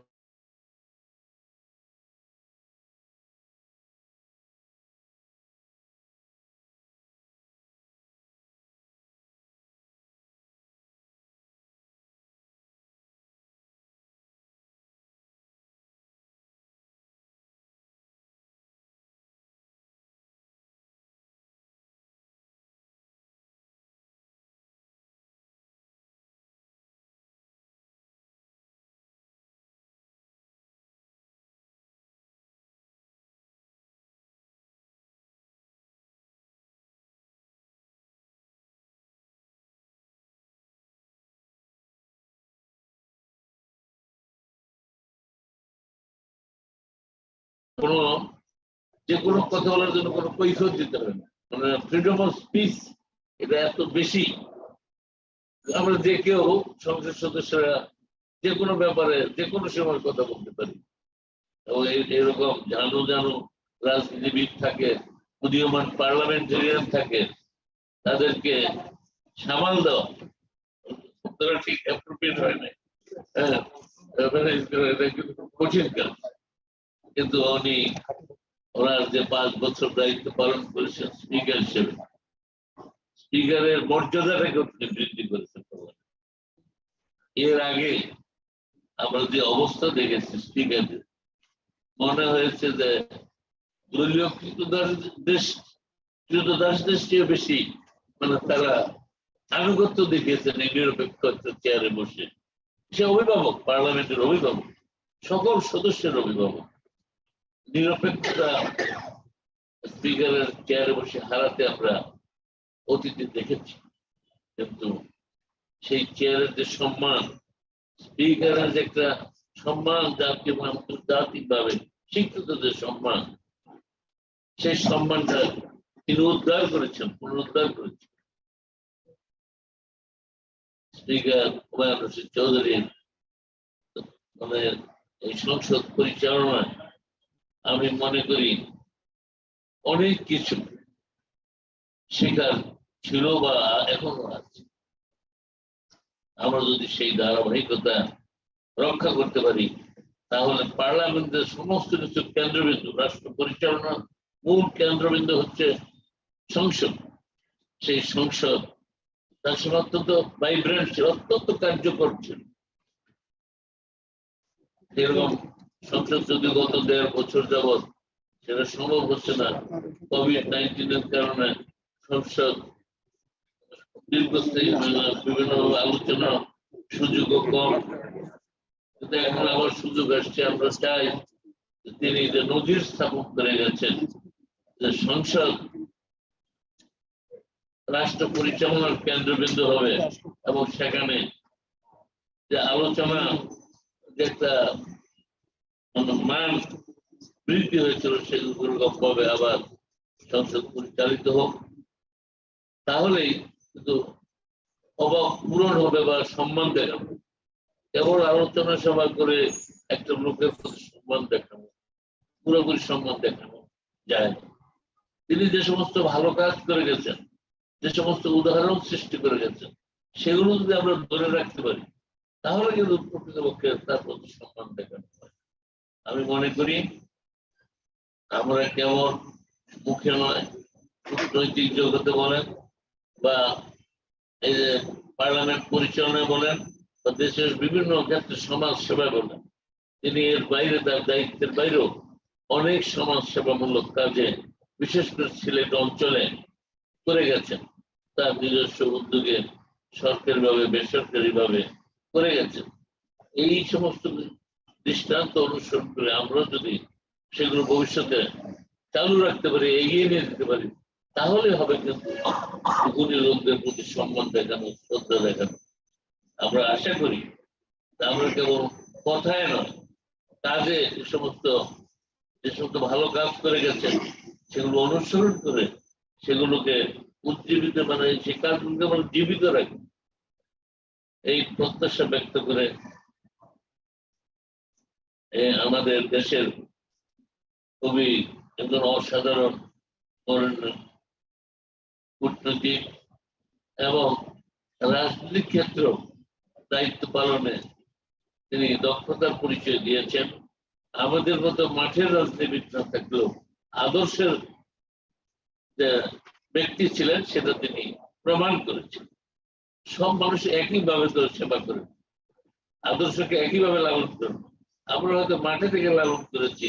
কোনো যে কোনো কথা বলার জন্য কোনো কৈফিয়ত দিতে হবে না, মানে ফ্রিডম অফ স্পিচ এটা এত বেশি। আমরা যে কেউ সংসদ সদস্যরা যে কোনো ব্যাপারে যে কোনো সময় কথা বলতে পারি এবং এরকম জানো রাজনীতিবিদ থাকে, উদীয়মান পার্লামেন্টারিয়ান থাকে, তাদেরকে সামাল দেওয়া ঠিক অ্যাপ্রোপ্রিয়েট হয় না। হ্যাঁ, এটা কিন্তু খুব কঠিন কাজ। কিন্তু ওনার যে 5 বছর দায়িত্ব পালন করেছেন স্পিকার হিসেবে, স্পিকারের মর্যাদাটাকে তিনি বৃদ্ধি করেছেন। এর আগে আমরা যে অবস্থা দেখেছি স্পিকারদের, মনে হয়েছে যে দলীয় কৃতদাসদের চেয়ে বেশি মানে তারা আনুগত্য দেখিয়েছেন এই নিরপেক্ষ চেয়ারে বসে। সে অভিভাবক, পার্লামেন্টের অভিভাবক, সকল সদস্যের অভিভাবক। নিরপেক্ষতা স্পিকারের চেয়ারে বসে হারাতে আমরা অতীতে দেখেছি, কিন্তু সেই চেয়ারের যে সম্মান, স্পিকারের যে একটা সম্মান, জাতীয় আন্তর্জাতিক ভাবে স্বীকৃত যে সম্মান, সেই সম্মানটা তিনি উদ্ধার করেছেন, পুনরুদ্ধার করেছেন। স্পিকার হুমায়ুন রশিদ চৌধুরী মানে এই সংসদ পরিচালনায় আমি মনে করি অনেক কিছু শেখার ছিল বা এখনো আছে। আমরা যদি সেই ধারাবাহিকতা রক্ষা করতে পারি, তাহলে পার্লামেন্টের সমস্ত কিছু কেন্দ্রবিন্দু, রাষ্ট্র পরিচালনার মূল কেন্দ্রবিন্দু হচ্ছে সংসদ। সেই সংসদ তার সময় অত্যন্ত ভাইব্রেন্ট ছিল, অত্যন্ত কার্যকর ছিল। যেরকম সংসদ যদি গত 1.5 বছর যাবৎ সেটা সম্ভব হচ্ছে না, কোভিড-19 এর কারণে সংসদ দীর্ঘস্থায়ী বিভিন্ন আলোচনা সুযোগও কম, কিন্তু এখন আবার সুযোগ আসছে। আমরা চাই তিনি যে নজির স্থাপন করে গেছেন যে সংসদ রাষ্ট্র পরিচালনার কেন্দ্রবিন্দু হবে এবং সেখানে যে আলোচনা যে একটা মান বৃদ্ধি হয়েছিল সেগুলো ভাবে আবার সংসদ পরিচালিত হোক, তাহলেই কিন্তু অভাব পূরণ হবে বা সম্মান দেখানো। কেবল আলোচনা সভা করে একটা লোকের প্রতি সম্মান দেখানো, পুরোপুরি সম্মান দেখানো যায় না। তিনি যে সমস্ত ভালো কাজ করে গেছেন, যে সমস্ত উদাহরণ সৃষ্টি করে গেছেন, সেগুলো যদি আমরা ধরে রাখতে পারি তাহলে কিন্তু প্রকৃতপক্ষে তার প্রতি সম্মান দেখানো হয়। আমি মনে করি আমরা কেবল মুখে নয়, কূটনৈতিক জগতে বলেন বা এই যে পার্লামেন্ট পরিচালনায় বলেন বা দেশের বিভিন্ন ক্ষেত্রে সমাজ সেবায় বলেন, তিনি এর বাইরে তার দায়িত্বের বাইরেও অনেক সমাজ সেবামূলক কাজে বিশেষ করে সিলেট অঞ্চলে করে গেছেন। তার নিজস্ব উদ্যোগে সরকারি ভাবে বেসরকারি ভাবে করে গেছেন। এই সমস্ত দৃষ্টান্ত অনুসরণ করে আমরা যদি সেগুলো ভবিষ্যতে চালু রাখতে পারি, এগিয়ে নিয়ে যেতে পারি, তাহলে হবে কিন্তু গুণী লোকদের প্রতি সম্মান দেখানো, শ্রদ্ধা দেখানো। আমরা আশা করি আমরা কেবল কথায় নয়, কাজে যে সমস্ত ভালো কাজ করে গেছেন সেগুলো অনুসরণ করে সেগুলোকে উজ্জীবিত, মানে সেই কাজগুলোকে আমরা জীবিত রাখি, এই প্রত্যাশা ব্যক্ত করে আমাদের দেশের খুবই একজন অসাধারণ কূটনৈতিক এবং রাজনৈতিক ক্ষেত্র দায়িত্ব পালনে তিনি দক্ষতার পরিচয় দিয়েছেন। আমাদের মতো মাঠের রাজনীতিবিদ না থাকলেও আদর্শের যে ব্যক্তি ছিলেন সেটা তিনি প্রমাণ করেছেন। সব মানুষ একইভাবে তো সেবা করেন, আদর্শকে একইভাবে লালন করেন। আমরা হয়তো মাঠে থেকে লালন করেছি,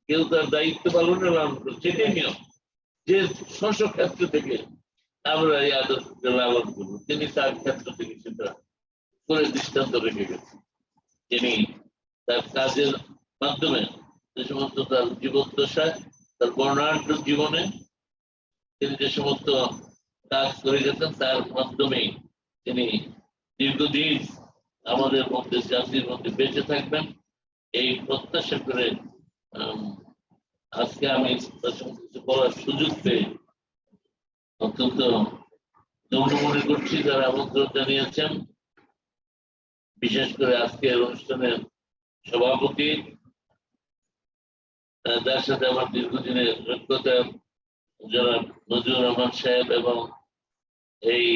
কেউ তার দায়িত্ব পালনে লালন করেছে, এটাই নিয়ম যে স্ব ক্ষেত্র থেকে আমরা এই আদর্শকে লালন করবো। তিনি তার ক্ষেত্র থেকে সেটা করে দৃষ্টান্ত রেখে গেছেন। তিনি তার কাজের মাধ্যমে যে সমস্ত তার জীবদ্দশায়, তার বর্ণাঢ্য জীবনে তিনি যে সমস্ত কাজ করে গেছেন তার মাধ্যমেই তিনি দীর্ঘদিন আমাদের মধ্যে, জাতির মধ্যে বেঁচে থাকবেন, এই প্রত্যাশা করে আজকে আমি কিছু বলার সুযোগ পেয়ে অত্যন্ত ধন্য মনে করছি যারা আমন্ত্রণ জানিয়েছেন। বিশেষ করে আজকের অনুষ্ঠানের সভাপতি, যার সাথে আমার দীর্ঘদিনের যোগ্যতা, যারা নজরুল রহমান সাহেব, এবং এই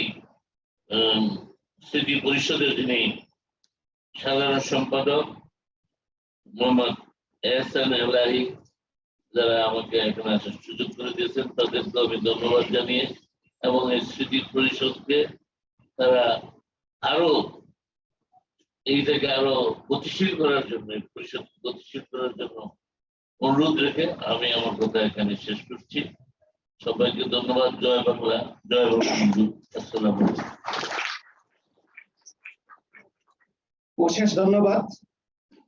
স্মৃতি পরিষদের যিনি সাধারণ সম্পাদক মোহাম্মদ এহসান এলাহি, যারা আমাকে এখানে আসার সুযোগ করে দিয়েছেন, তাদেরকে আমি ধন্যবাদ জানিয়ে এবং এই স্মৃতি পরিষদকে তারা আরো এইটাকে আরো গতিশীল করার জন্য, পরিষদ গতিশীল করার জন্য অনুরোধ রেখে আমি আমার কথা এখানে শেষ করছি। সবাইকে ধন্যবাদ। জয় বাংলা, জয় বঙ্গবন্ধু। আসসালামু আলাইকুম। অশেষ ধন্যবাদ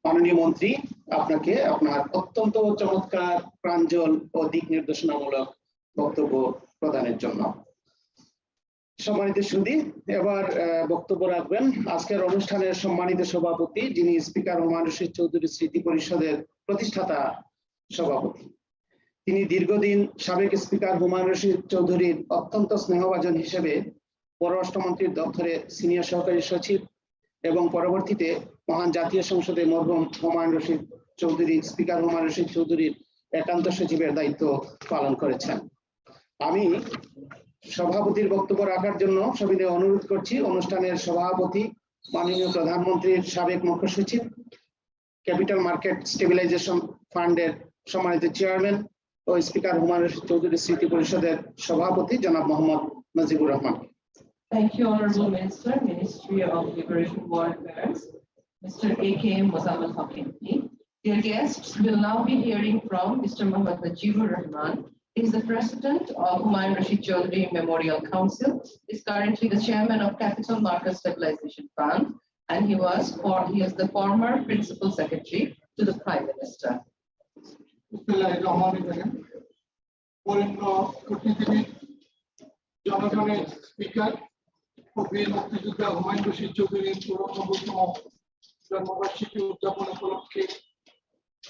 মাননীয় মন্ত্রী, আপনাকে আপনার অত্যন্ত চমৎকার, প্রাঞ্জল ও দিক নির্দেশনামূলক বক্তব্য প্রদানের জন্য। সম্মানিত সুধী, এবার বক্তব্য রাখবেন আজকের অনুষ্ঠানের সম্মানিত সভাপতি, যিনি স্পিকার হুমায়ুন রশীদ চৌধুরী স্মৃতি পরিষদের প্রতিষ্ঠাতা সভাপতি। তিনি দীর্ঘদিন সাবেক স্পিকার হুমায়ুন রশীদ চৌধুরীর অত্যন্ত স্নেহভাজন হিসেবে পররাষ্ট্রমন্ত্রীর দপ্তরে সিনিয়র সহকারী সচিব এবং পরবর্তীতে মহান জাতীয় সংসদে মরহুম হুমায়ুন রশীদ চৌধুরী, স্পিকার হুমায়ুন রশীদ চৌধুরীর একান্ত সচিবের দায়িত্ব পালন করেছেন। আমি সভাপতির বক্তব্য রাখার জন্য সবিনয়ে অনুরোধ করছি অনুষ্ঠানের সভাপতি, মাননীয় প্রধানমন্ত্রীর সাবেক মুখ্য সচিব, ক্যাপিটাল মার্কেট স্টেবিলাইজেশন ফান্ডের সম্মানিত চেয়ারম্যান ও স্পিকার হুমায়ুন রশীদ চৌধুরী স্মৃতি পরিষদের সভাপতি জনাব Mohammad Najibur Rahman. Thank you, Honorable Minister, Ministry of Liberation War Affairs, Mr. A.K. Mozammel Haq MP, Dear guests, we'll now be hearing from Mr. Muhammad Najibur Rahman. He is the president of Humayun Rashid Chaudhry Memorial Council, is currently the chairman of Capital Market Stabilization Fund, and he is the former principal secretary to the Prime Minister. বরেণ্য কূটনীতিবিদ, জনগণের স্পিকার ও বীর মুক্তিযোদ্ধা হুমায়ুন রশিদ চৌধুরীর 94তম জন্মবার্ষিকী উদযাপন উপলক্ষে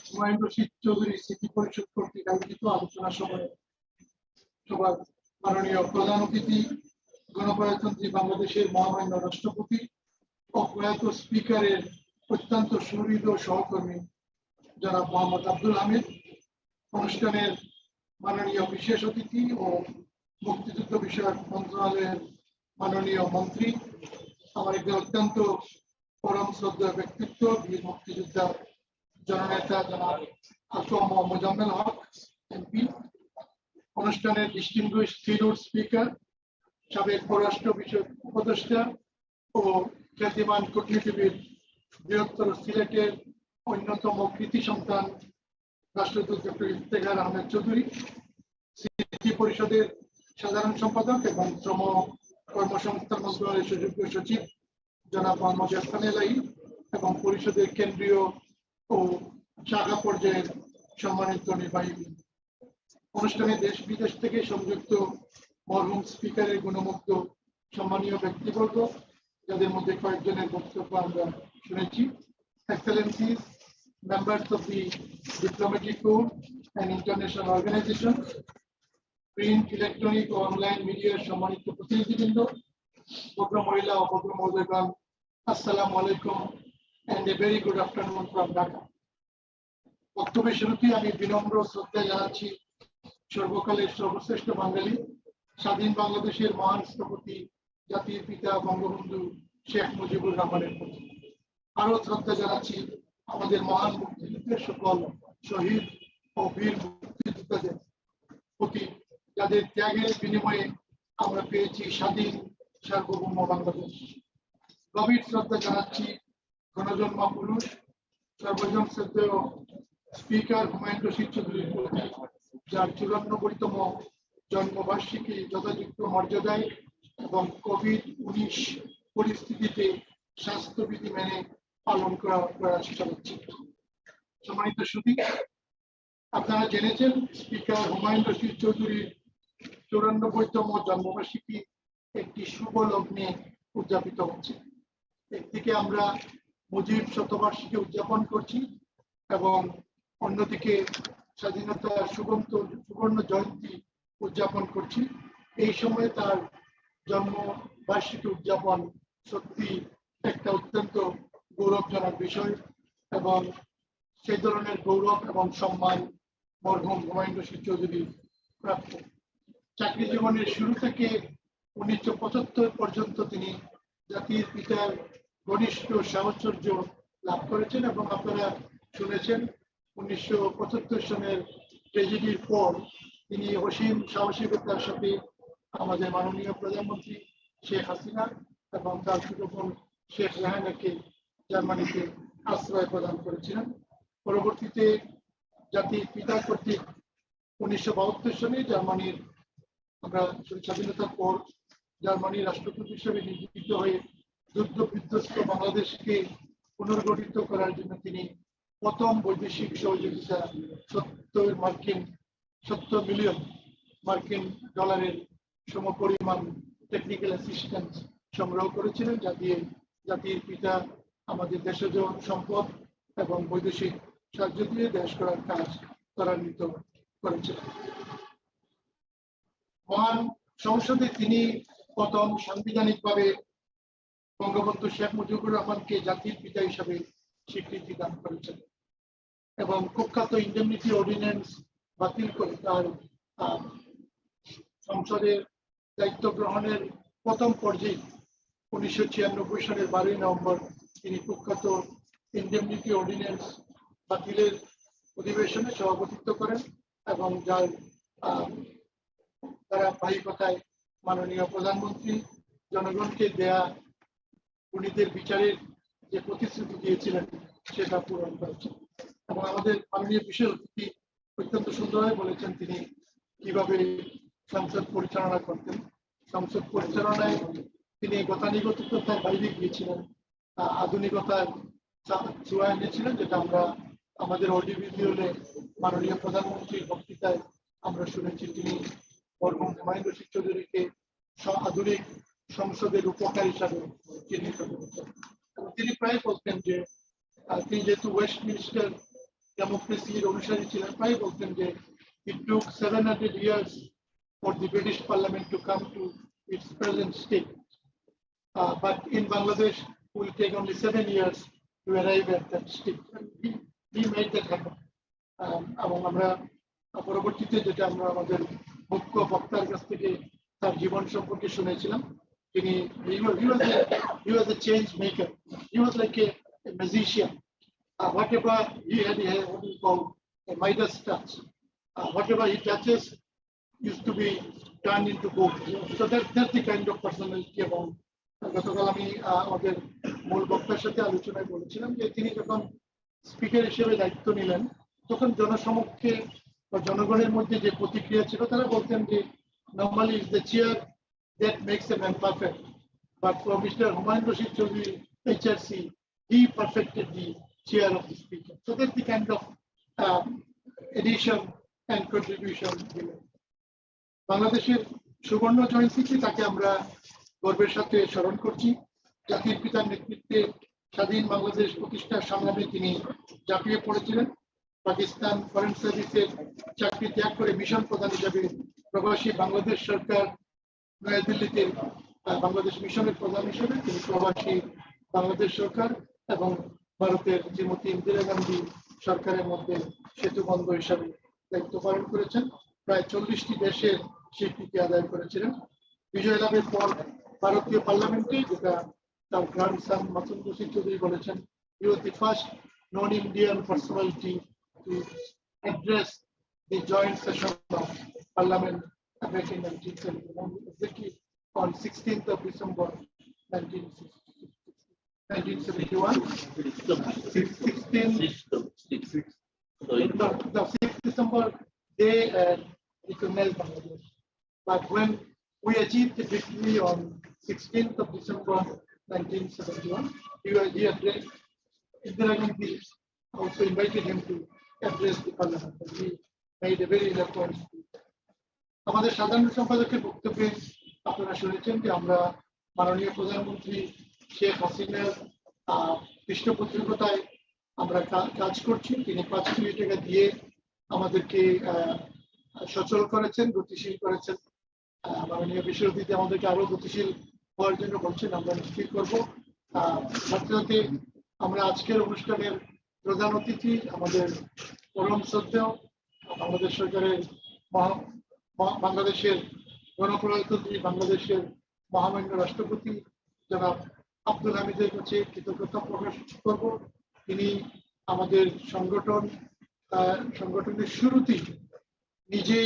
হুমায়ুন রশিদ চৌধুরী স্মৃতি পরিষদ কর্তৃক আয়োজিত আলোচনা সভার মাননীয় প্রধান অতিথি, গণপ্রজাতন্ত্রী বাংলাদেশের মহামান্য রাষ্ট্রপতি ও প্রয়াত স্পিকারের অত্যন্ত সুহৃদ সহকর্মী জনাব মোহাম্মদ আব্দুল হামিদ, অনুষ্ঠানের মাননীয় বিশেষ অতিথি ও মুক্তিযুদ্ধ বিষয়ক মন্ত্রণালয়ের মাননীয় মন্ত্রী, আমার একজন অত্যন্ত পরম শ্রদ্ধেয় ব্যক্তিত্ব, বীর মুক্তিযোদ্ধা জননেতা জনাব আসম মোজাম্মেল হক এমপি, অনুষ্ঠানের ডিস্টিংগুইশড কিনোট স্পিকার, সাবেক পররাষ্ট্র বিষয়ক উপদেষ্টা ও খ্যাতিমান কূটনীতিবিদ, বৃহত্তর সিলেটের অন্যতম কৃতি সন্তান রাষ্ট্রদূত ডক্টর ইফতেখার আহমেদ চৌধুরী, স্মৃতি পরিষদের সাধারণ সম্পাদক এবং শ্রম কর্মসংস্থান মন্ত্রণালয়ের সুযোগ্য সচিব জনাব মোহাম্মদ ইহসান এলাহি এবং পরিষদের কেন্দ্রীয় ও শাখা পর্যায়ের সম্মানিত নির্বাহী। অনুষ্ঠানে দেশ বিদেশ থেকে সংযুক্ত মরহুম স্পিকারের গুণমুগ্ধ সম্মানীয় ব্যক্তিবর্গ, যাদের মধ্যে কয়েকজনের বক্তব্য আমরা শুনেছি, এক্সেলেন্সিজ, members of the diplomatic corps and international organizations, print, electronic or online media সম্মানিত প্রতিনিধিবৃন্দ, ভদ্র মহিলা ও ভদ্র মহোদয়গণ, আসসালামু আলাইকুম and a very good afternoon from Dhaka. বক্তব্যের শুরুতেই আমি বিনম্র শ্রদ্ধা জানাচ্ছি সর্বকালের সর্বশ্রেষ্ঠ বাঙালি, স্বাধীন বাংলাদেশের মহান স্থপতি, জাতির পিতা বঙ্গবন্ধু শেখ মুজিবুর রহমানের প্রতি। আরো শ্রদ্ধা জানাচ্ছি আমাদের মহান মুক্তিযুদ্ধের সকল শহীদ ও বীর মুক্তিযোদ্ধাদের প্রতি, যাদের ত্যাগের বিনিময়ে আমরা পেয়েছি স্বাধীন সার্বভৌম বাংলাদেশ। গভীর শ্রদ্ধা জানাচ্ছি গণজন্মা পুরুষ, সর্বজন শ্রদ্ধেয় স্পিকার হুমায়ুন রশিদ চৌধুরীর প্রতি, যার 94তম জন্মবার্ষিকী যথাযথ মর্যাদায় এবং কোভিড-19 পরিস্থিতিতে স্বাস্থ্যবিধি মেনে পালন করার প্রয়াস চালাচ্ছে। সম্মানিত সুধী, আপনারা জেনেছেন স্পিকার হুমায়ুন রশিদ চৌধুরীর 94তম জন্মবার্ষিকী একটি শুভ লগ্নে উদযাপিত হচ্ছে। একদিকে আমরা মুজিব শতবার্ষিকী উদযাপন করছি এবং অন্যদিকে স্বাধীনতার সুবর্ণ জয়ন্তী উদযাপন করছি। এই সময়ে তার জন্মবার্ষিকী উদযাপন সত্যি একটা অত্যন্ত গৌরবজনক বিষয় এবং সেই ধরনের গৌরব এবং সম্মান মরহুম হুমায়ুন রশিদ চৌধুরী প্রাপ্ত। চাকরি জীবনের শুরু থেকে 1975 পর্যন্ত তিনি জাতির পিতার ঘনিষ্ঠ সাহচর্য লাভ করেছেন এবং আপনারা শুনেছেন 1975 সনের ট্রেজেডির পর তিনি অসীম সাহসিকতার সাথে আমাদের মাননীয় প্রধানমন্ত্রী শেখ হাসিনা এবং তার ছোট বোন শেখ রেহানাকে জার্মানিতে আশ্রয় প্রদান করেছিলেন। পরবর্তীতে জাতির পিতা কর্তৃক 1972 সনে জার্মানির আমরা স্বাধীনতার পর জার্মানির রাষ্ট্রপতি হিসেবে নিযুক্ত হয়ে যুদ্ধ বিধ্বস্ত বাংলাদেশকে পুনর্গঠিত করার জন্য তিনি প্রথম বৈদেশিক সহযোগিতা 70 মিলিয়ন মার্কিন ডলারের সমপরিমাণ টেকনিক্যাল অ্যাসিস্ট্যান্স সংগ্রহ করেছিলেন, যা দিয়ে জাতির পিতা আমাদের দেশজ সম্পদ এবং বৈদেশিক সাহায্য দিয়ে দেশ করার কাজ ত্বরান্বিত করেছিলেন। মহান সংসদে তিনি প্রথম সাংবিধানিকভাবে বঙ্গবন্ধু শেখ মুজিবুর রহমানকে জাতির পিতা হিসাবে স্বীকৃতি দান করেছেন এবং কুখ্যাত ইন্ডেমনিটি অর্ডিন্যান্স বাতিল করে তার সংসদের দায়িত্ব গ্রহণের প্রথম পর্যায়ে 1996 সালের 12 নভেম্বর তিনি কুখ্যাত ইন্ডেমনিটি অর্ডিন্যান্স বাতিলের অধিবেশনে সভাপতিত্ব করেন এবং যার ধারাবাহিকতায় মাননীয় প্রধানমন্ত্রী জনগণকে দেয়া খুনিদের বিচারের যে প্রতিশ্রুতি দিয়েছিলেন সেটা পূরণ করেছেন। এবং আমাদের মাননীয় বিশেষ অতিথি অত্যন্ত সুন্দরভাবে বলেছেন তিনি কিভাবে সংসদ পরিচালনা করতেন। সংসদ পরিচালনায় তিনি গতানুগতিকতার বাইরে গিয়েছিলেন, আধুনিকতার ছোঁয়া এনেছিলেন, যেটা আমরা আমাদের অডিওভিজুয়ালে মাননীয় প্রধানমন্ত্রীর বক্তৃতায় আমরা শুনেছি। তিনি মরহুম হুমায়ুন রশিদ চৌধুরীকে আধুনিক সংসদের উপকার হিসাবে চিহ্নিত করেছেন। তিনি প্রায় বলতেন যে তিনি যেহেতু ওয়েস্টমিনিস্টার ডেমোক্রেসির অনুসারী ছিলেন, প্রায় বলতেন যে it took 700 years for the British Parliament to come to its present state, but in Bangladesh it will take only 7 years to arrive at that state. And he made that happen. এবং আমরা পরবর্তীতে যেটা আমরা আমাদের মুখ্য বক্তার কাছ থেকে তার জীবন সম্পর্কে শুনেছিলাম, তিনি he was a change maker. He was like a magician. Whatever he had what we call a Midas touch. Whatever he touches used to be turned into gold. So that's the kind of personality. এবং গতকাল আমি আমাদের মূল বক্তার সাথে আলোচনায় বলেছিলাম যে তিনি যখন স্পিকার হিসেবে দায়িত্ব নিলেন, তখন জনসমক্ষে বা জনগণের মধ্যে যে প্রতিক্রিয়া ছিল, তারা বলতেন যে normally it's the chair that makes a man perfect, but for Mr. Humayun Rashid Chaudhuri, HRC, he perfected the chair of the speaker. So that's the kind of addition and contribution given. বাংলাদেশের সুবর্ণ জয়ন্তীতে তাকে আমরা গর্বের সাথে স্মরণ করছি। জাতির পিতার নেতৃত্বে স্বাধীন বাংলাদেশ প্রতিষ্ঠার সংগ্রামে তিনি ঝাঁপিয়ে পড়েছিলেন। পাকিস্তান ফরেন সার্ভিসের চাকরি ত্যাগ করে মিশন প্রধান হিসেবে প্রবাসী বাংলাদেশ সরকার নয়াদিল্লিতে বাংলাদেশ মিশনের প্রধান হিসেবে তিনি প্রবাসী বাংলাদেশ সরকার এবং ভারতের শ্রীমতী ইন্দিরা গান্ধী সরকারের মধ্যে সেতুবন্ধ হিসাবে দায়িত্ব পালন করেছেন। প্রায় 40টি দেশের স্বীকৃতি আদায় করেছিলেন। বিজয় লাভের পর ভারতীয় পার্লামেন্টে, যেটা তার গ্র্যান্ডসন মাসুদ রশিদ চৌধুরী বলেছেন, he was the first non-Indian personality to address the joint session of Parliament back in 1971, exactly on 16th of December 1971. 6th December, they recognized Bangladesh. But when we achieved the victory on 16th of December 1971, he addressed, Indira Gandhi also invited him to address the parliament. And he made a very eloquent speech. আমাদের সাধারণ সম্পাদকের বক্তব্যে আপনারা শুনেছেন যে আমরা মাননীয় প্রধানমন্ত্রী শেখ হাসিনার পৃষ্ঠপোষকতায় আমরা কাজ করছি। তিনি 5 কোটি টাকা দিয়ে আমাদেরকে সচল করেছেন, গতিশীল করেছেন। মাননীয় বিশেষ অতিথি আমাদেরকে আরো গতিশীল হওয়ার জন্য বলছেন, আমরা নিশ্চিত করবো। সাথে সাথে আমরা আজকের অনুষ্ঠানের প্রধান অতিথি আমাদের পরম শ্রদ্ধেয় বাংলাদেশ সরকারের বাংলাদেশের গণপ্রজাতন্ত্রী বাংলাদেশের মহামান্য রাষ্ট্রপতি জনাব আব্দুল হামিদের কাছে কৃতজ্ঞতা প্রকাশ করব। তিনি আমাদের সংগঠনের শুরুতেই নিজে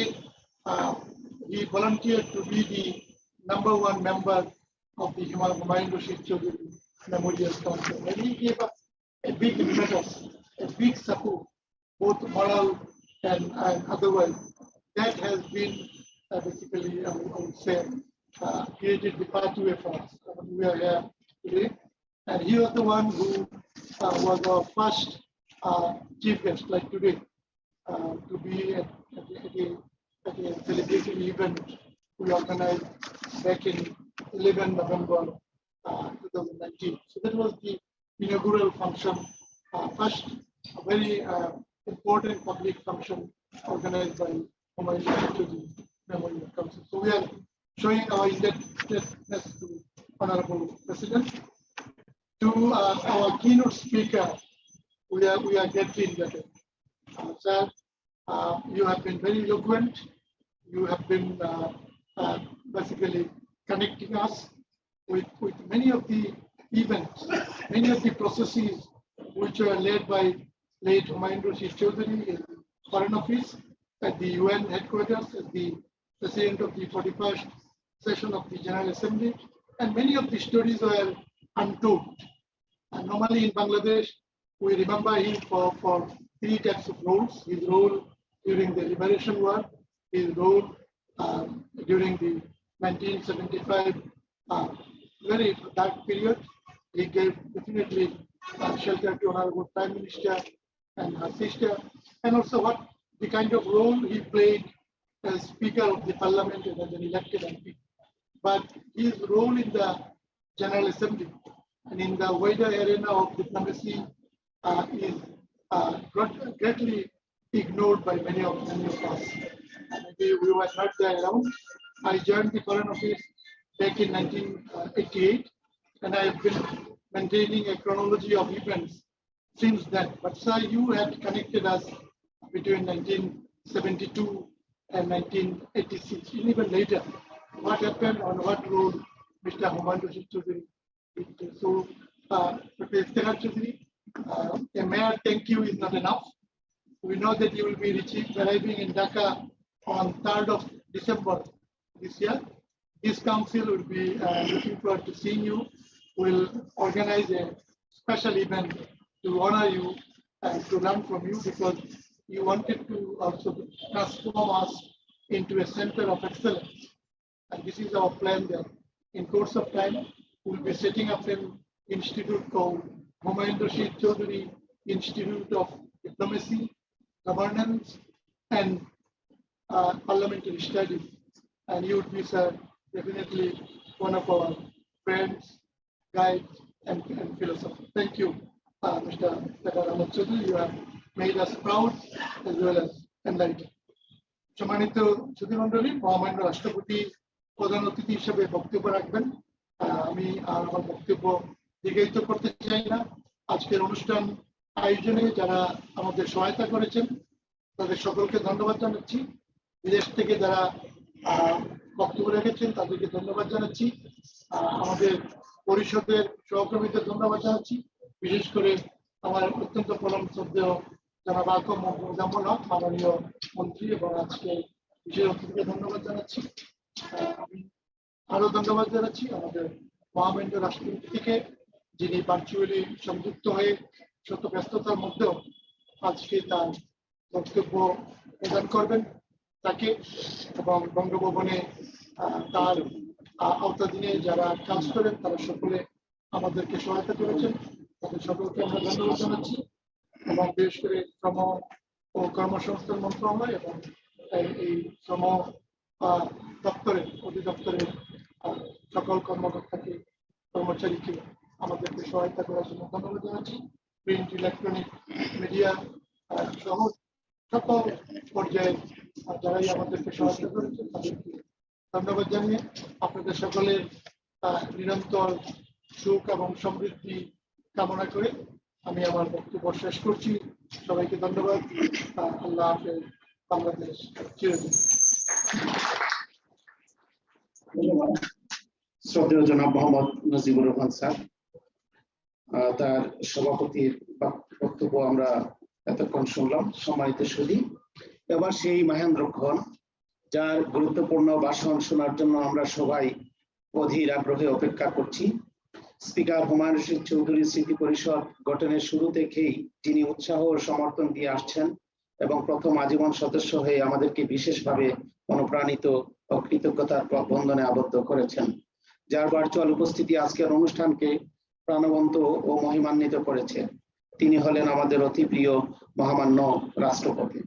he volunteered to be the #1 member of the Humayun Rashid Chaudhuri Memorial Council. And he gave us a big impetus, a big support, both moral and otherwise. That has been basically, I would say, created the pathway for us. We are here today. And he was the one who was our first chief guest, like today, to be at a celebratory event we organized back in 11 November 2019. So that was the inaugural function, first very important public function organized by Humayun Rashid Chaudhuri Memorial Council. So we are showing our indebtedness to Honorable President. To our keynote speaker, we are greatly indebted. Sir, you have been very eloquent. You have been basically connecting us with many of the events, many of the processes which were led by late Humayun Rashid Chaudhuri in the Foreign Office, at the UN headquarters, as the President of the 41st session of the General Assembly, and many of the stories were untold. And normally in Bangladesh, we remember him for three types of roles: his role during the Liberation War, his role during the 1975 very dark period. He gave definitely shelter to Honorable Prime Minister and her sister, and also what the kind of role he played as Speaker of the Parliament and as an elected MP. But his role in the General Assembly and in the wider arena of diplomacy is greatly ignored by many of us. Maybe we were not there around. I joined the Foreign Office back in 1988, and I have been maintaining a chronology of events since then. But sir, you had connected us between 1972 and 1986, and even later. What happened on what role Mr. Humayun Rashid Chaudhry did. So, Dr. Iftikhar Chaudhry, a mere thank you is not enough. We know that you will be arriving in Dhaka on 3rd of December this year. This council will be looking forward to seeing you. We'll organize a special event to honor you and to learn from you, because you wanted to also transform us into a center of excellence. And this is our plan that in course of time, we'll be setting up an institute called Humayun Rashid Chaudhry Institute of Diplomacy, Governance, and Parliamentary Studies. And you would be, sir, definitely one of our friends, guides, and philosophers. Thank you, Mr. Ahmed Chaudhry. You have made us proud as well as enlightened. সম্মানিত সুধীমণ্ডলী, মহামান্য রাষ্ট্রপতি প্রধান অতিথি হিসেবে বক্তব্য রাখবেন। আমি আর আমার বক্তব্য দীর্ঘায়িত করতে চাই না। আজকের অনুষ্ঠান আয়োজনে যারা আমাদের সহায়তা করেছেন তাদের সকলকে ধন্যবাদ জানাচ্ছি। বিদেশ থেকে যারা বক্তব্য রেখেছেন তাদেরকে ধন্যবাদ জানাচ্ছি। আমাদের পরিষদের সহকর্মীদের ধন্যবাদ জানাচ্ছি। বিশেষ করে আমার অত্যন্ত পরম শ্রদ্ধেয় জনাব আকম মোজাম্মেল হক, মাননীয় মন্ত্রী, এবং আজকে বিশেষ অতিথিকে ধন্যবাদ জানাচ্ছি। আমি আরো ধন্যবাদ জানাচ্ছি আমাদের মহামান্য রাষ্ট্রপতিকে, যিনি ভার্চুয়ালি সংযুক্ত হয়ে শত ব্যস্ততার মধ্যেও আজকে তার বক্তব্য প্রদান করবেন তাকে, এবং বঙ্গভবনে তার আওতাধীনে যারা কাজ করেন তারা সকলে আমাদেরকে সহায়তা করেছেন, তাদের সকলকে আমরা ধন্যবাদ জানাচ্ছি। এবং বিশেষ করে শ্রম ও কর্মসংস্থান মন্ত্রণালয় এবং এই শ্রম দপ্তরের অধিদপ্তরের সকল কর্মকর্তাকে, কর্মচারীকে আমাদেরকে সহায়তা করার জন্য ধন্যবাদ জানাচ্ছি। প্রিন্ট, ইলেকট্রনিক মিডিয়া সহ সকল পর্যায়ে যারাই আমাদেরকে সহায়তা করেছেন তাদেরকে ধন্যবাদ জানিয়ে আপনাদের সকলের নিরন্তর সুখ এবং সমৃদ্ধি কামনা করে আমি আমার বক্তব্য শেষ করছি। সবাইকে ধন্যবাদ। আল্লাহ হাফেজ। বাংলাদেশ চিরদিন। ধন্যবাদ শ্রদ্ধেয় জনাব মোহাম্মদ নজিবুর রহমান স্যার। তার সভাপতির বক্তব্য আমরা এতক্ষণ শুনলাম। সম্মানিত সুধী, এবার সেই মহেন্দ্রক্ষণ যার গুরুত্বপূর্ণ ভাষণ শোনার জন্য আমরা সবাই অধীর আগ্রহে অপেক্ষা করছি। স্পিকার হুমায়ুন রশিদ চৌধুরী স্মৃতি পরিষদ গঠনের শুরু থেকেই যিনি উৎসাহ ও সমর্থন দিয়ে আসছেন এবং প্রথম আজীবন সদস্য হয়ে আমাদেরকে বিশেষভাবে অনুপ্রাণিত ও কৃতজ্ঞতার বন্ধনে আবদ্ধ করেছেন, যার ভার্চুয়াল উপস্থিতি আজকের অনুষ্ঠানকে প্রাণবন্ত ও মহিমান্বিত করেছে। তিনি হলেন আমাদের অতি প্রিয় মহামান্য রাষ্ট্রপতি।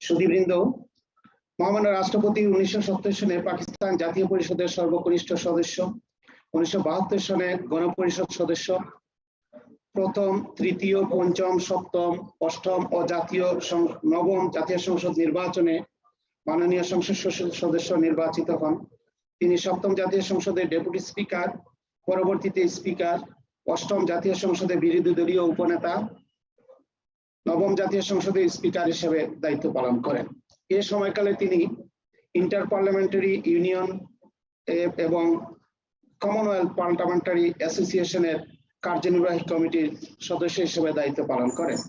সুধীবৃন্দ, মহামান্য রাষ্ট্রপতি 1970 সনে পাকিস্তান জাতীয় পরিষদের সর্বকনিষ্ঠ সদস্য, 1972 সনে গণপরিষদ সদস্য, প্রথম, তৃতীয়, পঞ্চম, সপ্তম, অষ্টম ও নবম জাতীয় সংসদ নির্বাচনে মাননীয় সংসদ সদস্য নির্বাচিত হন। তিনি সপ্তম জাতীয় সংসদের ডেপুটি স্পিকার, পরবর্তীতে স্পিকার, অষ্টম জাতীয় সংসদে বিরোধী দলীয় উপনেতা, নবম জাতীয় সংসদের স্পিকার হিসেবে দায়িত্ব পালন করেন। এ সময়কালে তিনি ইন্টার পার্লামেন্টারি ইউনিয়ন এবং কমনওয়েলথ পার্লামেন্টারি অ্যাসোসিয়েশনের কার্যনির্বাহী কমিটির সদস্য হিসেবে দায়িত্ব পালন করেন।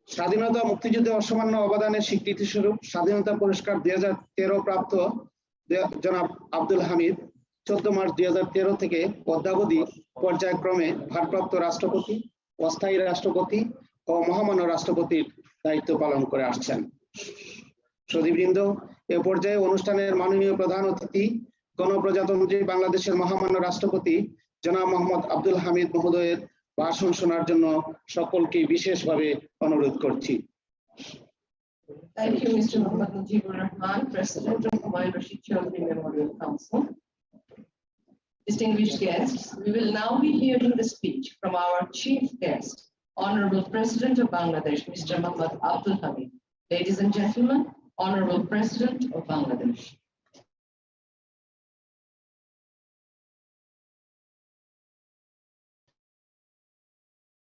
স্বাধীনতা মুক্তিযুদ্ধে অসামান্য অবদানের স্বীকৃতি স্বরূপ স্বাধীনতা পুরস্কার 2013 প্রাপ্ত জনাব আব্দুল হামিদ 14 মার্চ 2013 থেকে অদ্যাবধি পর্যায়ক্রমে ভারপ্রাপ্ত রাষ্ট্রপতি অস্থায়ী রাষ্ট্রপতি ও মহামান্য রাষ্ট্রপতির দায়িত্ব পালন করে আসছেন। সুধীবৃন্দ, এ পর্যায়ে অনুষ্ঠানের মাননীয় প্রধান অতিথি গণপ্রজাতন্ত্রী বাংলাদেশের মহামান্য রাষ্ট্রপতি জনাব মোহাম্মদ আব্দুল হামিদ মহোদয়ের ভাষণ শোনার জন্য সকলকে বিশেষভাবে অনুরোধ করছি। Thank you, Mr. Muhammad Mujibur Rahman, President of Humayun Rashid Chaudhry Memorial Council. Distinguished guests, we will now be hearing the speech from our chief guest, Honorable President of Bangladesh, Mr. Muhammad Abdul Hamid. Ladies and gentlemen, Honorable President of Bangladesh.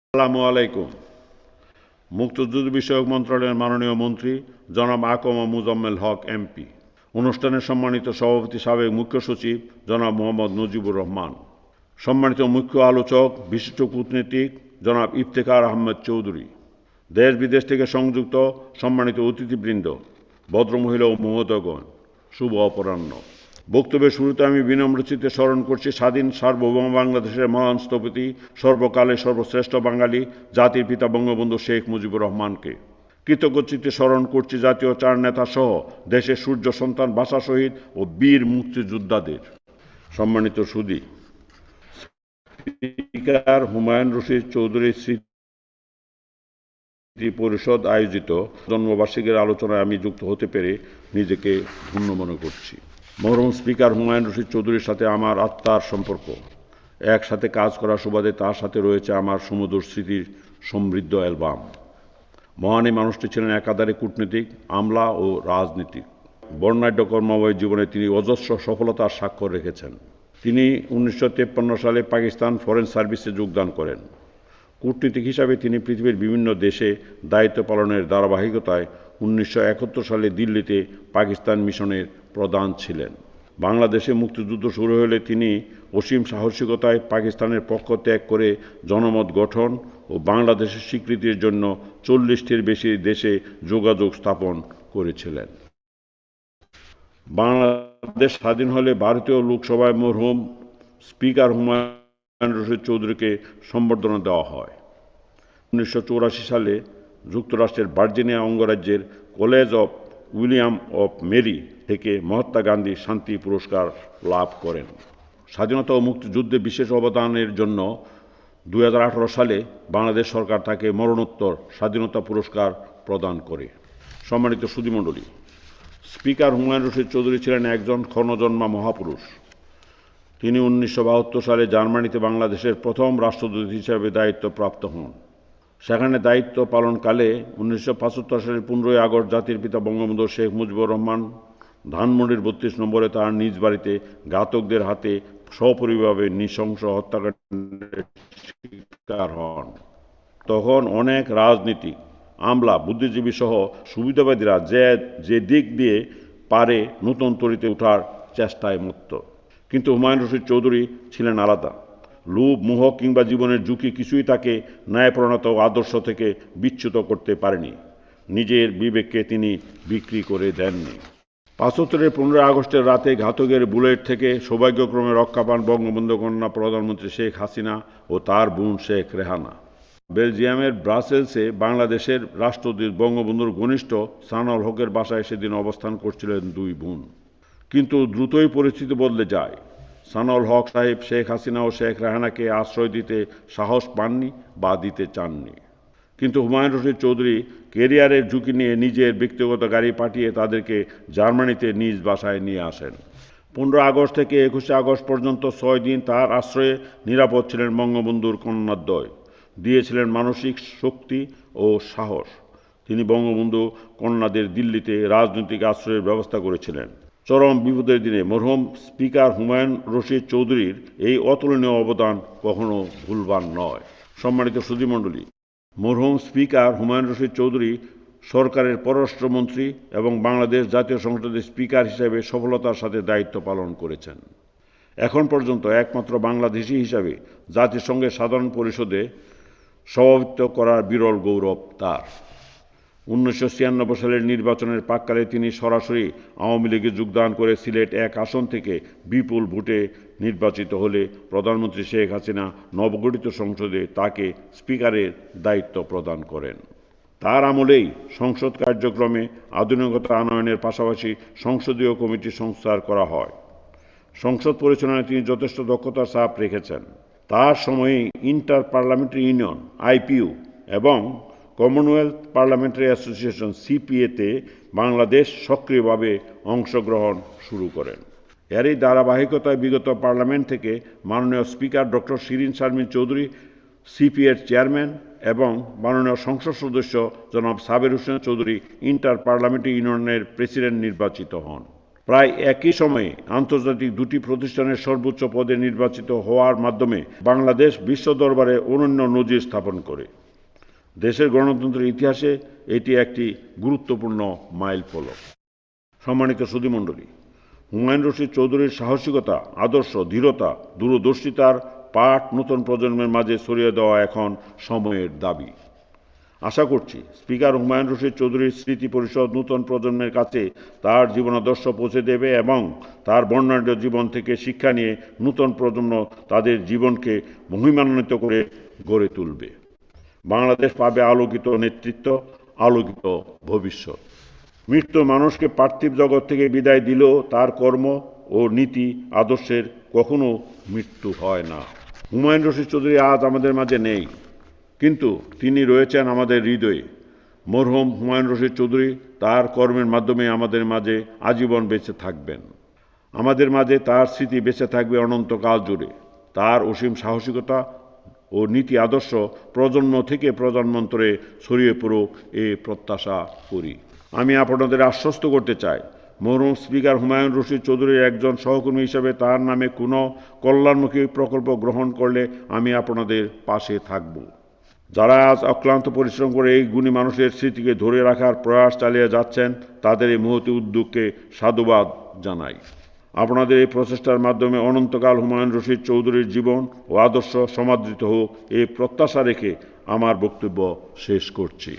আসসালামু আলাইকুম। মুক্তিযুদ্ধ বিষয়ক মন্ত্রণালয়ের মাননীয় মন্ত্রী জনাব আকম মুজাম্মেল হক এমপি, অনুষ্ঠানের সম্মানিত সভাপতি সাবেক মুখ্য সচিব জনাব মোহাম্মদ মুজিবুর রহমান, সম্মানিত মুখ্য আলোচক বিশিষ্ট কূটনীতিক জনাব ইফতেখার আহমেদ চৌধুরী, দেশ বিদেশ থেকে সংযুক্ত সম্মানিত অতিথিবৃন্দ, ভদ্রমহিলা ও মহোদয়গণ, শুভ অপরাহ্ন। বক্তব্যের শুরুতে আমি বিনম্র চিত্তে স্মরণ করছি স্বাধীন সার্বভৌম বাংলাদেশের মহান স্থপতি, সর্বকালের সর্বশ্রেষ্ঠ বাঙালি জাতির পিতা বঙ্গবন্ধু শেখ মুজিবুর রহমানকে। কৃতজ্ঞ চিত্তে স্মরণ করছি জাতীয় চার নেতা সহ দেশের সূর্য সন্তান ভাষা শহীদ ও বীর মুক্তিযোদ্ধাদের। সম্মানিত সুধী, স্পিকার হুমায়ুন রশিদ চৌধুরী স্মৃতি পরিষদ আয়োজিত জন্মবার্ষিকীর আলোচনায় আমি যুক্ত হতে পেরে নিজেকে ধন্য মনে করছি। মরহুম স্পিকার হুমায়ুন রশিদ চৌধুরীর সাথে আমার আত্মার সম্পর্ক, একসাথে কাজ করার সুবাদে তার সাথে রয়েছে আমার সুমধুর স্মৃতির সমৃদ্ধ অ্যালবাম। মহান এই মানুষটি ছিলেন একাধারে কূটনীতিক, আমলা ও রাজনীতিক। বর্ণাঢ্য কর্মময় জীবনে তিনি অজস্র সফলতার স্বাক্ষর রেখেছেন। তিনি 1953 সালে পাকিস্তান ফরেন সার্ভিসে যোগদান করেন। কূটনীতিক হিসাবে তিনি পৃথিবীর বিভিন্ন দেশে দায়িত্ব পালনের ধারাবাহিকতায় 1971 সালে দিল্লিতে পাকিস্তান মিশনের প্রধান ছিলেন। বাংলাদেশে মুক্তিযুদ্ধ শুরু হলে তিনি অসীম সাহসিকতায় পাকিস্তানের পক্ষ ত্যাগ করে জনমত গঠন ও বাংলাদেশের স্বীকৃতির জন্য 40টির বেশি দেশে যোগাযোগ স্থাপন করেছিলেন। বাংলাদেশ স্বাধীন হলে ভারতীয় লোকসভায় মরহুম স্পিকার হুমায়ুন রশিদ চৌধুরীকে সম্বর্ধনা দেওয়া হয়। 1984 সালে যুক্তরাষ্ট্রের ভার্জিনিয়া অঙ্গরাজ্যের college of William of Mary থেকে মহাত্মা গান্ধী শান্তি পুরস্কার লাভ করেন। স্বাধীনতা ও মুক্তিযুদ্ধে বিশেষ অবদানের জন্য 2018 সালে বাংলাদেশ সরকার তাকে মরণোত্তর স্বাধীনতা পুরস্কার প্রদান করে। সম্মানিত সুধীমণ্ডলী, স্পিকার হুমায়ুন রশিদ চৌধুরী ছিলেন একজন ক্ষণজন্মা মহাপুরুষ। তিনি 1972 সালে জার্মানিতে বাংলাদেশের প্রথম রাষ্ট্রদূত হিসেবে দায়িত্বপ্রাপ্ত হন। সেখানে দায়িত্ব পালনকালে 1975 সালের 15 আগস্ট জাতির পিতা বঙ্গবন্ধু শেখ মুজিবুর রহমান ধানমন্ডির 32 নম্বরে তার নিজ বাড়িতে ঘাতকদের হাতে সপরিবারে নৃশংস হত্যাকাণ্ডের শিকার হন। তখন অনেক রাজনীতিক, আমলা, বুদ্ধিজীবী সহ সুবিধাবাদীরা যে দিক দিয়ে পারে নতুন তরিতে ওঠার চেষ্টায় মত্ত। কিন্তু হুমায়ুন রশিদ চৌধুরী ছিলেন আলাদা। লোভ, মোহ কিংবা জীবনের ঝুঁকি কিছুই তাকে ন্যায়প্রণতা ও আদর্শ থেকে বিচ্যুত করতে পারেনি। নিজের বিবেককে তিনি বিক্রি করে দেননি। 75-এর 15 আগস্টের রাতে ঘাতকের বুলেট থেকে সৌভাগ্যক্রমে রক্ষা পান বঙ্গবন্ধু কন্যা প্রধানমন্ত্রী শেখ হাসিনা ও তার বোন শেখ রেহানা। বেলজিয়ামের ব্রাসেলসে বাংলাদেশের রাষ্ট্রদূত বঙ্গবন্ধুর ঘনিষ্ঠ সানাউল হকের বাসায় সেদিন অবস্থান করছিলেন দুই বোন। কিন্তু দ্রুতই পরিস্থিতি বদলে যায়। সানাউল হক সাহেব শেখ হাসিনা ও শেখ রেহানাকে আশ্রয় দিতে সাহস পাননি বা দিতে চাননি। কিন্তু হুমায়ুন রশিদ চৌধুরী কেরিয়ারের ঝুঁকি নিয়ে নিজের ব্যক্তিগত গাড়ি পাঠিয়ে তাদেরকে জার্মানিতে নিজ বাসায় নিয়ে আসেন। 15 আগস্ট থেকে 21 আগস্ট পর্যন্ত 6 দিন তার আশ্রয়ে নিরাপদ ছিলেন বঙ্গবন্ধুর কন্যাদ্বয়, দিয়েছিলেন মানসিক শক্তি ও সাহস। তিনি বঙ্গবন্ধু কন্যাদের দিল্লিতে রাজনৈতিক আশ্রয়ের ব্যবস্থা করেছিলেন। চরম বিপদের দিনে মরহুম স্পিকার হুমায়ুন রশিদ চৌধুরীর এই অতুলনীয় অবদান কখনো ভুলবার নয়। সম্মানিত সুধীমণ্ডলী, মরহুম স্পিকার হুমায়ুন রশিদ চৌধুরী সরকারের পররাষ্ট্রমন্ত্রী এবং বাংলাদেশ জাতীয় সংসদের স্পিকার হিসেবে সফলতার সাথে দায়িত্ব পালন করেছেন। এখন পর্যন্ত একমাত্র বাংলাদেশি হিসাবে জাতিসংঘের সাধারণ পরিষদে সভাপতিত্ব করার বিরল গৌরব তার। 1996 সালের নির্বাচনের প্রাক্কালে তিনি সরাসরি আওয়ামী লীগে যোগদান করে সিলেট 1 আসন থেকে বিপুল ভোটে নির্বাচিত হলে প্রধানমন্ত্রী শেখ হাসিনা নবগঠিত সংসদে তাকে স্পিকারের দায়িত্ব প্রদান করেন। তার আমলেই সংসদ কার্যক্রমে আধুনিকতা আনয়নের পাশাপাশি সংসদীয় কমিটি সংস্কার করা হয়। সংসদ পরিচালনায় তিনি যথেষ্ট দক্ষতার ছাপ রেখেছেন। তার সময়ে ইন্টার পার্লামেন্টারি ইউনিয়ন আইপিইউ এবং কমনওয়েলথ পার্লামেন্টারি অ্যাসোসিয়েশন সিপিএতে বাংলাদেশ সক্রিয়ভাবে অংশগ্রহণ শুরু করেন। এরই ধারাবাহিকতায় বিগত পার্লামেন্ট থেকে মাননীয় স্পিকার ডক্টর শিরিন শারমিন চৌধুরী সিপিএর চেয়ারম্যান এবং মাননীয় সংসদ সদস্য জনাব সাবের হোসেন চৌধুরী ইন্টার পার্লামেন্টারি ইউনিয়নের প্রেসিডেন্ট নির্বাচিত হন। প্রায় একই সময়ে আন্তর্জাতিক দুটি প্রতিষ্ঠানের সর্বোচ্চ পদে নির্বাচিত হওয়ার মাধ্যমে বাংলাদেশ বিশ্ব দরবারে অনন্য নজির স্থাপন করে। দেশের গণতন্ত্রের ইতিহাসে এটি একটি গুরুত্বপূর্ণ মাইলফলক। সম্মানিত সুধীমণ্ডলী, হুমায়ুন রশিদ চৌধুরীর সাহসিকতা, আদর্শ, ধীরতা, দূরদর্শিতার পাঠ নতুন প্রজন্মের মাঝে ছড়িয়ে দেওয়া এখন সময়ের দাবি। আশা করছি স্পিকার হুমায়ুন রশিদ চৌধুরীর স্মৃতি পরিষদ নতুন প্রজন্মের কাছে তার জীবনাদর্শ পৌঁছে দেবে এবং তার বর্ণাঢ্য জীবন থেকে শিক্ষা নিয়ে নতুন প্রজন্ম তাদের জীবনকে মহিমান্বিত করে গড়ে তুলবে। বাংলাদেশ পাবে আলোকিত নেতৃত্ব, আলোকিত ভবিষ্যৎ। মৃত্যু মানুষকে পার্থিব জগৎ থেকে বিদায় দিলেও তার কর্ম ও নীতি আদর্শের কখনো মৃত্যু হয় না। হুমায়ুন রশিদ চৌধুরী আজ আমাদের মাঝে নেই, কিন্তু তিনি রয়েছেন আমাদের হৃদয়ে। মরহুম হুমায়ুন রশিদ চৌধুরী তার কর্মের মাধ্যমে আমাদের মাঝে আজীবন বেঁচে থাকবেন। আমাদের মাঝে তার স্মৃতি বেঁচে থাকবে অনন্তকাল জুড়ে। তার অসীম সাহসিকতা ও নীতি আদর্শ প্রজন্ম থেকে প্রজন্মান্তরে ছড়িয়ে পড়ুক এ প্রত্যাশা করি। আমি আপনাদের আশ্বস্ত করতে চাই, মরহুম স্পিকার হুমায়ুন রশিদ চৌধুরীর একজন সহকর্মী হিসেবে তার নামে কোনো কল্যাণমুখী প্রকল্প গ্রহণ করলে আমি আপনাদের পাশে থাকব। যারা আজ অক্লান্ত পরিশ্রম করে এই গুণী মানুষের স্মৃতিকে ধরে রাখার প্রয়াস চালিয়ে যাচ্ছেন, তাদের এই মহতী উদ্যোগকে সাধুবাদ জানাই। আপনাদের এই প্রচেষ্টার মাধ্যমে অনন্তকাল হুমায়ুন রশিদ চৌধুরীর জীবন ও আদর্শ সমাদৃত হোক এই প্রত্যাশা রেখে আমার বক্তব্য শেষ করছি।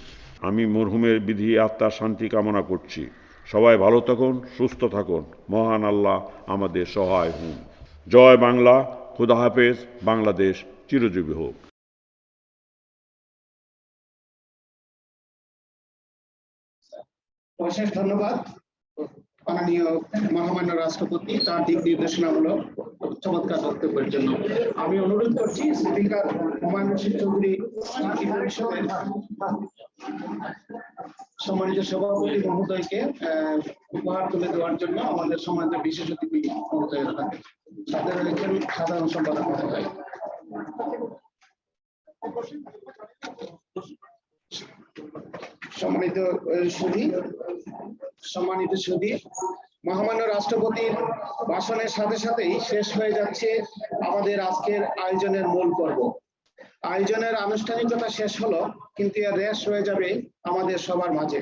আমি মরহুমের বিধি আত্মার শান্তি কামনা করছি। সবাই ভালো থাকুন, সুস্থ থাকুন। মহান আল্লাহ আমাদের সহায় হন। জয় বাংলা। খুদা হাফেজ। বাংলাদেশ চিরজীবী হোক। অশেষ ধন্যবাদ মাননীয় মহামান্য রাষ্ট্রপতি তার দিক নির্দেশনামূলক চমৎকার বক্তব্যের জন্য। আমি অনুরোধ করছি স্পিকার হুমায়ুন রশিদ চৌধুরী স্মৃতি পরিষদের সম্মানিত সভাপতি মহোদয়কে উপহার তুলে দেওয়ার জন্য আমাদের সমাজের বিশেষ অতিথি মহোদয়ের থাকে। সাথে রয়েছেন সাধারণ সম্পাদক মহোদয়। সম্মানিত সুধী, মহামান্য রাষ্ট্রপতির ভাষণের সাথে সাথেই শেষ হয়ে যাচ্ছে আমাদের আজকের আয়োজনের মূল পর্ব। আয়োজনের আনুষ্ঠানিকতা শেষ হলো, কিন্তু এর রেশ রয়ে যাবে আমাদের সবার মাঝে।